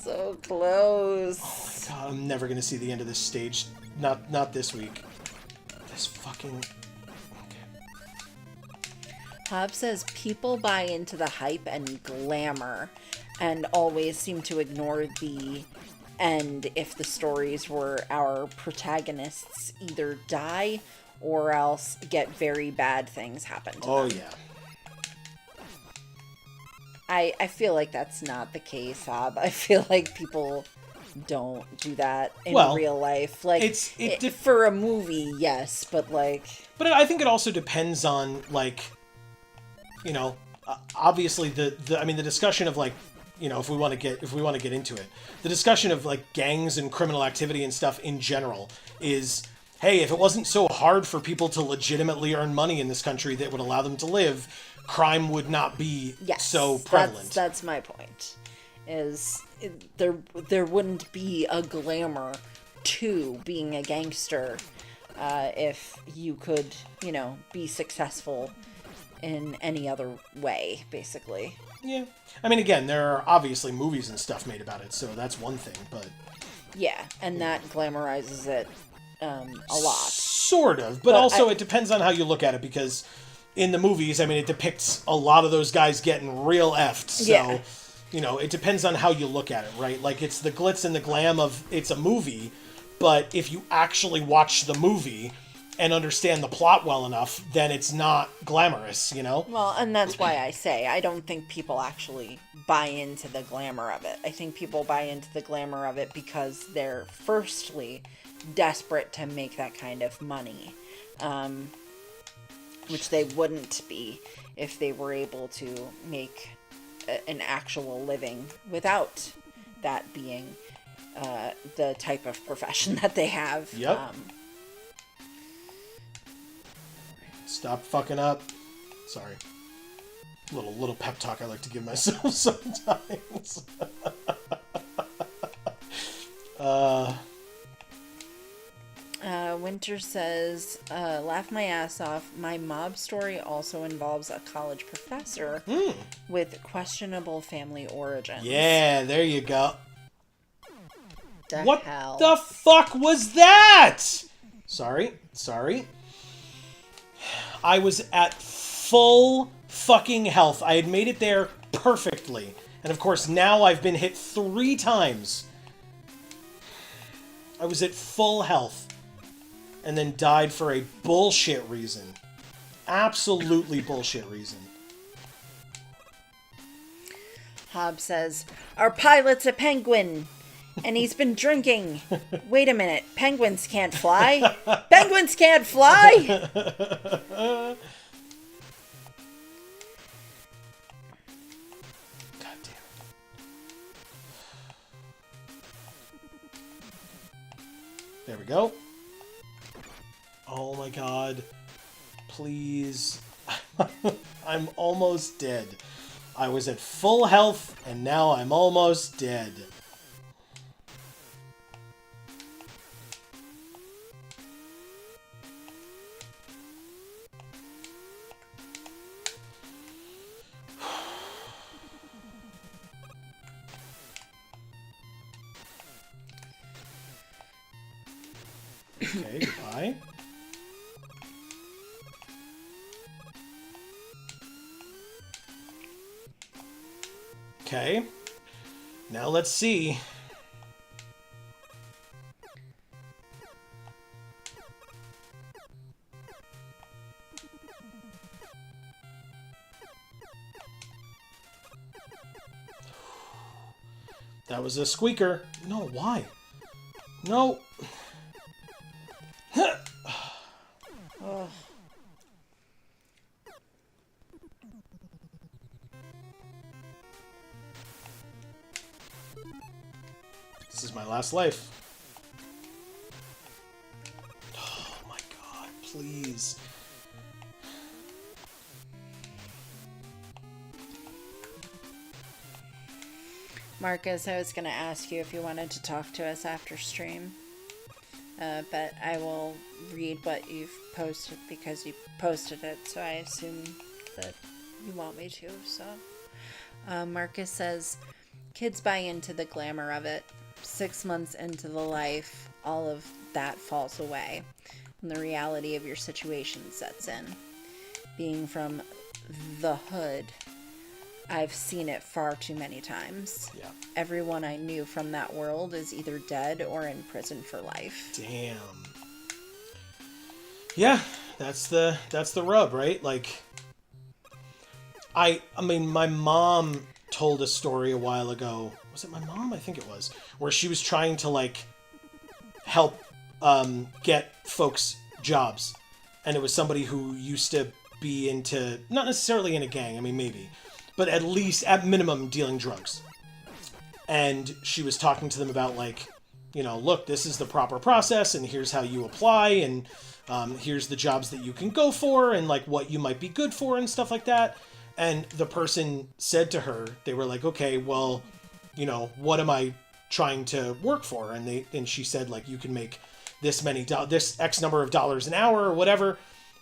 So close. Oh my god, I'm never gonna see the end of this stage. Not this week. This fucking... Hobbs says people buy into the hype and glamour and always seem to ignore the end if the stories where our protagonists either die or else get very bad things happen to them. Oh, yeah. I feel like that's not the case, Hob. I feel like people don't do that in real life. Like, for a movie, yes, but like... But I think it also depends on, like, you know, obviously the discussion of, like, you know, if we want to get into it, the discussion of, like, gangs and criminal activity and stuff in general is, hey, if it wasn't so hard for people to legitimately earn money in this country that would allow them to live, crime would not be so prevalent. That's my point. There wouldn't be a glamour to being a gangster if you could, you know, be successful in any other way, basically. Yeah. I mean, again, there are obviously movies and stuff made about it, so that's one thing, but... Yeah, and that glamorizes it a lot. Sort of, but also it depends on how you look at it, because in the movies, I mean, it depicts a lot of those guys getting real effed, so, you know, it depends on how you look at it, right? Like, it's the glitz and the glam of it's a movie, but if you actually watch the movie and understand the plot well enough, then it's not glamorous, you know? Well, and that's why I say I don't think people actually buy into the glamour of it. I think people buy into the glamour of it because they're, firstly, desperate to make that kind of money, which they wouldn't be if they were able to make an actual living without that being the type of profession that they have. Yep. Stop fucking up. Sorry. Little pep talk I like to give myself sometimes. Winter says, laugh my ass off. My mob story also involves a college professor with questionable family origins. Yeah, there you go. What the fuck was that? Sorry. I was at full fucking health. I had made it there perfectly. And of course, now I've been hit 3 times. I was at full health. And then died for a bullshit reason. Absolutely bullshit reason. Hob says, our pilot's a penguin. And he's been drinking. Wait a minute. Penguins can't fly? Penguins can't fly? God damn it. There we go. Oh my god. Please. I'm almost dead. I was at full health, and now I'm almost dead. Okay, goodbye. Okay. Now let's see. That was a squeaker. No, why? No. Oh. This is my last life. Oh my god, please. Marcus, I was going to ask you if you wanted to talk to us after stream. But I will read what you've posted because you posted it, so I assume that you want me to. So, Marcus says, kids buy into the glamour of it. 6 months into the life, all of that falls away, and the reality of your situation sets in. Being from the hood, I've seen it far too many times. Yeah. Everyone I knew from that world is either dead or in prison for life. Damn. Yeah, that's the rub, right? Like, I mean, my mom told a story a while ago. Was it my mom? I think it was. Where she was trying to, like, help get folks jobs. And it was somebody who used to be into, not necessarily in a gang, I mean, maybe, but at least, at minimum, dealing drugs. And she was talking to them about, like, you know, look, this is the proper process, and here's how you apply, and here's the jobs that you can go for, and, like, what you might be good for, and stuff like that. And the person said to her, they were like, okay, well, you know, what am I trying to work for? And she said, like, you can make this X number of dollars an hour, or whatever.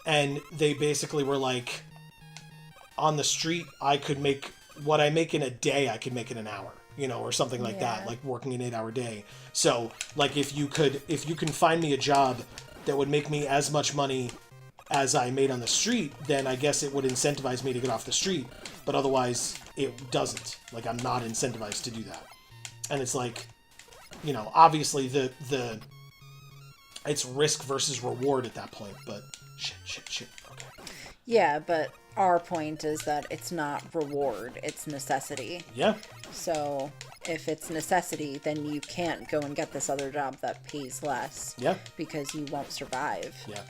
And they basically were like, on the street, I could make what I make in a day, I could make in an hour. You know, or something like that, like working an 8-hour day. So, like, if you can find me a job that would make me as much money as I made on the street, then I guess it would incentivize me to get off the street. But otherwise, it doesn't. Like, I'm not incentivized to do that. And it's like, you know, obviously it's risk versus reward at that point. But shit. Okay. Yeah, but our point is that it's not reward, it's necessity. Yeah. So if it's necessity, then you can't go and get this other job that pays less. Yeah. Because you won't survive. Yeah.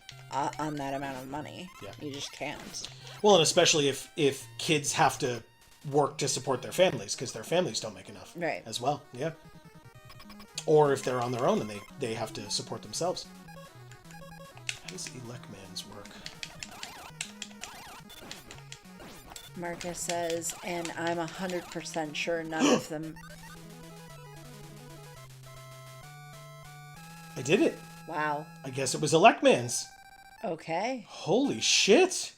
On that amount of money. Yeah. You just can't. Well, and especially if kids have to work to support their families, because their families don't make enough. Right. As well. Yeah. Or if they're on their own and they have to support themselves. How does Elecman's work? Marcus says, and I'm 100% sure none of them... I did it. Wow. I guess it was Elecman's. Okay. Holy shit.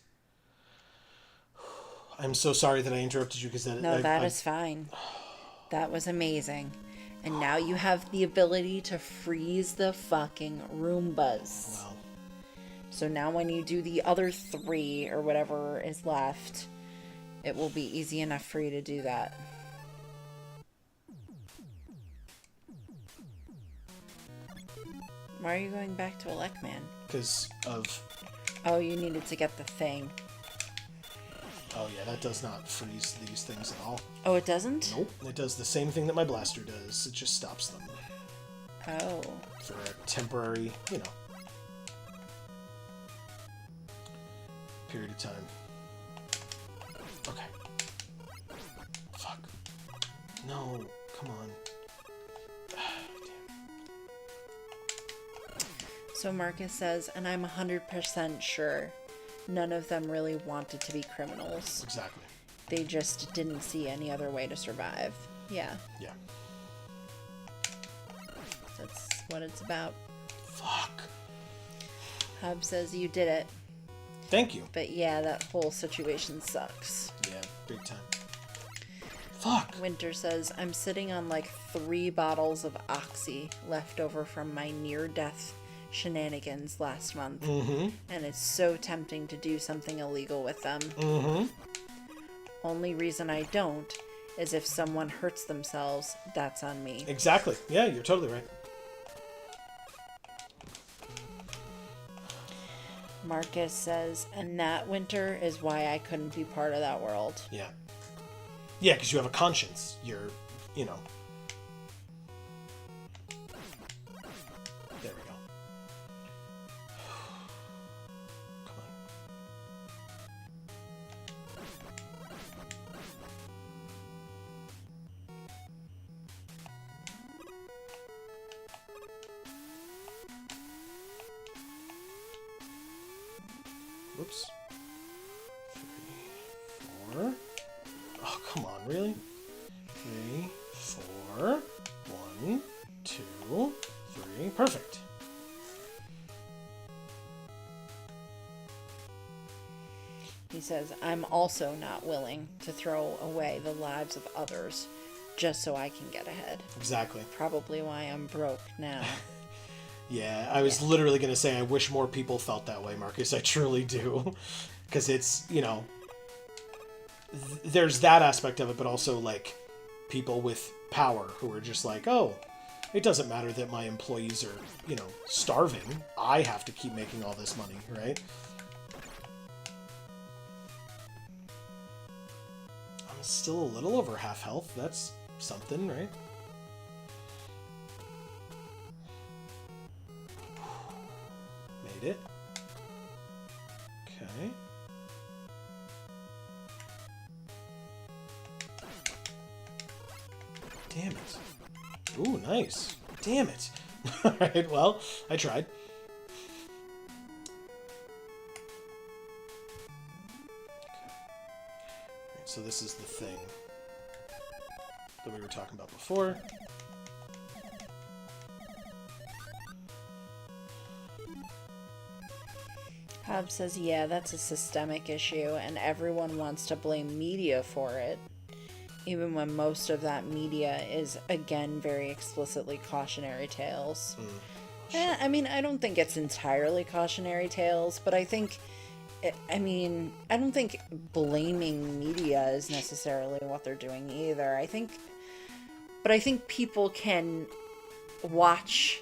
I'm so sorry that I interrupted you because that is fine. That was amazing. And now you have the ability to freeze the fucking Roombas. Wow. So now when you do the other 3 or whatever is left, it will be easy enough for you to do that. Why are you going back to Elecman? Because of... Oh, you needed to get the thing. Oh yeah, that does not freeze these things at all. Oh, it doesn't? Nope. It does the same thing that my blaster does. It just stops them. Oh. For a temporary, you know, period of time. Okay. Fuck. No. Come on. So Marcus says, and I'm 100% sure none of them really wanted to be criminals. Exactly. They just didn't see any other way to survive. Yeah. Yeah. That's what it's about. Fuck. Hub says you did it. Thank you. But yeah, that whole situation sucks. Yeah, big time. Fuck. Winter says, I'm sitting on like 3 bottles of Oxy left over from my near-death shenanigans last month. Mm-hmm. And it's so tempting to do something illegal with them. Mm-hmm. Only reason I don't is if someone hurts themselves, that's on me. Exactly. Yeah, you're totally right. Marcus says, and that winter is why I couldn't be part of that world. Yeah. Yeah, because you have a conscience. You're, you know. There we go. Come on. Whoops. 3, 4. Oh, come on, really? 3, 4, 1, 2, 3. Perfect. He says, I'm also not willing to throw away the lives of others just so I can get ahead. Exactly. Probably why I'm broke now. Yeah, I was literally going to say I wish more people felt that way, Marcus. I truly do. Because it's, you know, there's that aspect of it, but also, like, people with power who are just like, oh, it doesn't matter that my employees are, you know, starving. I have to keep making all this money, right? I'm I'm still a little over half health. That's something, right? Made it. Okay. Damn it. Ooh, nice. Damn it. Alright, well, I tried. So this is the thing that we were talking about before. Hobbs says, yeah, that's a systemic issue, and everyone wants to blame media for it, even when most of that media is, again, very explicitly cautionary tales. Sure. I mean, I don't think it's entirely cautionary tales, but I think... I mean, I don't think blaming media is necessarily what they're doing either. I think people can watch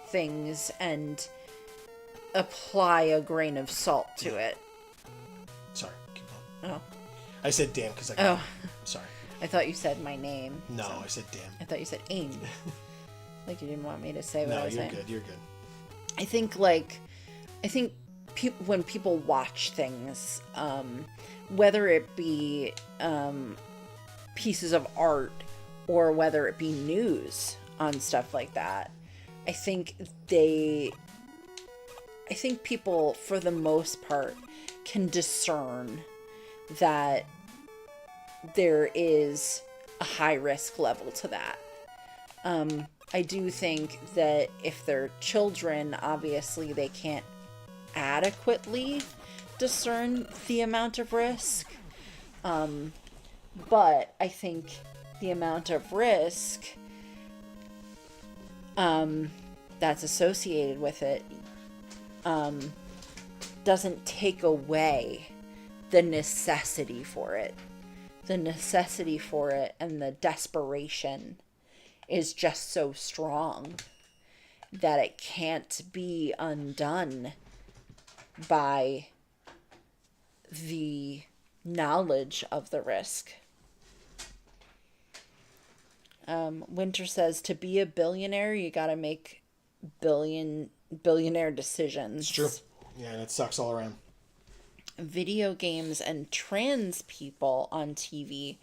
things and apply a grain of salt to it. Sorry, keep going. Oh. I said damn because I got Oh. Sorry. I thought you said my name. No, so. I said damn. I thought you said aim. Like you didn't want me to say what I was saying. No, you're good. I think when people watch things, whether it be pieces of art or whether it be news on stuff like that, I think people, for the most part, can discern that there is a high risk level to that. I do think that if they're children, obviously they can't adequately discern the amount of risk. But I think the amount of risk that's associated with it doesn't take away the necessity for it. The necessity for it and the desperation is just so strong that it can't be undone by the knowledge of the risk. Winter says, to be a billionaire, you gotta make billionaire decisions. It's true. Yeah, and it sucks all around. Video games and trans people on TV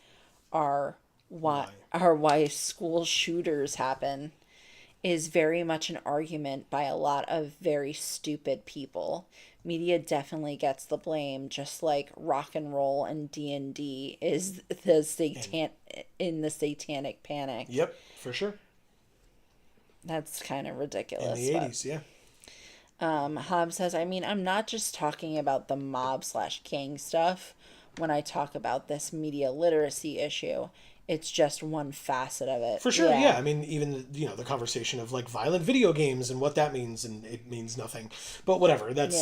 are why school shooters happen, is very much an argument by a lot of very stupid people. Media definitely gets the blame, just like rock and roll and D&D is in the satanic panic. Yep, for sure. That's kind of ridiculous. In the 80s, yeah. Hobbs says, I mean, I'm not just talking about the mob/gang stuff when I talk about this media literacy issue. It's just one facet of it. For sure, yeah. I mean, even, the conversation of, like, violent video games and what that means, and it means nothing. But whatever, that's,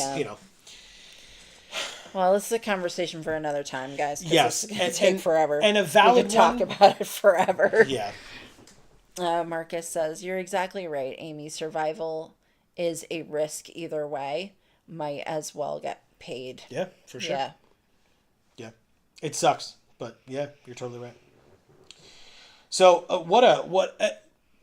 Well, this is a conversation for another time, guys. Yes. It's going to take forever. And a valid we could talk about it forever. Yeah. Marcus says, you're exactly right, Amy. Survival is a risk either way. Might as well get paid. Yeah, for sure. Yeah. Yeah. It sucks, but yeah, you're totally right. So,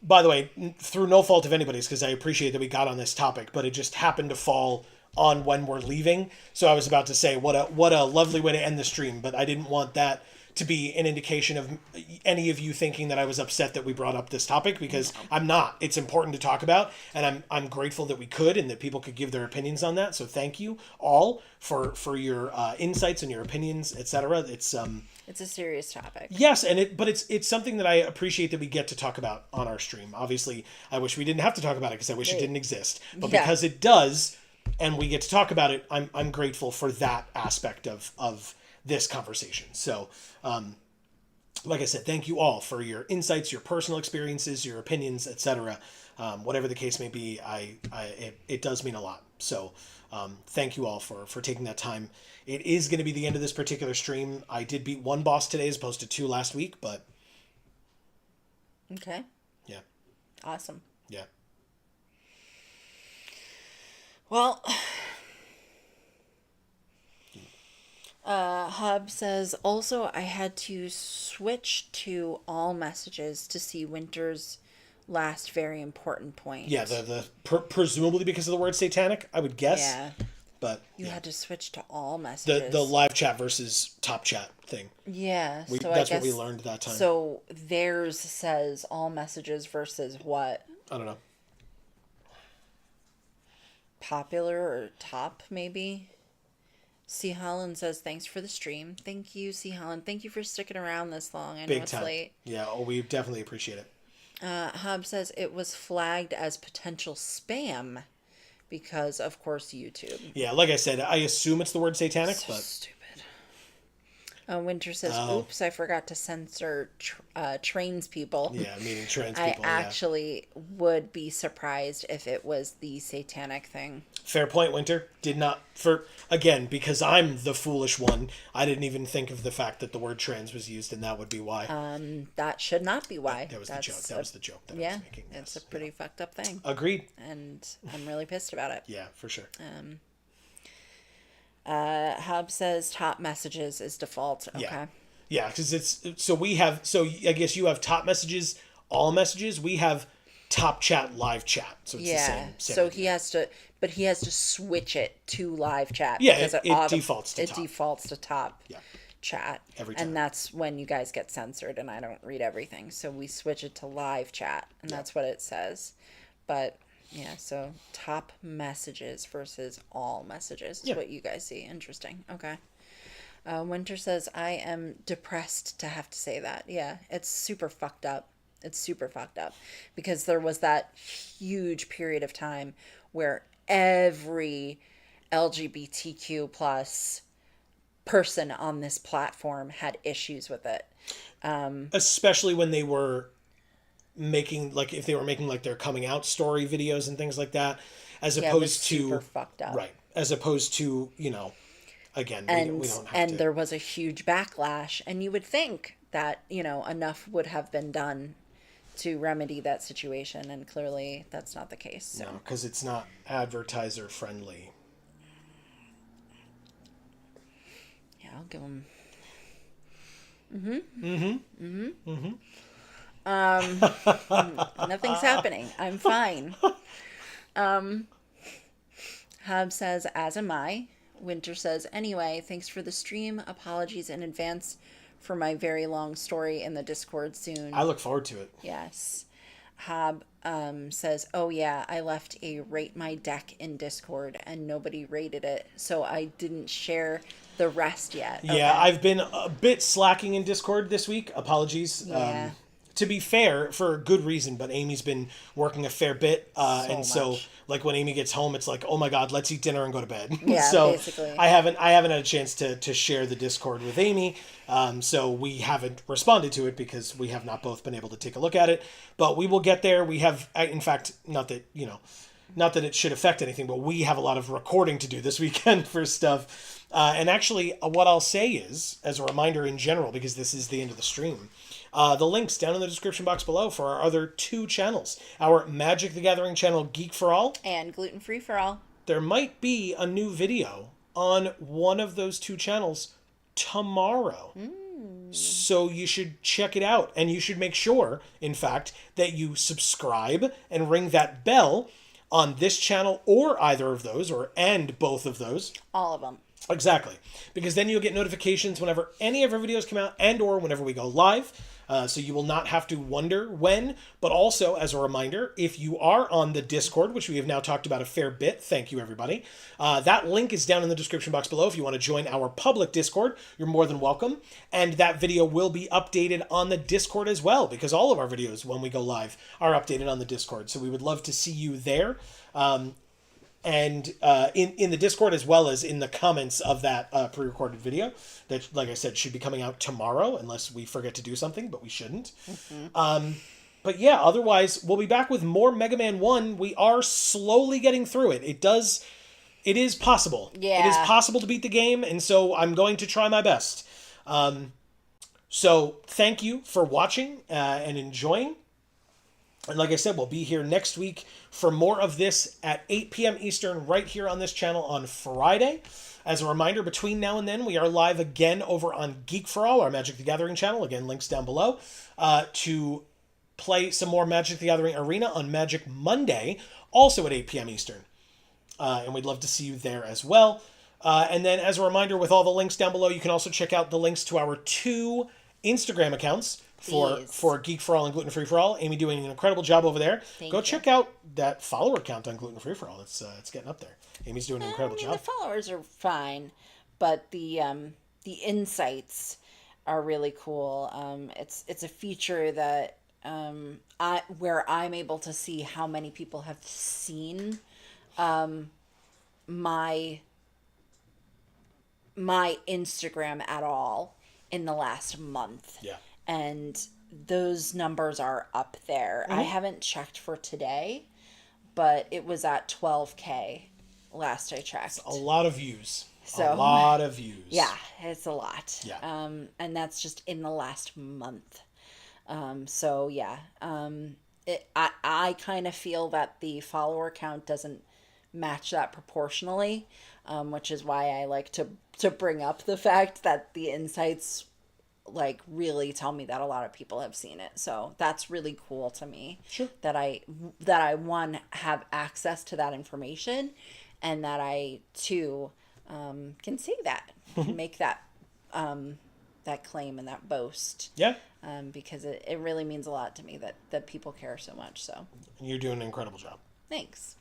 by the way, through no fault of anybody's, because I appreciate that we got on this topic, but it just happened to fall on when we're leaving. So I was about to say, what a lovely way to end the stream, but I didn't want that to be an indication of any of you thinking that I was upset that we brought up this topic, because I'm not. It's important to talk about, and I'm grateful that we could and that people could give their opinions on that. So thank you all for your insights and your opinions, etc. It's a serious topic. Yes, but it's something that I appreciate that we get to talk about on our stream. Obviously, I wish we didn't have to talk about it because I wish it didn't exist. But because it does, and we get to talk about it, I'm grateful for that aspect of this conversation. So, like I said, thank you all for your insights, your personal experiences, your opinions, etc. Whatever the case may be, it does mean a lot. So, thank you all for taking that time. It is going to be the end of this particular stream. I did beat one boss today as opposed to 2 last week, but... Okay. Yeah. Awesome. Yeah. Well, Hub says, also, I had to switch to all messages to see Winter's last very important point. Yeah, presumably because of the word satanic, I would guess. Yeah. But You yeah. had to switch to all the messages. live chat versus top chat thing. Yeah. So That's what we learned that time. So theirs says all messages versus what? I don't know. Popular or top, maybe? C. Holland says, thanks for the stream. Thank you, C. Holland. Thank you for sticking around this long. I know Big it's time. late. Yeah, we definitely appreciate it. Hub says it was flagged as potential spam because, of course, YouTube. Yeah, like I said, I assume it's the word satanic, So but stupid. Winter says, oops, I forgot to censor trains people. yeah, meaning trans I people. actually would be surprised if it was the satanic thing. Fair point, Winter. Did not because I'm the foolish one. I didn't even think of the fact that the word trans was used, and that would be why. That should not be why. That was the joke. That was the joke that I Yeah, was making. it's a pretty fucked up thing. Agreed. And I'm really pissed about it. Yeah, for sure. Hub says top messages is default. Okay. Yeah, because I guess you have top messages, all messages. We have top chat, live chat. So it's the same So idea. he has to switch it to live chat. Yeah, because it defaults to it top. defaults to top Yeah. chat. Every time. And that's when you guys get censored and I don't read everything. So we switch it to live chat and that's what it says. But yeah, so top messages versus all messages is what you guys see. Interesting. Okay. Winter says, I am depressed to have to say that. Yeah, it's super fucked up. It's super fucked up because there was that huge period of time where every LGBTQ plus person on this platform had issues with it. Especially when they were making if they were making their coming out story videos and things like that, as opposed to super fucked up. Right. As opposed to, again, we don't have and to. there was a huge backlash, and you would think that enough would have been done to remedy that situation, and clearly that's not the case. So. No, because it's not advertiser friendly. Yeah, I'll give them. Nothing's happening. I'm fine. Hub says, as am I. Winter says, anyway, thanks for the stream. Apologies in advance for my very long story in the Discord soon. I look forward to it. Yes. Hab says, oh yeah, I left a rate my deck in Discord and nobody rated it, so I didn't share the rest yet. Yeah, I've been a bit slacking in Discord this week. Apologies. Yeah. To be fair, for good reason, but Amy's been working a fair bit. So when Amy gets home, it's like, oh my God, let's eat dinner and go to bed. Yeah, so basically. I haven't had a chance to share the Discord with Amy. So we haven't responded to it because we have not both been able to take a look at it. But we will get there. We have, in fact, not that it should affect anything, but we have a lot of recording to do this weekend for stuff. And actually, what I'll say is, as a reminder in general, because this is the end of the stream, the links down in the description box below for our other two channels. Our Magic the Gathering channel, Geek for All. And Gluten Free for All. There might be a new video on one of those two channels tomorrow. So you should check it out. And you should make sure, in fact, that you subscribe and ring that bell on this channel or either of those and both of those. All of them. Exactly. Because then you'll get notifications whenever any of our videos come out and or whenever we go live. So you will not have to wonder when. But also, as a reminder, if you are on the Discord, which we have now talked about a fair bit, thank you, everybody. That link is down in the description box below. If you want to join our public Discord, you're more than welcome. And that video will be updated on the Discord as well, because all of our videos, when we go live, are updated on the Discord. So we would love to see you there. And in the Discord, as well as in the comments of that pre-recorded video that, like I said, should be coming out tomorrow unless we forget to do something, but we shouldn't. But yeah, otherwise we'll be back with more Mega Man 1. We are slowly getting through it. It is possible. Yeah. It is possible to beat the game, and so I'm going to try my best. So thank you for watching and enjoying. And like I said, we'll be here next week for more of this at 8 p.m. Eastern right here on this channel on Friday. As a reminder, between now and then, we are live again over on Geek for All, our Magic the Gathering channel. Again, links down below. To play some more Magic the Gathering Arena on Magic Monday, also at 8 p.m. Eastern. And we'd love to see you there as well. And then, as a reminder, with all the links down below, you can also check out the links to our 2 Instagram accounts for Geek for All and Gluten Free for All. Amy doing an incredible job over there. Thank Go you. check out that follower count on Gluten Free for All. It's getting up there. Amy's doing an incredible job. The followers are fine, but the insights are really cool. It's a feature that where I'm able to see how many people have seen my Instagram at all in the last month. Yeah. And those numbers are up there. I haven't checked for today, but it was at 12K last I checked. A lot of views. So, a lot of views. Yeah, it's a lot. Yeah. And that's just in the last month. So yeah. I kind of feel that the follower count doesn't match that proportionally, which is why I like to bring up the fact that the insights like really tell me that a lot of people have seen it. So that's really cool to me. Sure. That I one have access to that information, and that I too can say that, can make that that claim and that boast. Yeah. Because it really means a lot to me that people care so much. So You're doing an incredible job. thanks.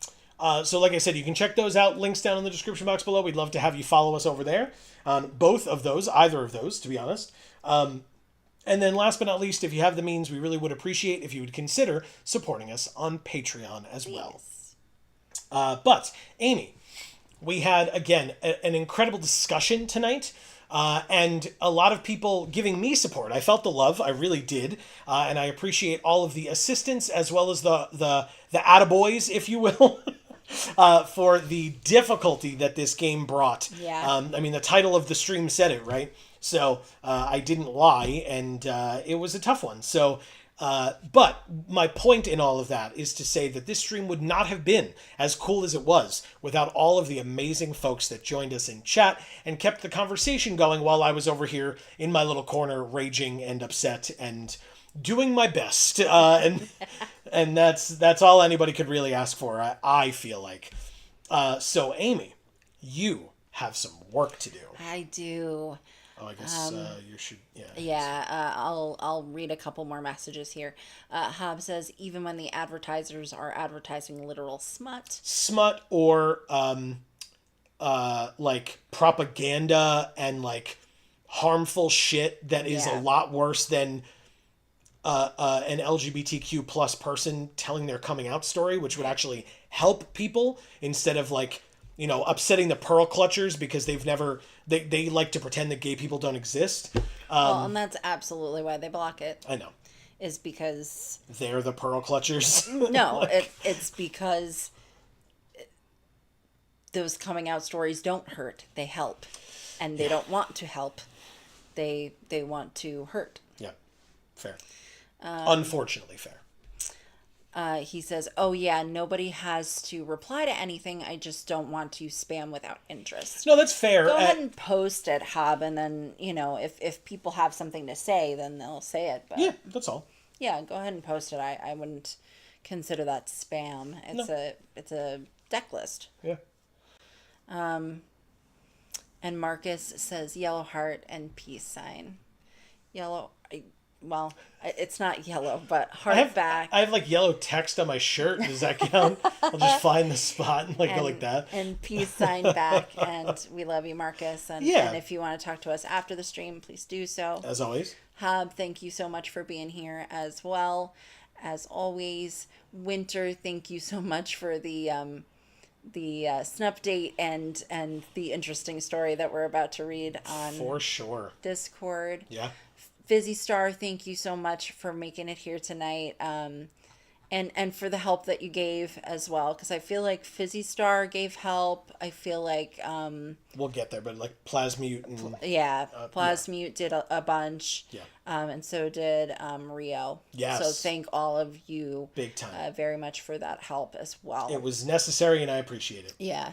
So like I said, you can check those out. Links down in the description box below. We'd love to have you follow us over there on both of those, either of those, to be honest. And then last but not least, if you have the means, we really would appreciate if you would consider supporting us on Patreon as well. But, Amy, we had, again, an incredible discussion tonight. And a lot of people giving me support. I felt the love, I really did, and I appreciate all of the assistance as well as the attaboys, if you will, for the difficulty that this game brought. Yeah. I mean, the title of the stream said it, right? So I didn't lie, and it was a tough one. So. But my point in all of that is to say that this stream would not have been as cool as it was without all of the amazing folks that joined us in chat and kept the conversation going while I was over here in my little corner raging and upset and doing my best. And that's all anybody could really ask for, I feel like. So, Amy, you have some work to do. I do. Oh, I guess you should, yeah. Yeah, I'll read a couple more messages here. Hob says, even when the advertisers are advertising literal smut. Smut or, like, propaganda and, like, harmful shit that is a lot worse than an LGBTQ plus person telling their coming out story, which would actually help people instead of, like, you know, upsetting the pearl clutchers because they've never... They like to pretend that gay people don't exist. Well, and that's absolutely why they block it. I know. Is because... They're the pearl clutchers? No, it's because those coming out stories don't hurt. They help. And they don't want to help. They want to hurt. Yeah. Fair. Unfortunately fair. He says, oh yeah, nobody has to reply to anything. I just don't want to spam without interest. No, that's fair. Go ahead and post it, Hob, and then, you know, if people have something to say, then they'll say it. But yeah, that's all. Yeah, go ahead and post it. I wouldn't consider that spam. It's a deck list. Yeah. And Marcus says yellow heart and peace sign. Yellow... Well, it's not yellow, but heart back. I have like yellow text on my shirt. Does that count? I'll just find the spot and go like that. And peace sign back. And we love you, Marcus. And if you want to talk to us after the stream, please do so. As always. Hob, thank you so much for being here as well. As always, Winter, thank you so much for the snup date and the interesting story that we're about to read on for sure Discord. Yeah. Fizzy Star, thank you so much for making it here tonight, and for the help that you gave as well, because I feel like Fizzy Star gave help. I feel like we'll get there, but like Plasmute and Plasmute did a bunch, and so did Rio. Yes. So thank all of you big time very much for that help as well. It was necessary, and I appreciate it. Yeah.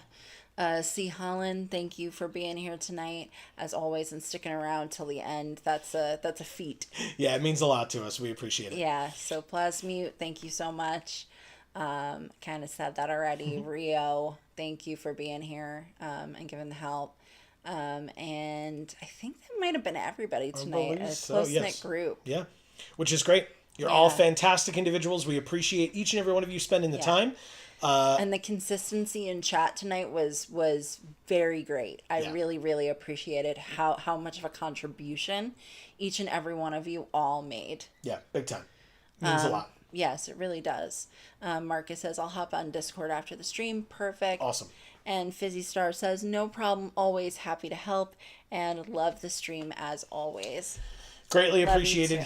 C. Holland, thank you for being here tonight, as always, and sticking around till the end. That's a feat. Yeah, it means a lot to us. We appreciate it. Yeah, so Plasmute, thank you so much. Kind of said that already. Rio, thank you for being here and giving the help. And I think that might have been everybody tonight. A close-knit group. Yeah, which is great. You're all fantastic individuals. We appreciate each and every one of you spending the time. And the consistency in chat tonight was very great. I really, really appreciated how much of a contribution each and every one of you all made. Yeah, big time. Means a lot. Yes, it really does. Marcus says, I'll hop on Discord after the stream. Perfect. Awesome. And Fizzy Star says, no problem. Always happy to help and love the stream as always. Greatly appreciated.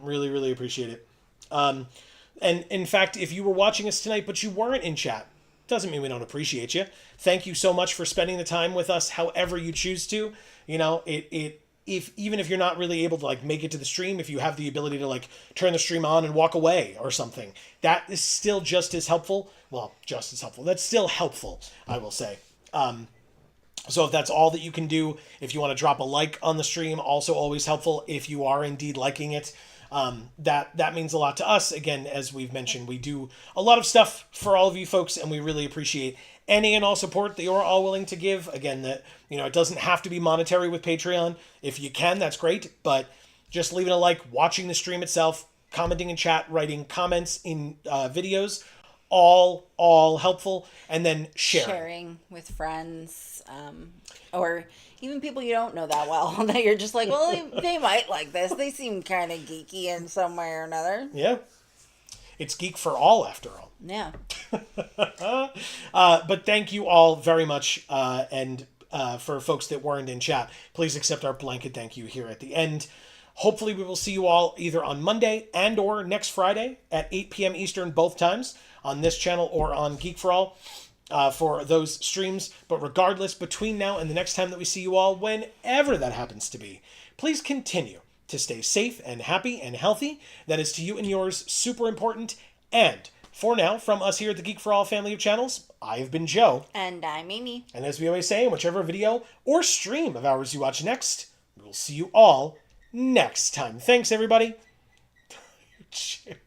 Really, really appreciate it. And in fact, if you were watching us tonight, but you weren't in chat, doesn't mean we don't appreciate you. Thank you so much for spending the time with us, however you choose to. You know, even if you're not really able to like make it to the stream, if you have the ability to like turn the stream on and walk away or something, that is still just as helpful. Well, just as helpful. That's still helpful, I will say. So if that's all that you can do, if you want to drop a like on the stream, also always helpful if you are indeed liking it. That means a lot to us. Again, as we've mentioned, we do a lot of stuff for all of you folks, and we really appreciate any and all support that you're all willing to give. Again, that, you know, it doesn't have to be monetary with Patreon. If you can, that's great, but just leaving a like, watching the stream itself, commenting in chat, writing comments in videos, all helpful, and then sharing with friends, or even people you don't know that well, that you're just like, well, they might like this. They seem kind of geeky in some way or another. Yeah. It's Geek for all, after all. Yeah. But thank you all very much. And for folks that weren't in chat, please accept our blanket thank you here at the end. Hopefully we will see you all either on Monday and or next Friday at 8 p.m. Eastern, both times, on this channel or on Geek for All. For those streams. But regardless, between now and the next time that we see you all, whenever that happens to be, please continue to stay safe and happy and healthy. That is to you and yours super important. And for now, from us here at the Geek for All family of channels, I have been Joe. And I'm Amy. And as we always say, in whichever video or stream of ours you watch next, we will see you all next time. Thanks, everybody. Cheers.